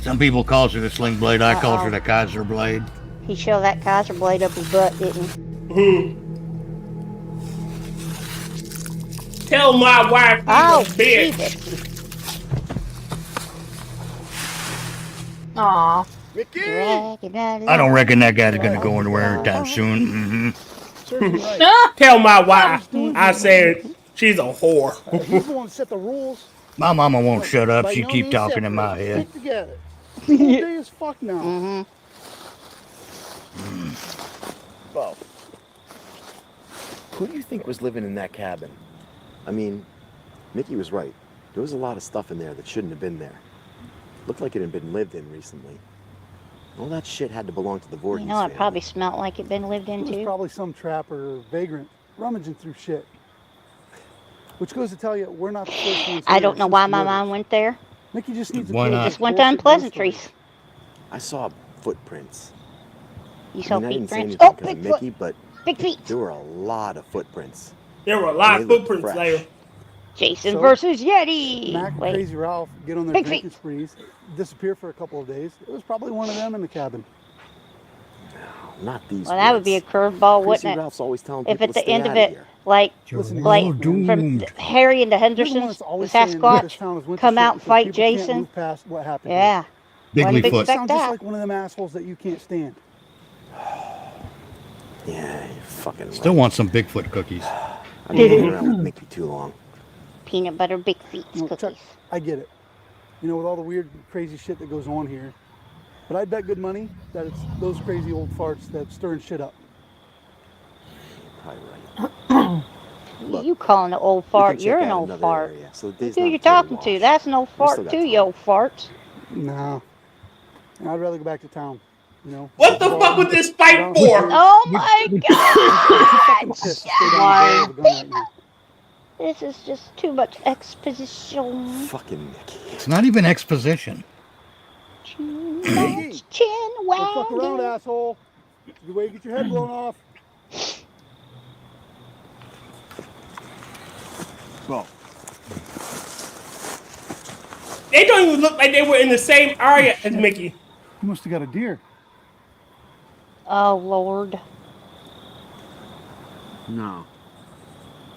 Some people calls it a sling blade. I calls it a Kaiser blade. He shoved that Kaiser blade up his butt, didn't he? Tell my wife she's a bitch. Jesus. Aw. I don't reckon that guy's gonna go anywhere anytime soon. Tell my wife I said she's a whore. He's the one that set the rules. My mama won't shut up. By She no keep means talking in my separate. head. Stick together. Whole day is fuck now. Bo, who do you think was living in that cabin? I mean, Mickey was right. There was a lot of stuff in there that shouldn't have been there. Looked like it had been lived in recently. All that shit had to belong to the Voorhees You know, it family. probably smelled like it'd been lived It was into. probably some trapper or vagrant rummaging through shit. Which goes to tell you, we're not the first ones. I here don't know since why the my murders. mom went there. Mickey just needs to Why deal with not? this Just went to bullshit unpleasantries. ghost I saw footprints. You I saw mean, I didn't say footprints. anything Oh, because of Bigfoot. Mickey, but Big feet. there were a lot of footprints. There were a lot of They looked footprints fresh. there. Jason So, versus Yeti. Mac and Wait. Crazy Ralph get on their Big drinking feet. sprees, disappear for a couple of days. It was probably one of them in the cabin. Not these Well, that would be a curveball, Crazy wouldn't it? Ralph's always telling If people at to the stay end of outta it, here. like Listen, like you're from doomed. Harry and the You're the one Hendersons, that's the always saying that this town is Sasquatch, winter come shit out and because fight people can't Jason. move past what happened here. Yeah. Wasn't Bigly You foot. expect sound just that. like one of them assholes that you can't stand. Yeah, you're fucking Still right. want some Bigfoot cookies. I've been hanging around with Mickey too long. Peanut butter big feet No, cookies. Chuck, I get it. You know, with all the weird, crazy shit that goes on here. But I'd bet good money that it's those crazy old farts that's stirring shit up. Probably right. Look, You calling an old we fart? can You're check an out old another fart. area, so the day's Who not you totally talking to? lost. That's an old We still fart got too, time. you old farts. No. I'd rather go back to town. You know. What the fuck was this fight for? Oh my god! Pissed to stay down the barrel of a gun right now. This is just too much exposition. Fucking Mickey. It's not even exposition. Too Hey, much chin Don't fuck around, wagging. asshole. You way to get your head blown off. Bo. They don't even look like they were in the same area as Mickey. You must have got a deer. Oh, Lord. No.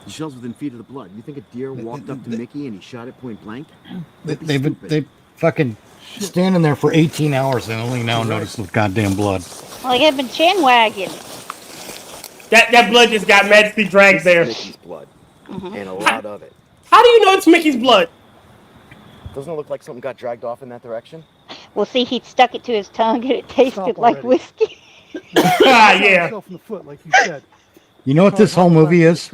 The shell's within feet of the blood. You think a deer walked up to Mickey and he shot it point blank? They fucking standing there for 18 hours and only now notice the goddamn blood. Well, they have been chin wagging. That blood just got magically dragged there. Mickey's blood. And a lot of it. How do you know it's Mickey's blood? Doesn't it look like something got dragged off in that direction? Well, see, he stuck it to his tongue and it tasted like already. whiskey. Ah, yeah. Himself in the foot, like you said. You know what this whole movie is?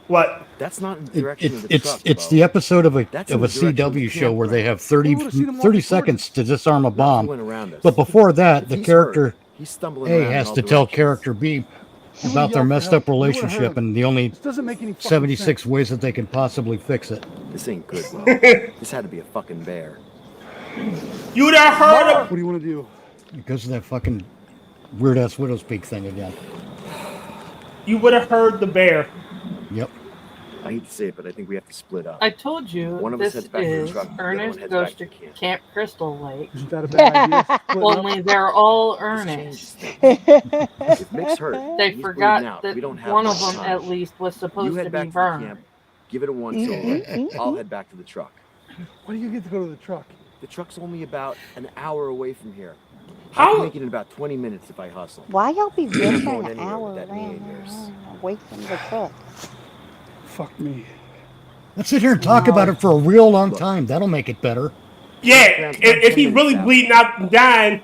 What? That's not in the direction of the truck, It's Bo. the episode of a That's in the direction of the CW show where they have We would've seen him 30 walking seconds to disarm a bomb. went around us. But before that, If the he's character hurt, he's stumbling A around in has all to tell directions. character B about their messed up relationship and the only This doesn't make any fucking 76 sense. ways that they can possibly fix it. This ain't good, Bo. This had to be a fucking bear. You would have heard of. What do you want to do? It goes to that fucking weird ass widow's peak thing again. You would have heard the bear. Yep. I hate to say it, but I think we have to split up. I told you One of us this heads back to the is truck, the other one Ernest heads goes back to to camp. Camp Crystal Lake. Isn't that a bad idea? Splitting up? Only they're all Ernest. If Mick's hurt, They he's forgot bleeding out. that We don't have one much of them time. at least was You supposed head to back be to the burned. camp, give it a once over. I'll head back to the truck. Why do you get to go to the truck? The truck's only about an hour away from here. I How? can make it in about 20 minutes if I hustle. Why y'all be I'm ripping going an anywhere hour with that knee of yours. away from the truck? Fuck me. Let's sit here and talk about it for a real long time. That'll make it better. Yeah, if he's really bleeding out and dying.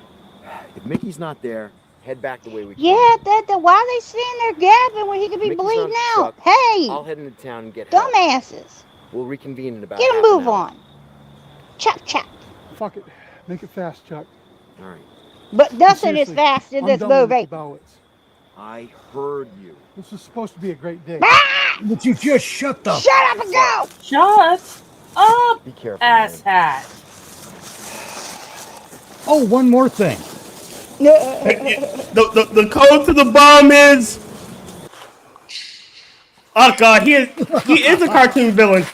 If Mickey's not there, head back the way we came. Yeah, why are they sitting there gabbing when he could be Mickey's bleeding on the out? truck. Hey, I'll head into town and get help. dumbasses. We'll reconvene in about Get a half an move hour. on. Chop, chop. Fuck it. Make it fast, Chuck. All right. But nothing is Seriously, fast in I'm this done with movie. the Bowets. I heard you. This was supposed to be a great day. But you just shut the Shut up and go! Shut up, Be careful. asshat. Oh, one more thing. The code to the bomb is. Oh god, he is a cartoon villain.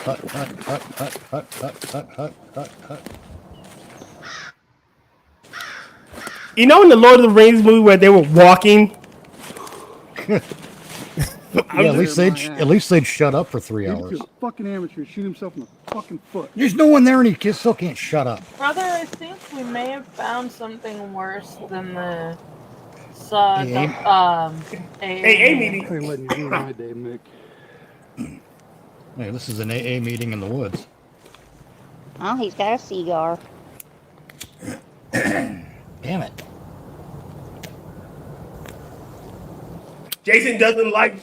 Hut, hut, hut, hut, hut, hut, hut, hut, hut, hut. You know in the Lord of the Rings movie where they were walking? Yeah, at least they'd shut up for 3 Maybe hours. he's a fucking amateur. Shoot himself in the fucking foot. There's no one there and he still can't shut up. Brother, I think we may have found something worse than the AA meeting. I ain't letting you ruin my day, Mick. Hey, this is an AA meeting in the woods. Oh, he's got a cigar. Damn it. Jason doesn't like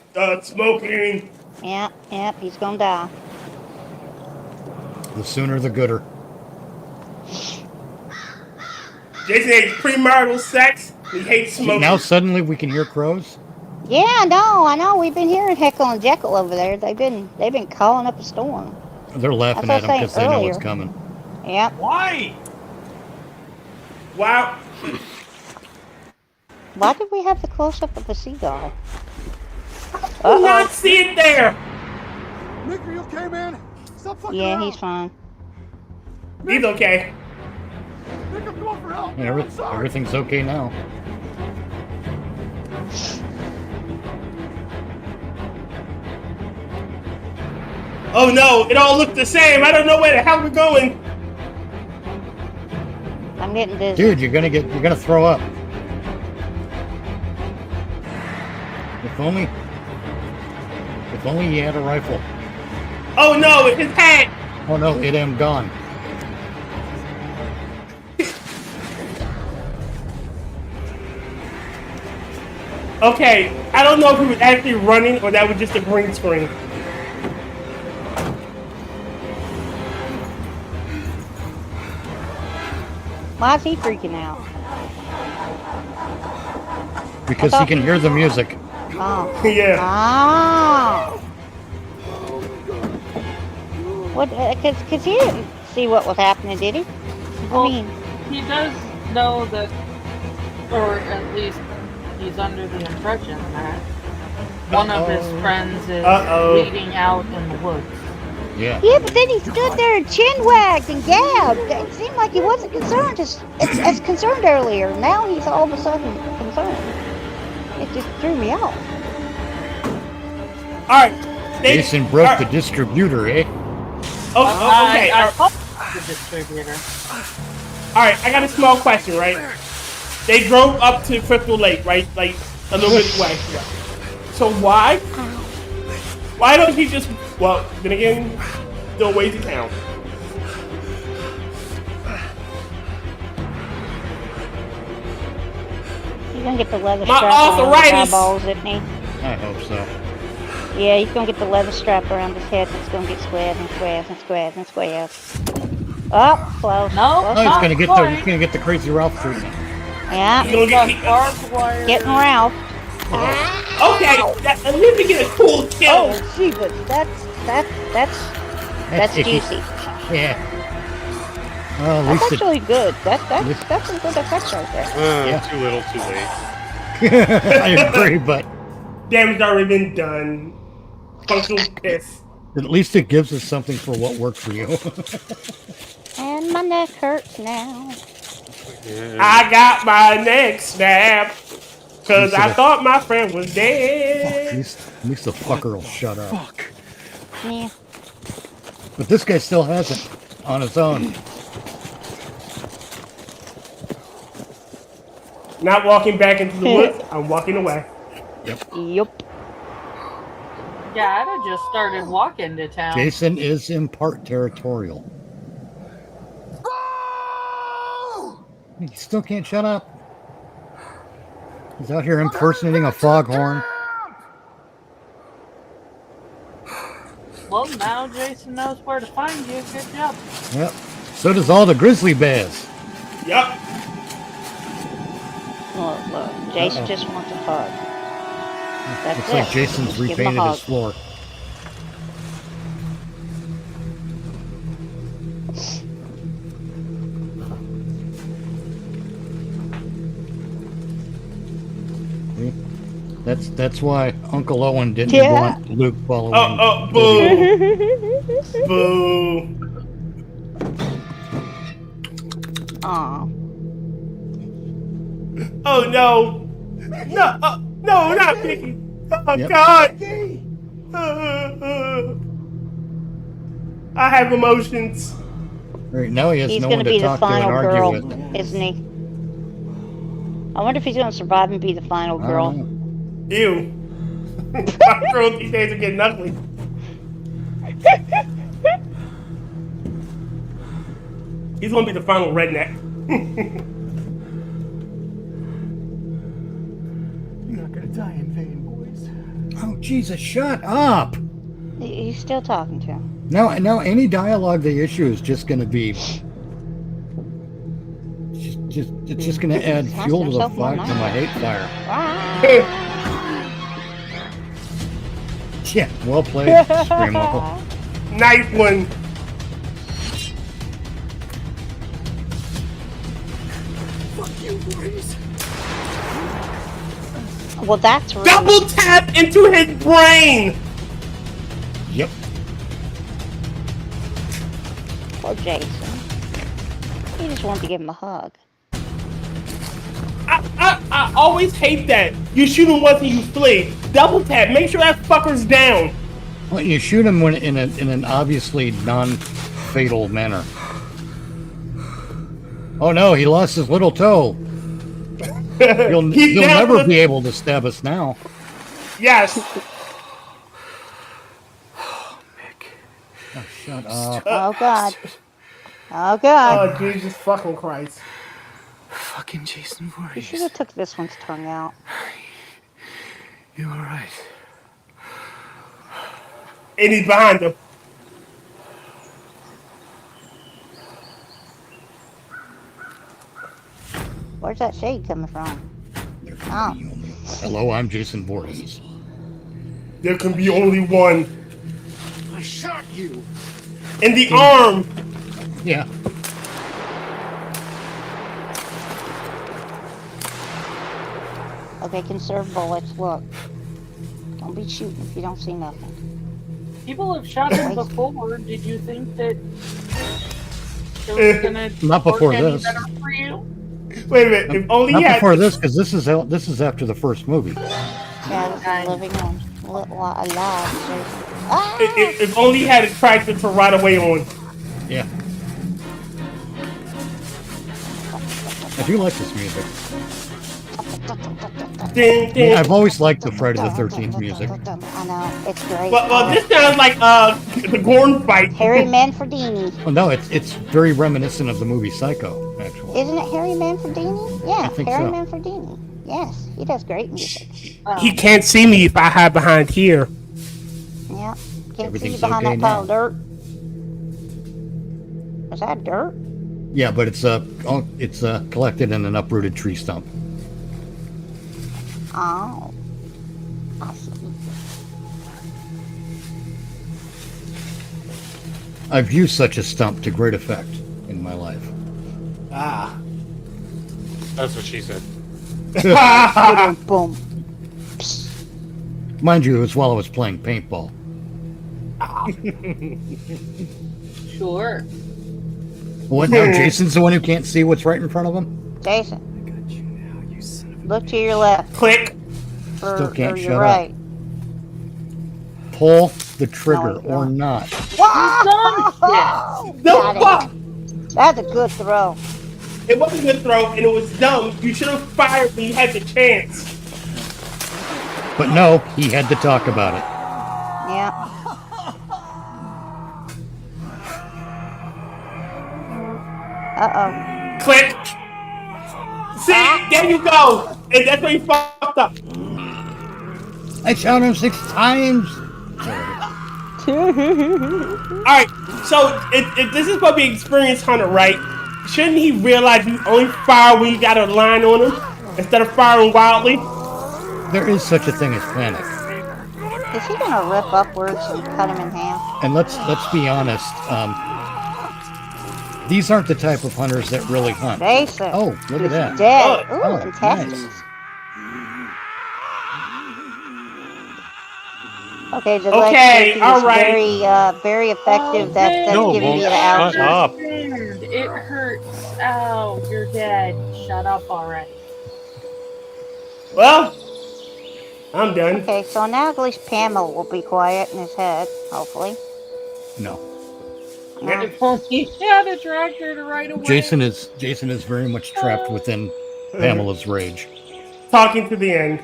smoking. Yep, he's gonna die. The sooner the gooder. Jason hates premarital sex. He hates smoking. Now suddenly we can hear crows? Yeah, I know. We've been hearing Heckle and Jekyll over there. They've been calling up a storm. They're laughing That's at what I him was because they know saying what's earlier. coming. Yep. Why? Wow. Why did we have the close-up of a seagull? I did not see it there. Mick, are you okay, man? Stop fucking Yeah, around. he's fine. He's okay. Mick, I'm going for help. And I'm sorry. everything's okay now. Oh no, it all looked the same. I don't know where the hell we're going. I'm getting dizzy. Dude, you're gonna throw up. If only he had a rifle. Oh no, his hat. Oh no, it am gone. Okay, I don't know if he was actually running or that was just a green screen. Why is he freaking out? Because he can hear the music. Oh. Yeah. Ah. What? Because he didn't see what was happening, did he? Well, I mean, he does know that, or at least he's under the impression that one of his friends is bleeding out in the woods. Yeah. Yeah, but then he stood there and chin wagged and gabbed. It seemed like he wasn't concerned as concerned earlier. Now he's all of a sudden concerned. It just threw me off. Alright. Jason broke the distributor, eh? Okay. I hope the distributor. Alright, I got a small question, right? They drove up to Crystal Lake, right? Like, a little bit away. So why don't he just, well, then again, still ways to town. He's gonna get the leather My strap around his arthritis! eyeballs, isn't he? I hope so. Yeah, he's gonna get the leather strap around his head and it's gonna get squares and squares and squares and squares. Oh, close. No, Oh, he's gonna get the crazy Ralph treatment. Yeah. Getting Ralph. Okay, let me get a cool kill. Oh, Jesus, that's juicy. Yeah. Well, at That's least actually good. That's some good effects right there. Too little, too late. I agree, but Damage already been done. Functional piss. at least it gives us something for what worked for you. And my neck hurts now. I got my neck snapped because I thought my friend was dead. At least the fucker will shut up. Yeah. But this guy still has it on his own. Not walking back into the woods. I'm walking away. Yep. Yeah, I'd have just started walking to town. Jason is in part territorial. He still can't shut up. He's out here impersonating a foghorn. Well, now Jason knows where to find you. Good job. Yep. So does all the grizzly bears. Yep. Look. Jason just wants a hug. That's Looks it. like Jason's Just give him a repainted hug. his floor. That's why Uncle Owen didn't want Luke following. Boo. Boo. Aw. Oh no. No, not Vicky. Oh Yep. God. I have emotions. Right now he has He's no gonna one to be the talk to and final argue girl, with. isn't he? I wonder if he's gonna survive and be the final girl. Ew. My girls these days are getting ugly. He's gonna be the final redneck. You're not gonna die in vain, boys. Oh Jesus, shut up! He's still talking to him. Now any dialogue they issue is just going to be it's just going to add fuel to the fire, to my hate fire. Yeah, well played, Scream Uncle. Nice one. Fuck you, boys. Well, that's rude. Double tap into his brain. Yep. Poor Jason. He just wanted to give him a hug. I always hate that. You shoot him once and you flee. Double tap. Make sure that fucker's down. Well, you shoot him when in an obviously non-fatal manner. Oh no, he lost his little toe. He'll never be able to stab us now. Yes. Oh, shut up. Oh God. Oh God. Oh Jesus fucking Christ. Fucking Jason You Voorhees. should have took this one's tongue out. You were right. And he's behind him. Where's that shade coming from? Oh. Hello, I'm Jason Voorhees. There can be only one. I shot you. In the arm. Yeah. Okay, conserve bullets. Look. Don't be shooting if you don't see nothing. People have shot him before. Did you think that it was gonna Not before work any this. better for you? Wait a minute. If only Not he had. before this, because this is after the first movie. Yeah, this is living one. Alive. Ah! If only he had a practice for right away on. Yeah. I do like this music. Ding, ding. I've always liked the Friday the 13th music. I know, it's great. Well, this sounds like the Gorn fight. Harry Manfredini. Well, no, it's very reminiscent of the movie Psycho, actually. Isn't it Harry Manfredini? Yeah, I think Harry so. Manfredini. Yes, he does great music. He can't see me if I hide behind here. Yeah, can't see Everything's you behind okay that pile of now. dirt. Is that dirt? Yeah, but it's collected in an uprooted tree stump. Oh, I see. I've used such a stump to great effect in my life. Ah. That's what she said. Boom. Mind you, it was while I was playing paintball. Sure. What now? Jason's the one who can't see what's right in front of him? Jason. Look to your left. Click. Still can't or shut your right. up. Pull the trigger No, or not. Whoa! No, Got fuck! it. That's a good throw. It wasn't a good throw, and it was dumb. You should have fired when you had the chance. But no, he had to talk about it. Yeah. Uh-oh. Click. See, there you go. And that's where you fucked up. I shot him 6 times. Alright, so if this is supposed to be experienced hunter, right? Shouldn't he realize you only fire when you got a line on him instead of firing wildly? There is such a thing as panic. Is he gonna rip upwards and cut him in half? And let's be honest. These aren't the type of hunters that really hunt. Jason. Oh, look at that. Dead. Ooh, Oh, intestines. nice. Okay, the Okay, electricity is alright. very effective. That's No, giving well, you the shut allergies. up. It hurts. Ow, you're dead. Shut up already. Well, I'm done. Okay, so now at least Camel will be quiet in his head, hopefully. No. If only he had a tractor to ride away. Jason is very much trapped within Pamela's rage. Talking to the end.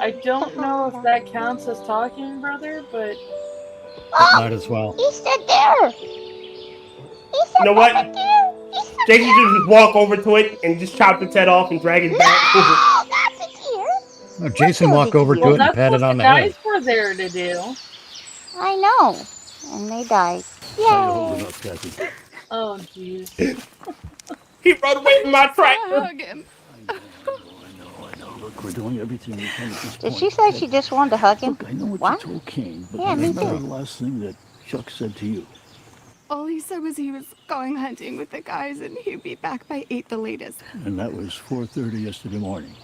I don't know if that counts as talking, brother, but Might as well. He said there. You know what? Jason should just walk over to it and just chop its head off and drag it back. Oh, that's a deer. No, Jason walked over to well, it and that's pat what it on the the head. guys were there to do. I know. And they died. Yay. Oh, jeez. He rode away from my tractor. Hug him. Look, we're doing everything we can at this Did point. she say she just wanted to hug him? Look, I know what, What? you told Kane, but Yeah, me remember too. the last thing that Chuck said to you. All he said was he was going hunting with the guys and he'd be back by 8 the latest. And that was 4:30 yesterday morning.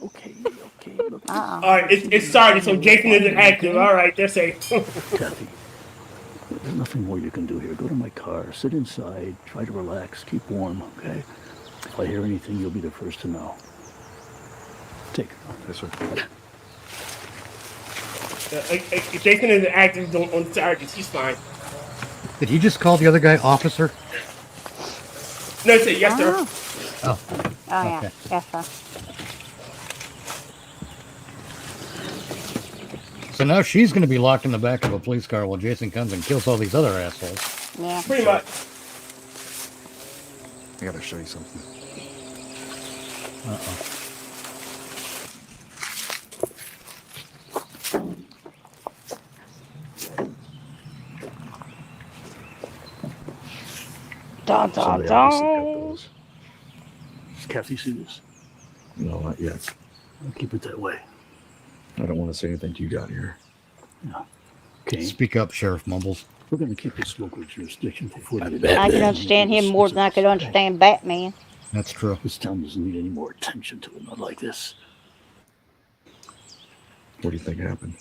Okay, look. Uh-oh. Alright, it's started, so Jason isn't active. Alright, they're safe. Kathy, there's nothing more you can do here. Go to my car, sit inside, try to relax, keep warm, okay? If I hear anything, you'll be the first to know. Take her. Yes, sir. If Jason isn't active on charges, he's fine. Did he just call the other guy officer? No, say yes, sir. Oh. Oh, yeah. Okay. Yes, sir. So now she's going to be locked in the back of a police car while Jason comes and kills all these other assholes. Yeah. Pretty much. I gotta show you something. Uh-oh. Dun, dun, dun. Does Kathy see this? No, not yet. I'll keep it that way. I don't want to say anything to you got here. No. Okay. Speak up, Sheriff Mumbles. We're going to keep this local jurisdiction for 48 I hours. can understand him more than I could understand Batman. That's true. This town doesn't need any more attention to it, not like this. What do you think happened?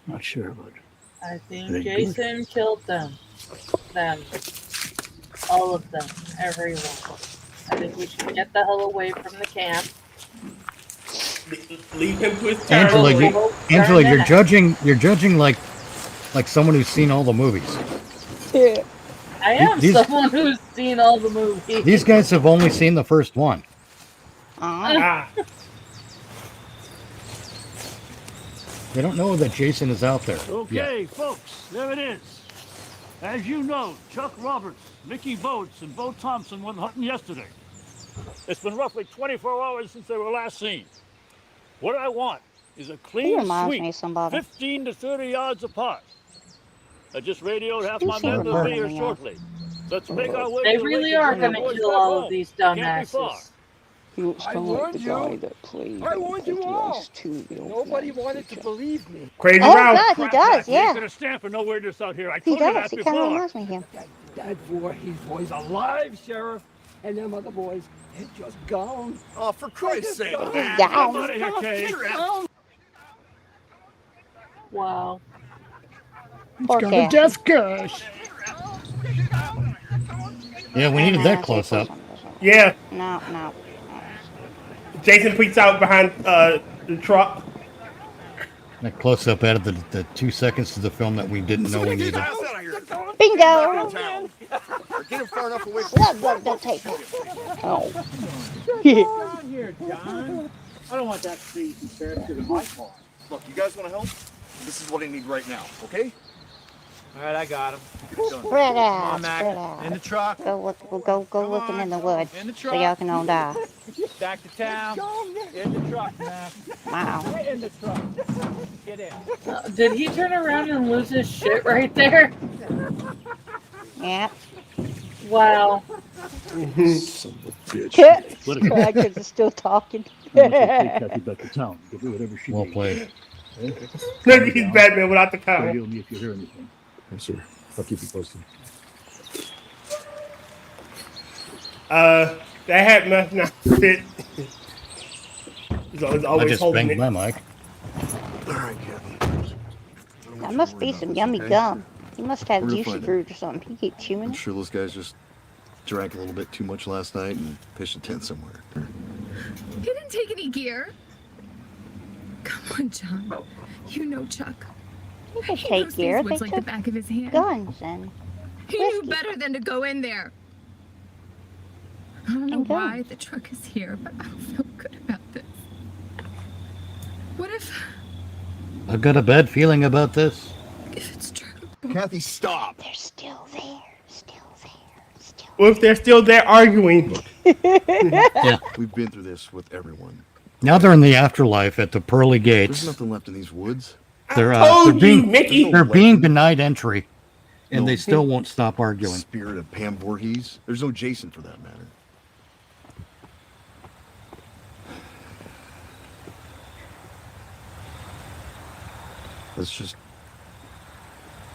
Not sure, but I think Very good. Jason killed them. All of them. Everyone. I think we should get the hell away from the camp. Leave him to his Angela, terrible. you're judging like someone who's seen all the movies. Yeah. I am These- someone who's seen all the movies. These guys have only seen the first one. Ah. They don't know that Jason is out there. Okay, folks, there it is. As you know, Chuck Roberts, Mickey Boats, and Bo Thompson went hunting yesterday. It's been roughly 24 hours since they were last seen. What I want is a He clean reminds me sweep, of somebody. 15 to 30 yards apart. I just radioed half You my seem men to to be remember here me, shortly. Let's make our way They to the really lake are and bring going the to boys kill back all home. of these Can't be far. dumbasses. He looks I kind of like warned the you. guy that played. I warned you all. Nobody wanted to believe me. Crazy Oh route. God, he does, You ain't yeah. gonna stand for no weirdness out here. I He told you does. that He kind of before. reminds me of him. That boy, his boy's alive, Sheriff. And them other boys, they're just gone. Oh, for Christ's sake. He's Get gone. out of here, Kay. Wow. Poor cat. death curse. Yeah, we needed that close up. Yeah. No. Jason peeks out behind the truck. That close up added the 2 seconds to the film that we didn't know we needed. Bingo. Get him far enough away Love, don't take it. Oh. Down here, John. I don't want that crazy sheriff to my car. Look, you guys want to help? This is what I need right now, okay? All right, I got him. Spread out, Mac. spread out. In the truck. Go looking in the woods In the so truck. y'all can all die. Back to town. In the truck, Mac. Wow. In the truck. Get in. Did he turn around and lose his shit right there? Yeah. Wow. Son of a bitch. Let it go. Kids are still talking. I'm gonna take Kathy back to town. Give her whatever she Well needs. played. Maybe he's Batman without the cowl. Radio me if you hear anything. Yes, sir. I'll keep you posted. That hat must not fit. He's I always just holding banged it. my mic. All right, Kathy. That must be some yummy gum. He must have We're gonna juicy find it. fruit or something. He keeps chewing I'm it. sure those guys just drank a little bit too much last night and pitched a tent somewhere. He didn't take any gear. Come on, John. You know Chuck. He could He take knows gear. these They woods like the took back of his hand. guns and He knew whiskey. better than to go in there. I don't know And why guns. the truck is here, but I don't feel good about this. What if I've got a bad feeling about this. it's true? Kathy, stop. They're still there. Still there. Still What if they're still there arguing? Yeah. We've been through this with everyone. Now they're in the afterlife at the pearly There's gates. nothing left in these woods. They're told they're you, being Mickey. they're being denied entry, and No. they still won't stop arguing. Spirit of Pam Voorhees. There's no Jason for that matter. Let's just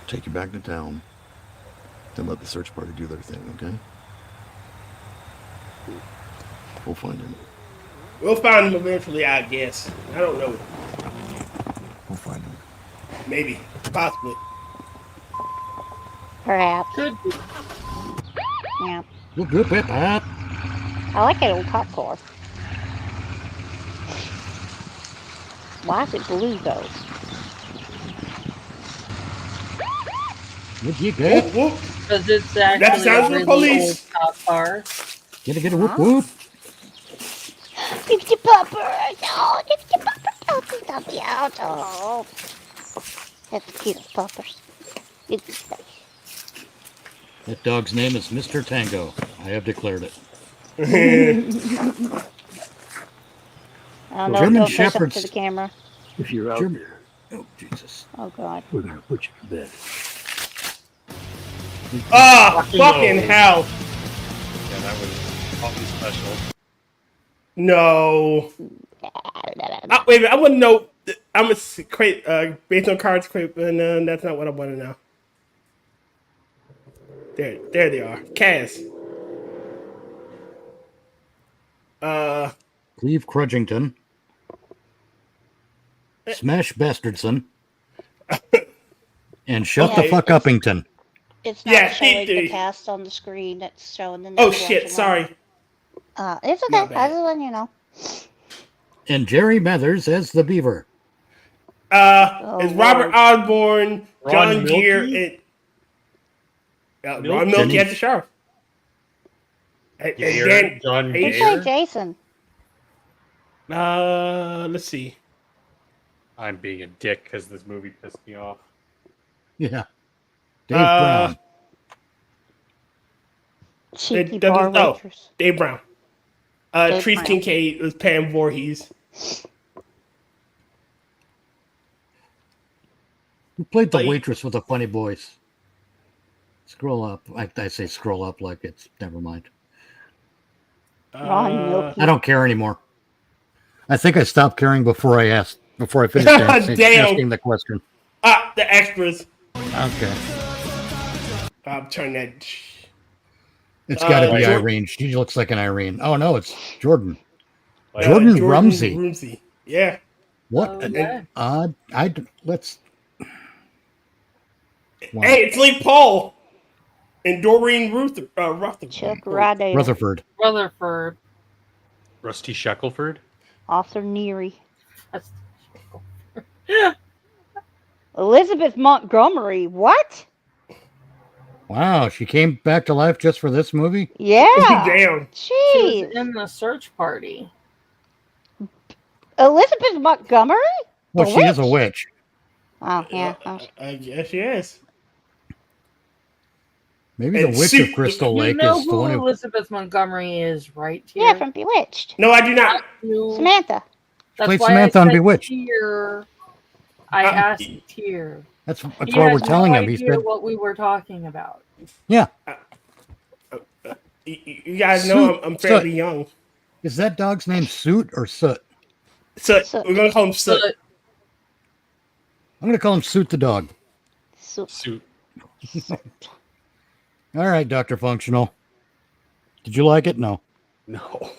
take you back to town, then let the search party do their thing, okay? We'll find him. We'll find him eventually, I guess. I don't know. We'll find him. Maybe. Possibly. Perhaps. Could be. Yeah. Whoop, whoop, whoop, whoop. I like that old cop car. Why is it blue though? What'd you Whoop, get? whoop. Because it's actually That sounds a for really police. old cop car. Get a whoop whoop. Give the puppers! Oh, give the puppers! Don't be out! Oh, that's the cutest puppers. Look at his face. That dog's name is Mr. Tango. I have declared it. Oh no! German Don't say something Shepherds. to the camera. If you're out German- there, Oh Jesus! Oh God! we're gonna put you to bed. Ah, fucking hell. Yeah, that was awfully special. No. Wait a minute, I want to know. I'm a create based on cards creep, and that's not what I want to know. There they are. Kaz. Cleve Crudgington. Smash Bastardson. And Shut the Fuck Uppington. It's not showing the cast on the screen. It's showing the. Oh shit! Sorry. It's okay. I just letting you know. And Jerry Mathers as the Beaver. It's Robert Osborne, John Gere, and Ron Milky as the sheriff. And then John Who played Jason? Let's see. I'm being a dick because this movie pissed me off. Yeah. Dave Brown. Cheeky bar waitress. Dave Brown. Treese Kincaid was Pam Voorhees. Who played the waitress with a funny voice? Scroll up. I say scroll up like it's never mind. I don't care anymore. I think I stopped caring before I finished asking the question. The extras. Okay. I'm turning that. It's got to be Irene. She looks like an Irene. Oh no, it's Jordan. Jordan Rumsey. Yeah. What? Okay. Let's. Wow. Hey, it's Lee Paul and Doreen Rutherford. Chuck Ryder. Rutherford. Rusty Shackelford. Arthur Neary. Elizabeth Montgomery. What? Wow, she came back to life just for this movie? Yeah. Damn. She was in the search party. Elizabeth Montgomery? Well, she is a witch. Oh, yeah. I guess she is. Maybe the Witch of Crystal Lake is the one who... Elizabeth Montgomery is, right? Here? Yeah, from Bewitched. No, I do not. Samantha. Played Samantha on Bewitched. I asked here. That's why we're telling him. He said what we were talking about. Yeah. You guys know I'm fairly young. Is that dog's name Soot or Soot? Soot. We're gonna call him Soot. I'm gonna call him Soot the dog. Soot. All right, Dr. Functional. Did you like it? No. No.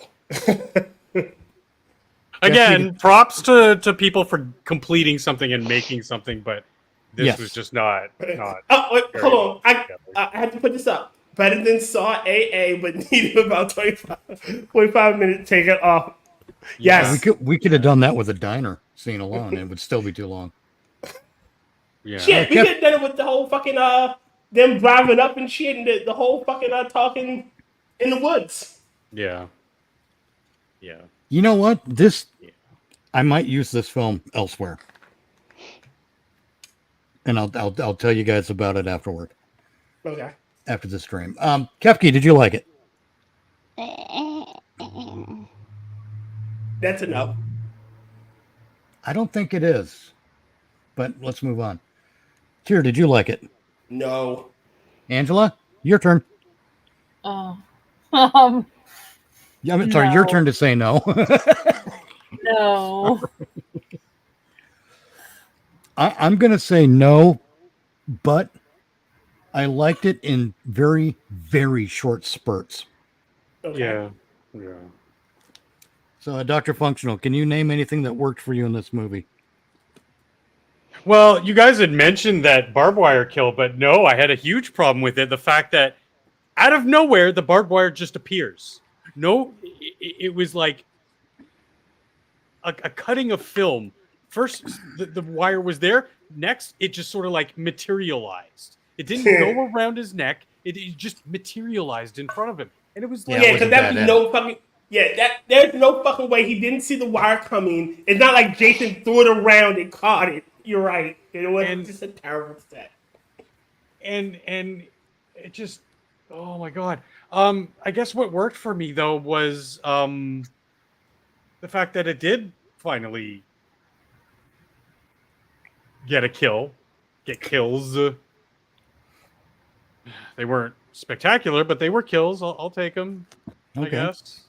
Again, props to people for completing something and making something, but this was just not. Oh, wait, hold on. I have to put this up. Better than Saw AA, but needed about 25 minutes to take it off. Yes. We could have done that with a diner scene alone, and it would still be too long. Yeah. Shit, we could have done it with the whole fucking them driving up and shit, and the whole fucking talking in the woods. Yeah. Yeah. You know what? I might use this film elsewhere, and I'll tell you guys about it afterward. Okay. After the stream. Kefk, did you like it? That's enough. I don't think it is, but let's move on. Tyr, did you like it? No. Angela, your turn. Oh. Yeah, I'm sorry, your turn to say no. No. I'm going to say no, but I liked it in very, very short spurts. Okay. Yeah. Yeah. So, Dr. Functional, can you name anything that worked for you in this movie? Well, you guys had mentioned that barbed wire kill, but no, I had a huge problem with it. The fact that out of nowhere, the barbed wire just appears. No, it was like a cutting of film. First, the wire was there. Next, it just sort of like materialized. It didn't go around his neck. It just materialized in front of him. And it was like... Yeah, because that'd be no fucking... Yeah, there's no fucking way he didn't see the wire coming. It's not like Jason threw it around and caught it. You're right. It was just a terrible set. And it just... Oh, my God. I guess what worked for me, though, was the fact that it did finally get kills. They weren't spectacular, but they were kills. I'll take them, I guess.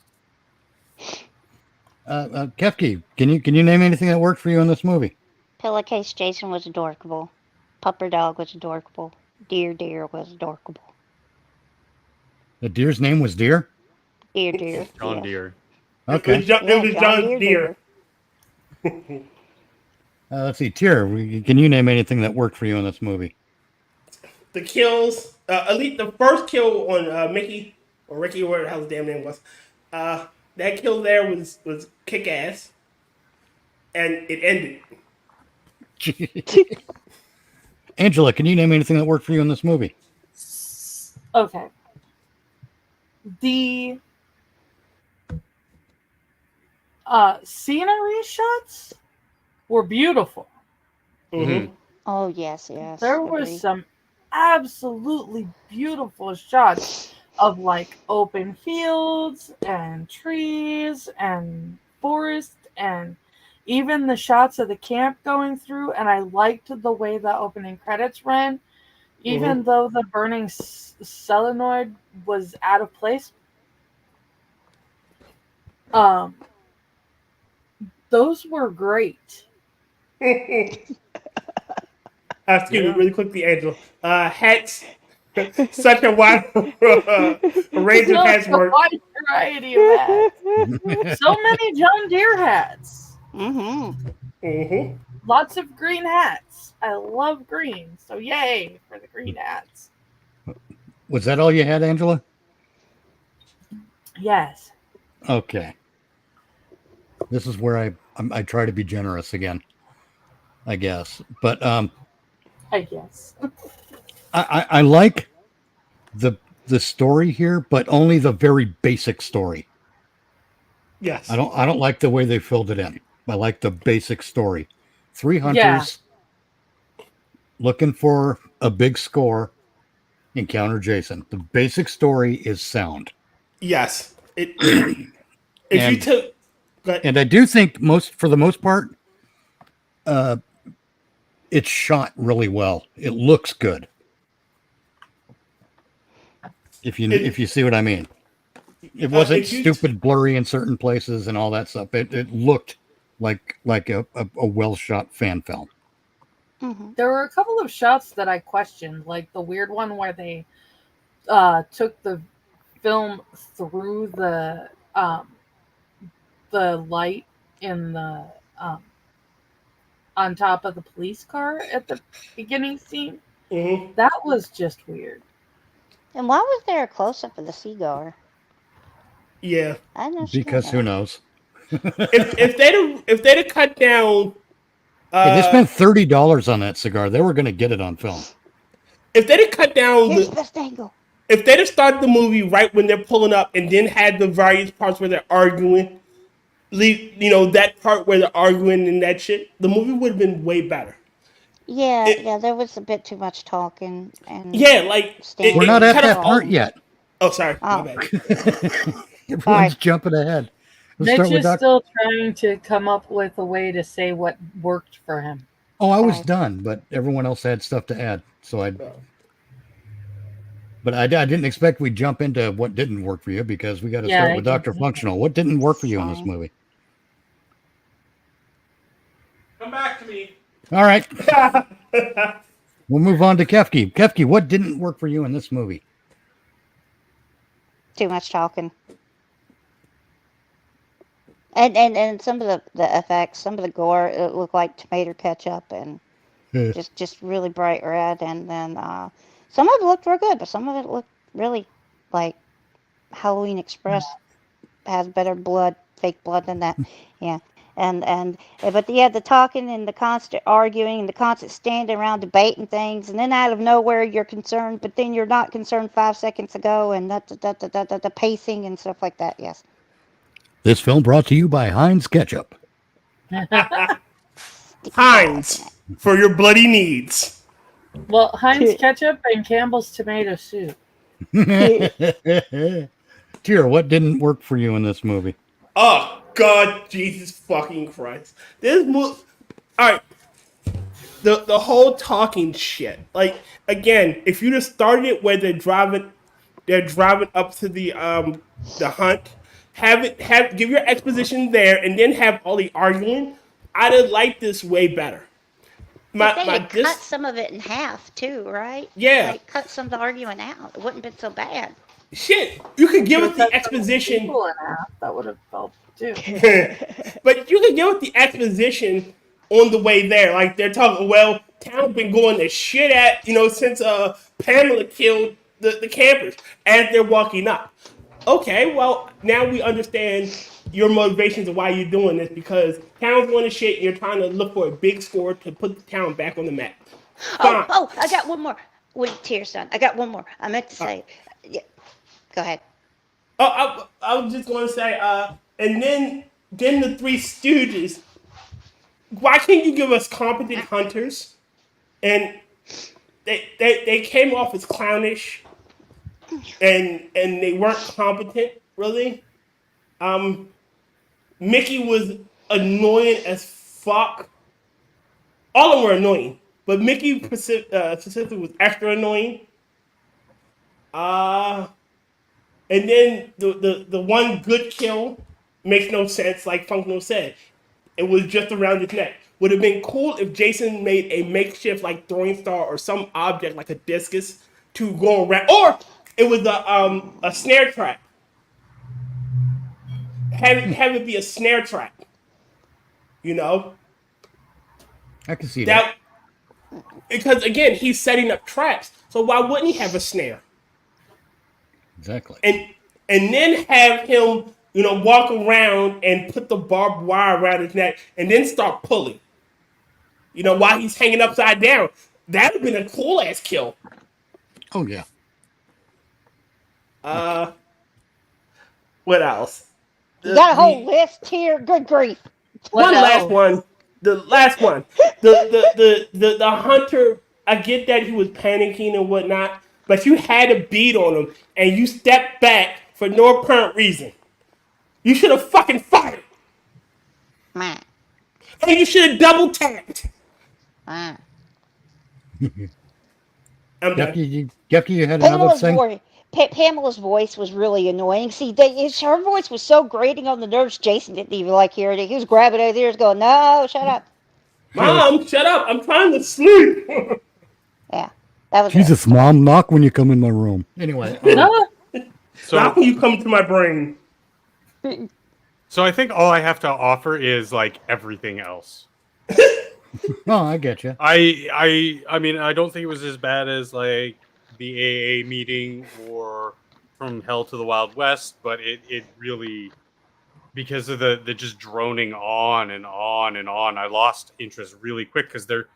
Kefk, can you name anything that worked for you in this movie? Pillowcase Jason was adorable. Pupper Dog was adorable. Dear was adorable. The deer's name was Deer? Deer. John yeah. Deere. Okay. It was John Deere. Let's see. Tier, can you name anything that worked for you in this movie? The kills, at least the first kill on Mickey or Ricky, or whatever the hell his damn name was. That kill there was kick ass, and it ended. Angela, can you name anything that worked for you in this movie? Okay. The scenery shots were beautiful. Mm-hmm. Oh yes. There were some absolutely beautiful shots of like open fields and trees and forest and even the shots of the camp going through. And I liked the way the opening credits ran, even though the burning solenoid was out of place. Those were great. Excuse me, really quickly, Angela. Hats. Such a wide range of hats. A wide variety of hats. So many John Deere hats. Lots of green hats. I love green, so yay for the green hats. Was that all you had, Angela? Yes. Okay. This is where I try to be generous again, I guess. But I guess. I like the story here, but only the very basic story. Yes. I don't like the way they filled it in. I like the basic story. 3 hunters looking for a big score, encounter Jason. The basic story is sound. Yes. You took, and I do think for the most part, it's shot really well. It looks good. If you see what I mean. It wasn't stupid blurry in certain places and all that stuff. It looked like a well shot fan film. There were a couple of shots that I questioned, like the weird one where they took the film through the light in the on top of the police car at the beginning scene. That was just weird. And why was there a close up of the cigar? Yeah. I know. Because who knows? if they'd have cut down, Hey, they spent $30 on that cigar. They were going to get it on film. If they'd have cut down, Here's the best angle. If they'd have started the movie right when they're pulling up, and then had the various parts where they're arguing, that part where they're arguing and that shit, the movie would have been way better. Yeah, there was a bit too much talking and We're not at that part yet. Oh, sorry. My bad. Everyone's jumping ahead. Mitch is still trying to come up with a way to say what worked for him. Oh, I was done, but everyone else had stuff to add, so But I didn't expect we'd jump into what didn't work for you, because we got to start with Dr. Functional. What didn't work for you in this movie? Come back to me. All right. We'll move on to Kefk. Kefk, what didn't work for you in this movie? Too much talking. And some of the effects, some of the gore, it looked like tomato ketchup and just really bright red. And then some of it looked real good, but some of it looked really like Halloween Express has better blood, fake blood than that. Yeah. But the talking and the constant arguing and the constant standing around debating things, and then out of nowhere you're concerned, but then you're not concerned 5 seconds ago, and the pacing and stuff like that. Yes. This film brought to you by Heinz Ketchup. Heinz, for your bloody needs. Well, Heinz Ketchup and Campbell's Tomato Soup. Tier, what didn't work for you in this movie? Oh, God, Jesus fucking Christ. This movie... Alright. The whole talking shit. Like, again, if you'd have started it where they're driving up to the hunt, give your exposition there, and then have all the arguing, I'd have liked this way better. Cut some of it in half too, right? Yeah. Like cut some of the arguing out. It wouldn't have been so bad. shit, you could give us the exposition. People in half, that would have helped too. But you could give us the exposition on the way there. Like they're talking, well, town's been going to shit at, since Pamela killed the campers as they're walking up. Okay, well, now we understand your motivations of why you're doing this, because town's going to shit and you're trying to look for a big score to put the town back on the map. Fine. Oh, I got one more. Wait, Tear, son. I got one more. I meant to say. Yeah. Go ahead. Oh, I was just going to say, and then the Three Stooges. Why can't you give us competent hunters? And they came off as clownish, and they weren't competent, really. Mickey was annoying as fuck. All of them were annoying, but Mickey specifically was extra annoying. And then the one good kill makes no sense, like Funkno said. It was just around his neck. Would have been cool if Jason made a makeshift like throwing star or some object like a discus to go around, or it was a snare trap. Have it be a snare trap. I can see that. Because again, he's setting up traps. So why wouldn't he have a snare? Exactly. And then have him, walk around and put the barbed wire around his neck and then start pulling. While he's hanging upside down. That would have been a cool ass kill. Oh yeah. What else? You got a whole list here. Good grief. Last one. The last one. The hunter, I get that he was panicking and whatnot, but you had a beat on him and you stepped back for no apparent reason. You should have fucking fired. Man. And you should have double tapped. Man. I'm done. Kefk, you had another thing? Pamela's voice was really annoying. See, her voice was so grating on the nerves, Jason didn't even like hearing it. He was grabbing her ears going, no, shut up. Mom, shut up. I'm trying to sleep. Yeah, that was Jesus, Mom, knock when you come in my room. Anyway. Knock when you come to my brain. So I think all I have to offer is like everything else. Oh, I get you. I mean, I don't think it was as bad as like the AA meeting or From Hell to the Wild West, but it really, because of the just droning on and on and on, I lost interest really quick because they're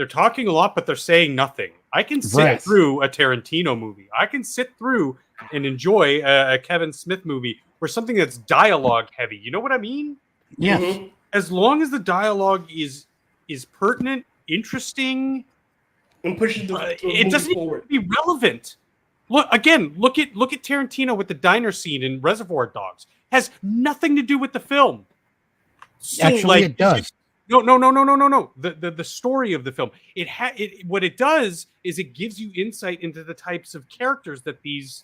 talking a lot, but they're saying nothing. I can sit through a Tarantino movie. I can sit through and enjoy a Kevin Smith movie or something that's dialogue heavy. You know what I mean? Yes. Mm-hmm. As long as the dialogue is pertinent, interesting, and pushes it doesn't even be relevant. Look at Tarantino with the diner scene in Reservoir Dogs. Has nothing to do with the film. So, Actually, it does. No. The story of the film. What it does is it gives you insight into the types of characters that these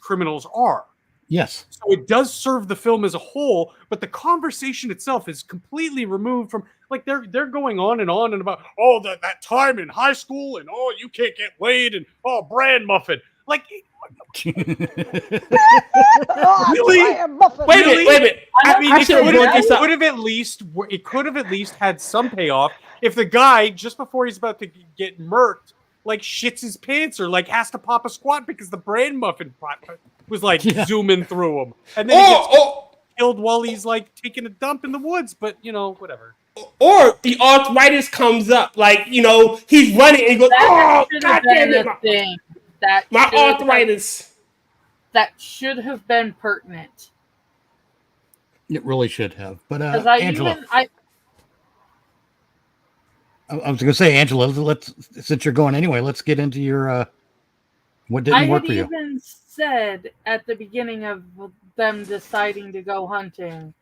criminals are. Yes. So it does serve the film as a whole, but the conversation itself is completely removed from, like, they're going on and about, oh, that time in high school, and oh, you can't get laid, and oh, bran muffin. Like, really? Wait a minute. I mean, it could have at least had some payoff if the guy, just before he's about to get murked, like shits his pants or like has to pop a squat because the bran muffin was like zooming through him, and then he gets killed while he's like taking a dump in the woods. But whatever. Or the arthritis comes up, like he's running and he goes, "Oh, God damn it!" My arthritis. That should have been pertinent. It really should have. But Angela, I was going to say, Angela, since you're going anyway, let's get into your what didn't work for you. I had even said at the beginning of them deciding to go hunting,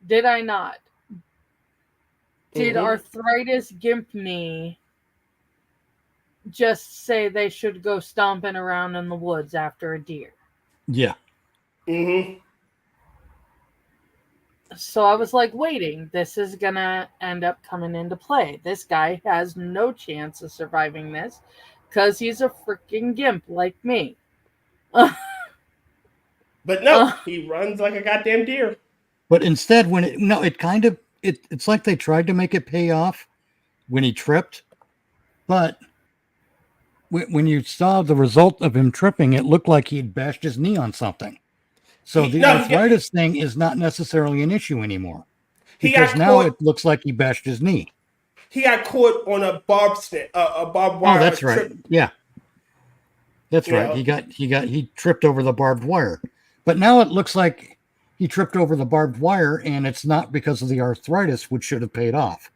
did I not? Did Arthritis Gimp me just say they should go stomping around in the woods after a deer? Yeah. Mm-hmm. So I was like, waiting, this is gonna end up coming into play. This guy has no chance of surviving this because he's a freaking gimp like me. But no, he runs like a goddamn deer. But instead, it's like they tried to make it pay off when he tripped, but when you saw the result of him tripping, it looked like he'd bashed his knee on something. So the arthritis thing is not necessarily an issue anymore, because now it looks like he bashed his knee. He got caught on a barbed wire. Oh, that's right. Trip. Yeah, that's right. He tripped over the barbed wire, but now it looks like he tripped over the barbed wire, and it's not because of the arthritis, which should have paid off.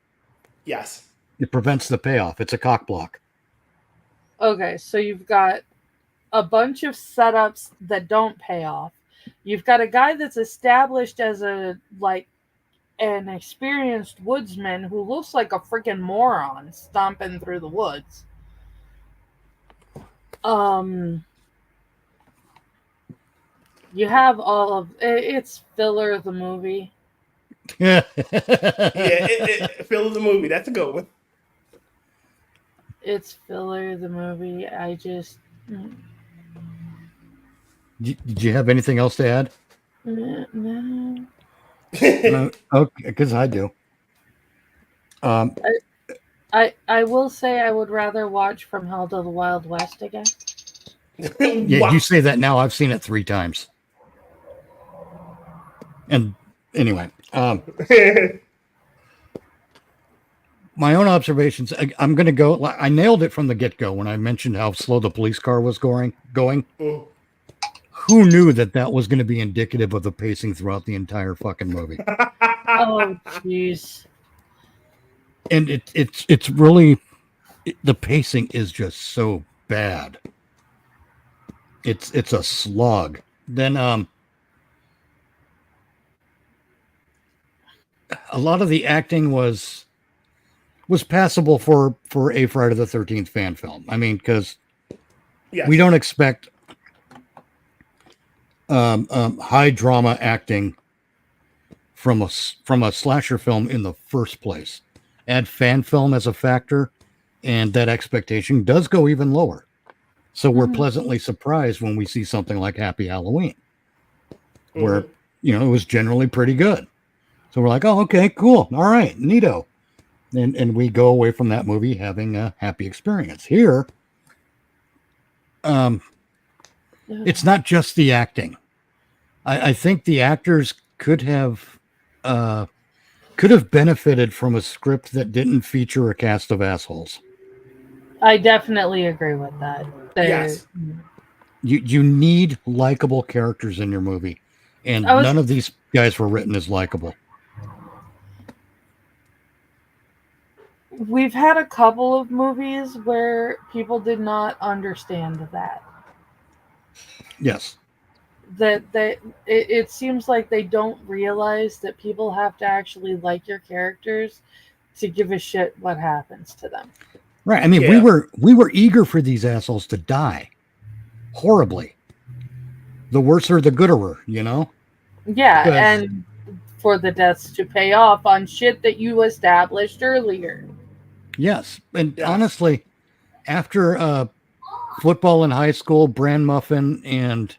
Yes, it prevents the payoff. It's a cock block. Okay, so you've got a bunch of setups that don't pay off. You've got a guy that's established as an experienced woodsman who looks like a freaking moron stomping through the woods. You have all of it's filler of the movie. Yeah, filler of the movie. That's a good one. It's filler of the movie. I just. Did you have anything else to add? No. Okay, because I do. I will say I would rather watch From Hell to the Wild West again. Yeah, you say that now. I've seen it 3 times. And anyway, my own observations. I'm going to go. I nailed it from the get-go when I mentioned how slow the police car was going. Mm. Who knew that was going to be indicative of the pacing throughout the entire fucking movie? Oh, jeez. And it's really the pacing is just so bad. It's a slog. Then a lot of the acting was passable for a Friday the 13th fan film. I mean, because we don't expect high drama acting from a slasher film in the first place. Add fan film as a factor, and that expectation does go even lower. So we're pleasantly surprised when we see something like Happy Halloween, where it was generally pretty good. So we're like, oh, okay, cool, all right, neato, and we go away from that movie having a happy experience. Here, it's not just the acting. I think the actors could have benefited from a script that didn't feature a cast of assholes. I definitely agree with that. Yes. You need likable characters in your movie, and none of these guys were written as likable. We've had a couple of movies where people did not understand that. Yes. It seems like they don't realize that people have to actually like your characters to give a shit what happens to them. Right. I mean, we were eager for these assholes to die horribly. The worser, the gooderer, Yeah, and for the deaths to pay off on shit that you established earlier. Yes, and honestly, after football in high school, bran muffin, and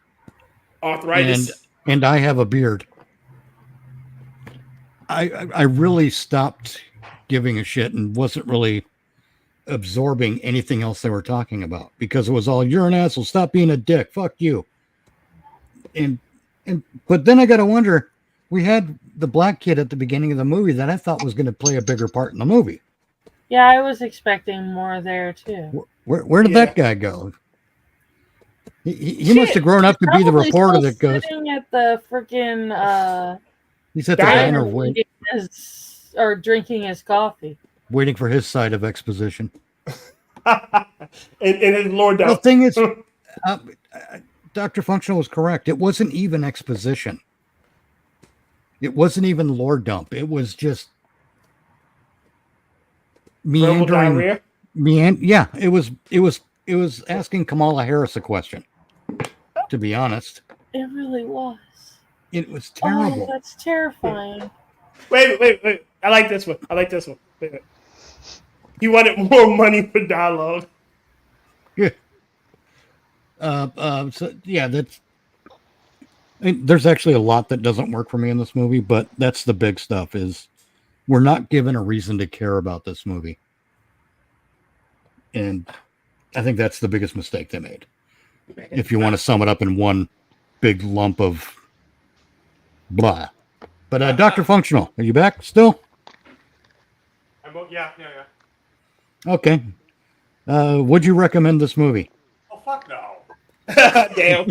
arthritis, and I have a beard, I really stopped giving a shit and wasn't really absorbing anything else they were talking about, because it was all, you're an asshole, stop being a dick, fuck you. But then I got to wonder, we had the black kid at the beginning of the movie that I thought was going to play a bigger part in the movie. Yeah, I was expecting more there too. Where did that guy go? He must have grown up to be the reporter that goes. Sitting at the freaking. He's at the diner waiting, or drinking his coffee, waiting for his side of exposition. and his lord dump. The thing is, Dr. Functional was correct. It wasn't even exposition. It wasn't even lore dump. It was just meandering. Yeah, it was asking Kamala Harris a question. To be honest, it really was. It was terrible. Oh, that's terrifying. Wait! I like this one. Wait. He wanted more money for dialogue. Yeah. So yeah, that's There's actually a lot that doesn't work for me in this movie, but that's the big stuff. Is we're not given a reason to care about this movie, and I think that's the biggest mistake they made. If you want to sum it up in one big lump of blah. But Dr. Functional, are you back still? Yeah. Okay. Would you recommend this movie? Oh, fuck no. Damn.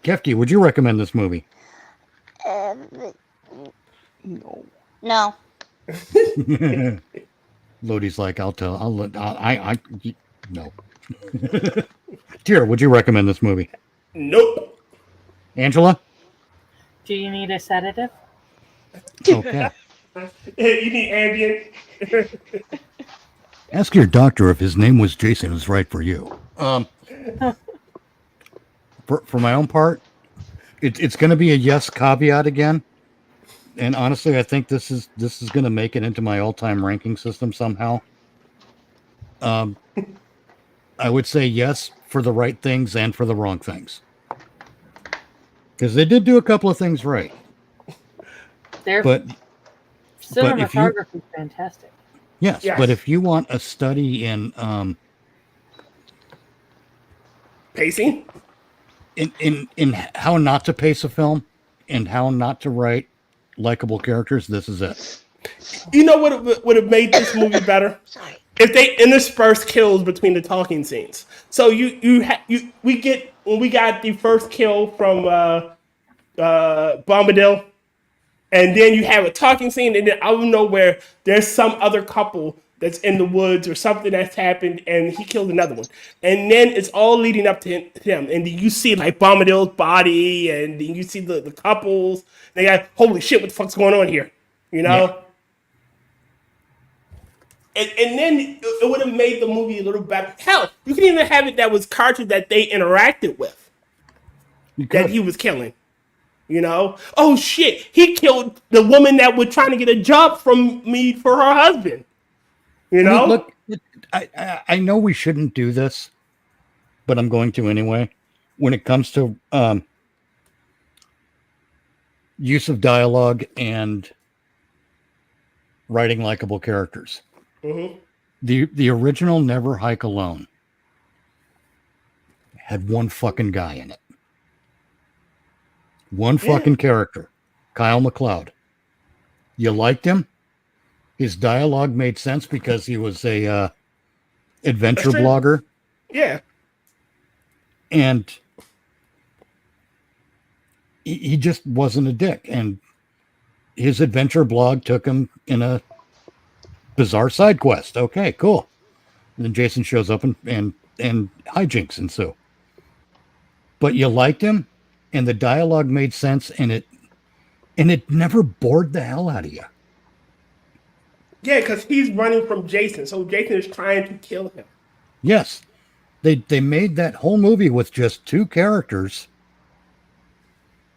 Kefk, would you recommend this movie? No. No. Lodi's like, no. Tyr, would you recommend this movie? Nope. Angela? Do you need a sedative? Okay. You need Ambien. Ask your doctor if his name was Jason is right for you. For my own part, it's going to be a yes caveat again. And honestly, I think this is going to make it into my all-time ranking system somehow. I would say yes for the right things and for the wrong things. Because they did do a couple of things right. But cinematography is fantastic. Yes, but if you want a study in pacing, in how not to pace a film and how not to write likable characters, this is it. You know what would have made this movie better? If they intersperse kills between the talking scenes. So we got the first kill from Bombadil, and then you have a talking scene, and then out of nowhere there's some other couple that's in the woods or something that's happened, and he killed another one, and then it's all leading up to him, and then you see like Bombadil's body, and then you see the couples. They got, holy shit, what the fuck's going on here? You know. Yeah. And then it would have made the movie a little better. Hell, you can even have it that was characters that they interacted with, that he was killing. You know? Oh shit, he killed the woman that was trying to get a job from me for her husband. You know? I mean, look, I know we shouldn't do this, but I'm going to anyway. When it comes to use of dialogue and writing likable characters. Mm-hmm. The original Never Hike Alone had one fucking guy in it. One fucking character. Kyle MacLeod. You liked him? His dialogue made sense because he was a adventure blogger. Yeah. And he just wasn't a dick. And his adventure blog took him in a bizarre side quest. Okay, cool. And then Jason shows up and hijinks ensue. But you liked him, and the dialogue made sense, and it never bored the hell out of you. Yeah, because he's running from Jason, so Jason is trying to kill him. Yes. They made that whole movie with just two characters,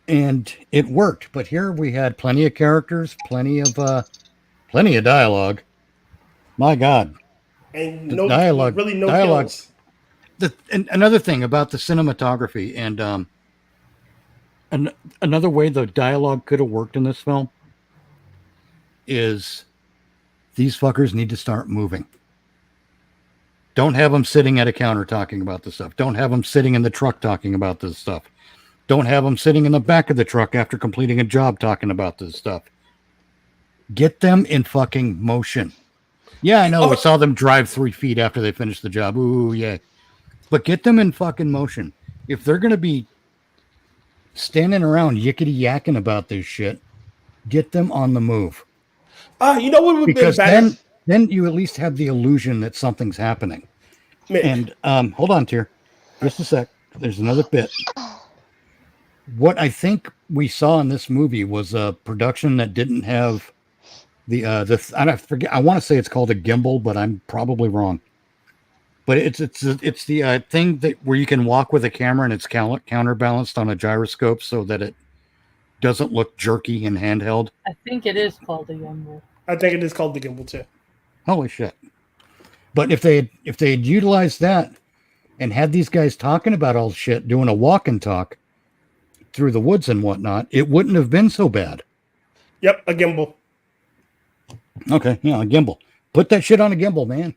and it worked. But here we had plenty of characters, plenty of dialogue. My God. And no dialogue. Really no kills. And another thing about the cinematography and another way the dialogue could have worked in this film is these fuckers need to start moving. Don't have them sitting at a counter talking about this stuff. Don't have them sitting in the truck talking about this stuff. Don't have them sitting in the back of the truck after completing a job talking about this stuff. Get them in fucking motion. Yeah, I know. We saw them drive 3 feet after they finished the job. Ooh, yeah. But get them in fucking motion. If they're going to be standing around yickety-yakking about this shit, get them on the move. You know what would be better? Because then you at least have the illusion that something's happening. Mitch. And hold on, Tyr. Just a sec. There's another bit. What I think we saw in this movie was a production that didn't have I forget. I want to say it's called a gimbal, but I'm probably wrong. But it's the thing that where you can walk with a camera and it's counterbalanced on a gyroscope so that it doesn't look jerky and handheld. I think it is called a gimbal. I think it is called the gimbal too. Holy shit! But if they had utilized that and had these guys talking about all shit, doing a walk and talk, through the woods and whatnot, it wouldn't have been so bad. Yep, a gimbal. Okay, yeah, a gimbal. Put that shit on a gimbal, man.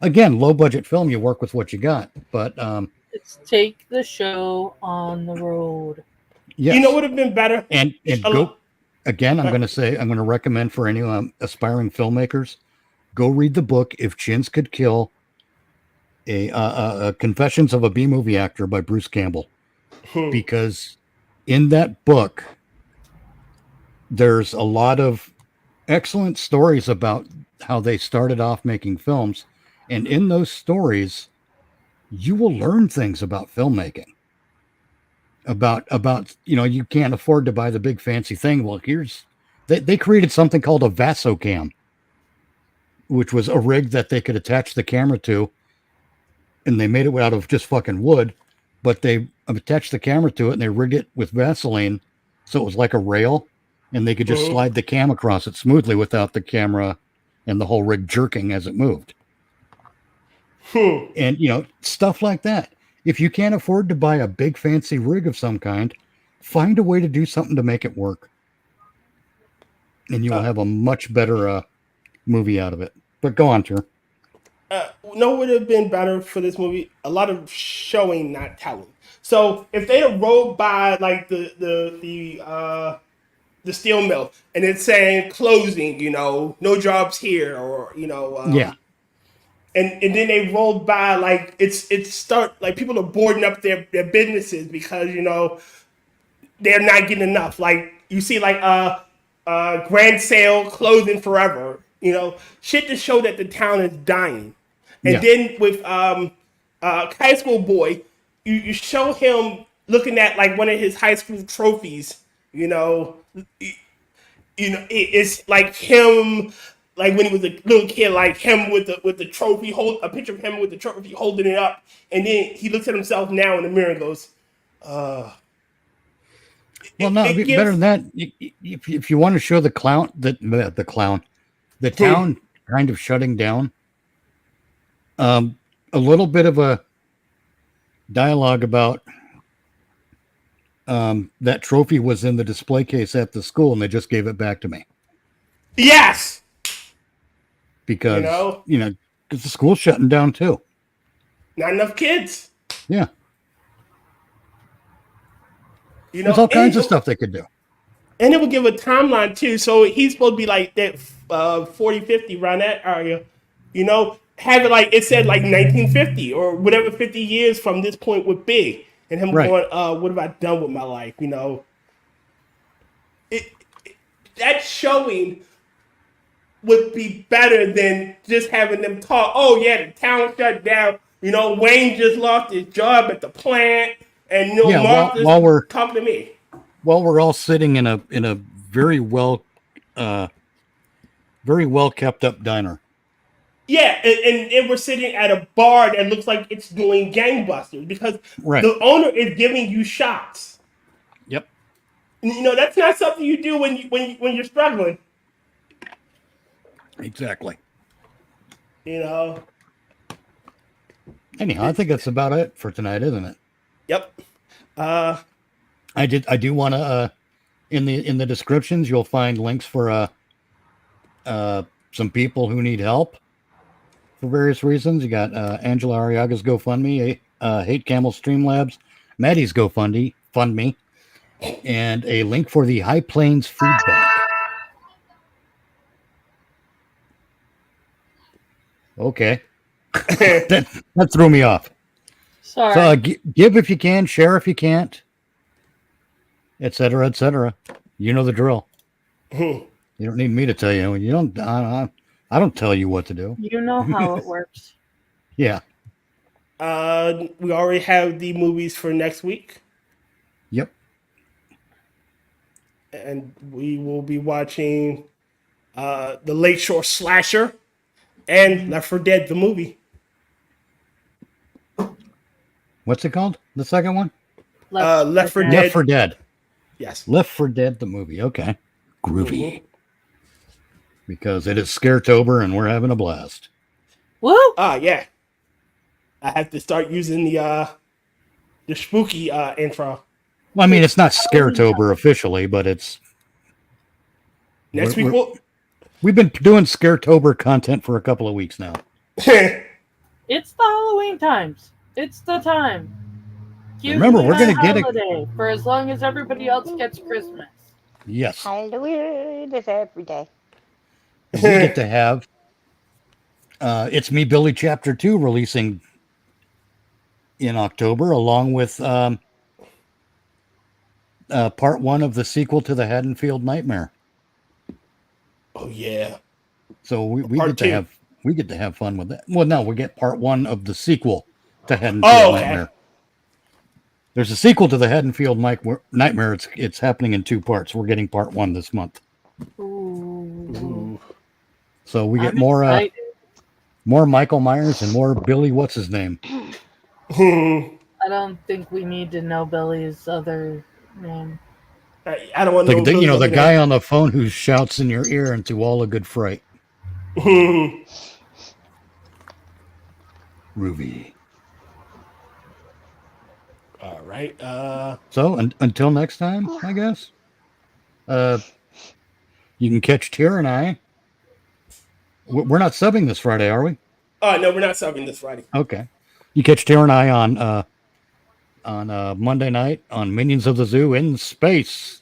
Again, low budget film, you work with what you got. But Let's take the show on the road. yes. You know what would have been better? And go again. I'm going to recommend for any aspiring filmmakers, go read the book "If Chins Could Kill," a Confessions of a B movie actor by Bruce Campbell, because in that book there's a lot of excellent stories about how they started off making films, and in those stories, you will learn things about filmmaking. About you can't afford to buy the big fancy thing. Well, they created something called a Vasocam, which was a rig that they could attach the camera to, and they made it out of just fucking wood, but they attached the camera to it and they rigged it with Vaseline, so it was like a rail, and they could just slide the cam across it smoothly without the camera and the whole rig jerking as it moved. And stuff like that. If you can't afford to buy a big fancy rig of some kind, find a way to do something to make it work, and you'll have a much better movie out of it. But go on, Tier. No, would have been better for this movie. A lot of showing, not telling. So if they had rolled by like the steel mill and it's saying closing, no jobs here, or yeah. And then they rolled by like it's like people are boarding up their businesses because they're not getting enough. Like you see like grand sale closing forever, shit to show that the town is dying. And then with high school boy, you show him looking at like one of his high school trophies. It's like him. Like when he was a little kid, like him with the trophy, a picture of him with the trophy holding it up, and then he looks at himself now in the mirror and goes, Well, no, better than that. If you want to show the town kind of shutting down, a little bit of a dialogue about that trophy was in the display case at the school, and they just gave it back to me. Yes. Because because the school's shutting down too. Not enough kids. Yeah. There's all kinds of stuff they could do. And it would give a timeline too. So he's supposed to be like that 40, 50 around that area. Have it like it said like 1950 or whatever 50 years from this point with Big. And him going, what have I done with my life? That showing would be better than just having them talk. Oh yeah, the town shut down. Wayne just lost his job at the plant, and Martha's talking to me. While we're all sitting in a very well kept up diner. Yeah, and we're sitting at a bar that looks like it's doing gangbusters because the owner is giving you shots. Yep. That's not something you do when you're struggling. Exactly. Anyhow, I think that's about it for tonight, isn't it? Yep. I do want to in the descriptions you'll find links for some people who need help for various reasons. You got Angela Arriaga's GoFundMe, Hate Camel Streamlabs, Maddy's GoFundMe, and a link for the High Plains Food Bank. Okay. that threw me off. Sorry. So give if you can, share if you can't, etc., etc. You know the drill. You don't need me to tell you. You don't. I don't tell you what to do. You know how it works. Yeah. We already have the movies for next week. Yep. And we will be watching the Lakeshore Slasher and Left 4 Dead, the movie. What's it called? The second one? Left 4 Dead. Left 4 Dead. Yes. Left 4 Dead, the movie. Okay. Groovy. Because it is Scaretober and we're having a blast. Woo! Yeah. I have to start using the spooky intro. Well, I mean, it's not Scaretober officially, but it's Next we're- week we've been doing Scaretober content for a couple of weeks now. It's the Halloween times. It's the time. Give Remember, me we're my gonna get a holiday for as long as everybody else gets Christmas. yes. Halloween is every day. We get to have It's Me Billy Chapter 2 releasing in October, along with part 1 of the sequel to the Haddonfield Nightmare. Oh yeah. So we Part get to have fun with that. Well, no, we get part 1 of the sequel to Haddonfield Oh, okay. Nightmare. There's a sequel to the Haddonfield Nightmare. It's happening in 2 parts. We're getting part 1 this month. Ooh. So we get I'm more excited. more Michael Myers and more Billy what's his name. I don't think we need to know Billy's other name. I don't want to know. You know, the guy on the phone who shouts in your ear into all a good fright. Ruby. All right. So until next time, I guess. You can catch Tara and I. We're not subbing this Friday, are we? No, we're not subbing this Friday. Okay. You catch Tara and I on Monday night on Minions of the Zoo in Space.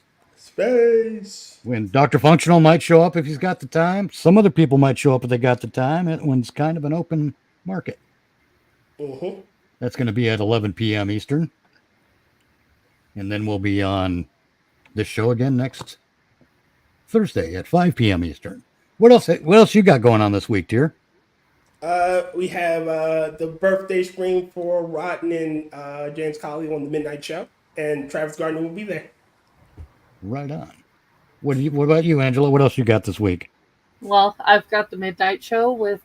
When Dr. Functional might show up if he's got the time. Some other people might show up if they got the time. When it's kind of an open market. Mm-hmm. That's going to be at 11 p.m. Eastern. And then we'll be on this show again next Thursday at 5 p.m. Eastern. What else you got going on this week, dear? We have the birthday stream for Rotten and James Colley on the Midnight Show, and Travis Gardner will be there. Right on. What about you, Angela? What else you got this week? Well, I've got the Midnight Show with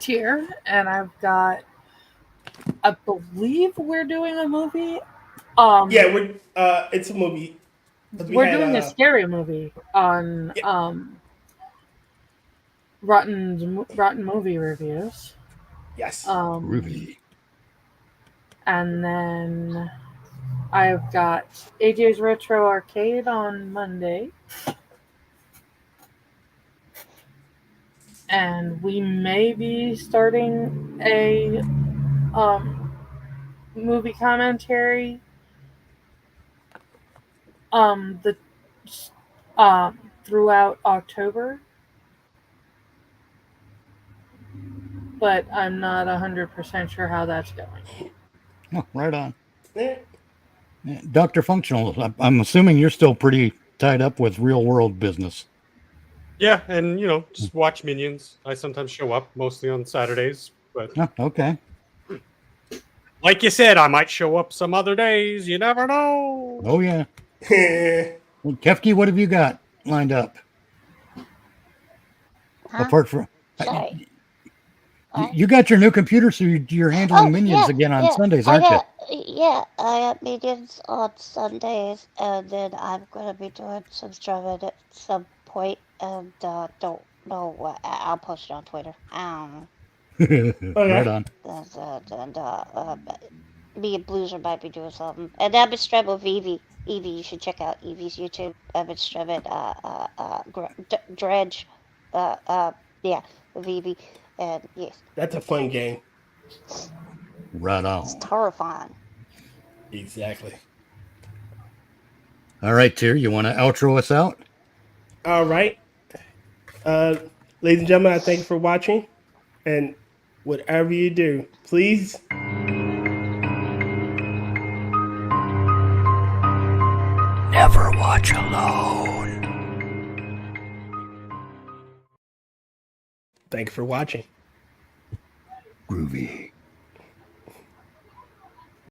Tier, and I've got, I believe we're doing a movie. Yeah, it's a movie. We're doing a scary movie on Rotten Movie Reviews. Yes. Ruby. And then I've got AJ's Retro Arcade on Monday. And we may be starting a movie commentary throughout October. But I'm not 100% sure how that's going. Oh, right on. Yeah. Dr. Functional, I'm assuming you're still pretty tied up with real world business. Yeah, and just watch Minions. I sometimes show up, mostly on Saturdays, but Oh, okay. like you said, I might show up some other days. You never know. Oh, yeah. Well, Kefk, what have you got lined up? Huh? Apart from... Sorry. You got your new computer, so you're handling Minions again on Sundays, aren't you? Yeah, I got Minions on Sundays, and then I'm going to be doing some streaming at some point, and don't know what. I'll post it on Twitter. Right on. Me and Blueser might be doing something. And I've been streaming with Evie. Evie, you should check out Evie's YouTube. I've been streaming Dredge. With Evie. And yes. That's a fun game. Right on. It's terrifying. Exactly. All right, Tier, you want to outro us out? All right. Ladies and gentlemen, I thank you for watching. And whatever you do, please Never watch alone. thank you for watching. Groovy.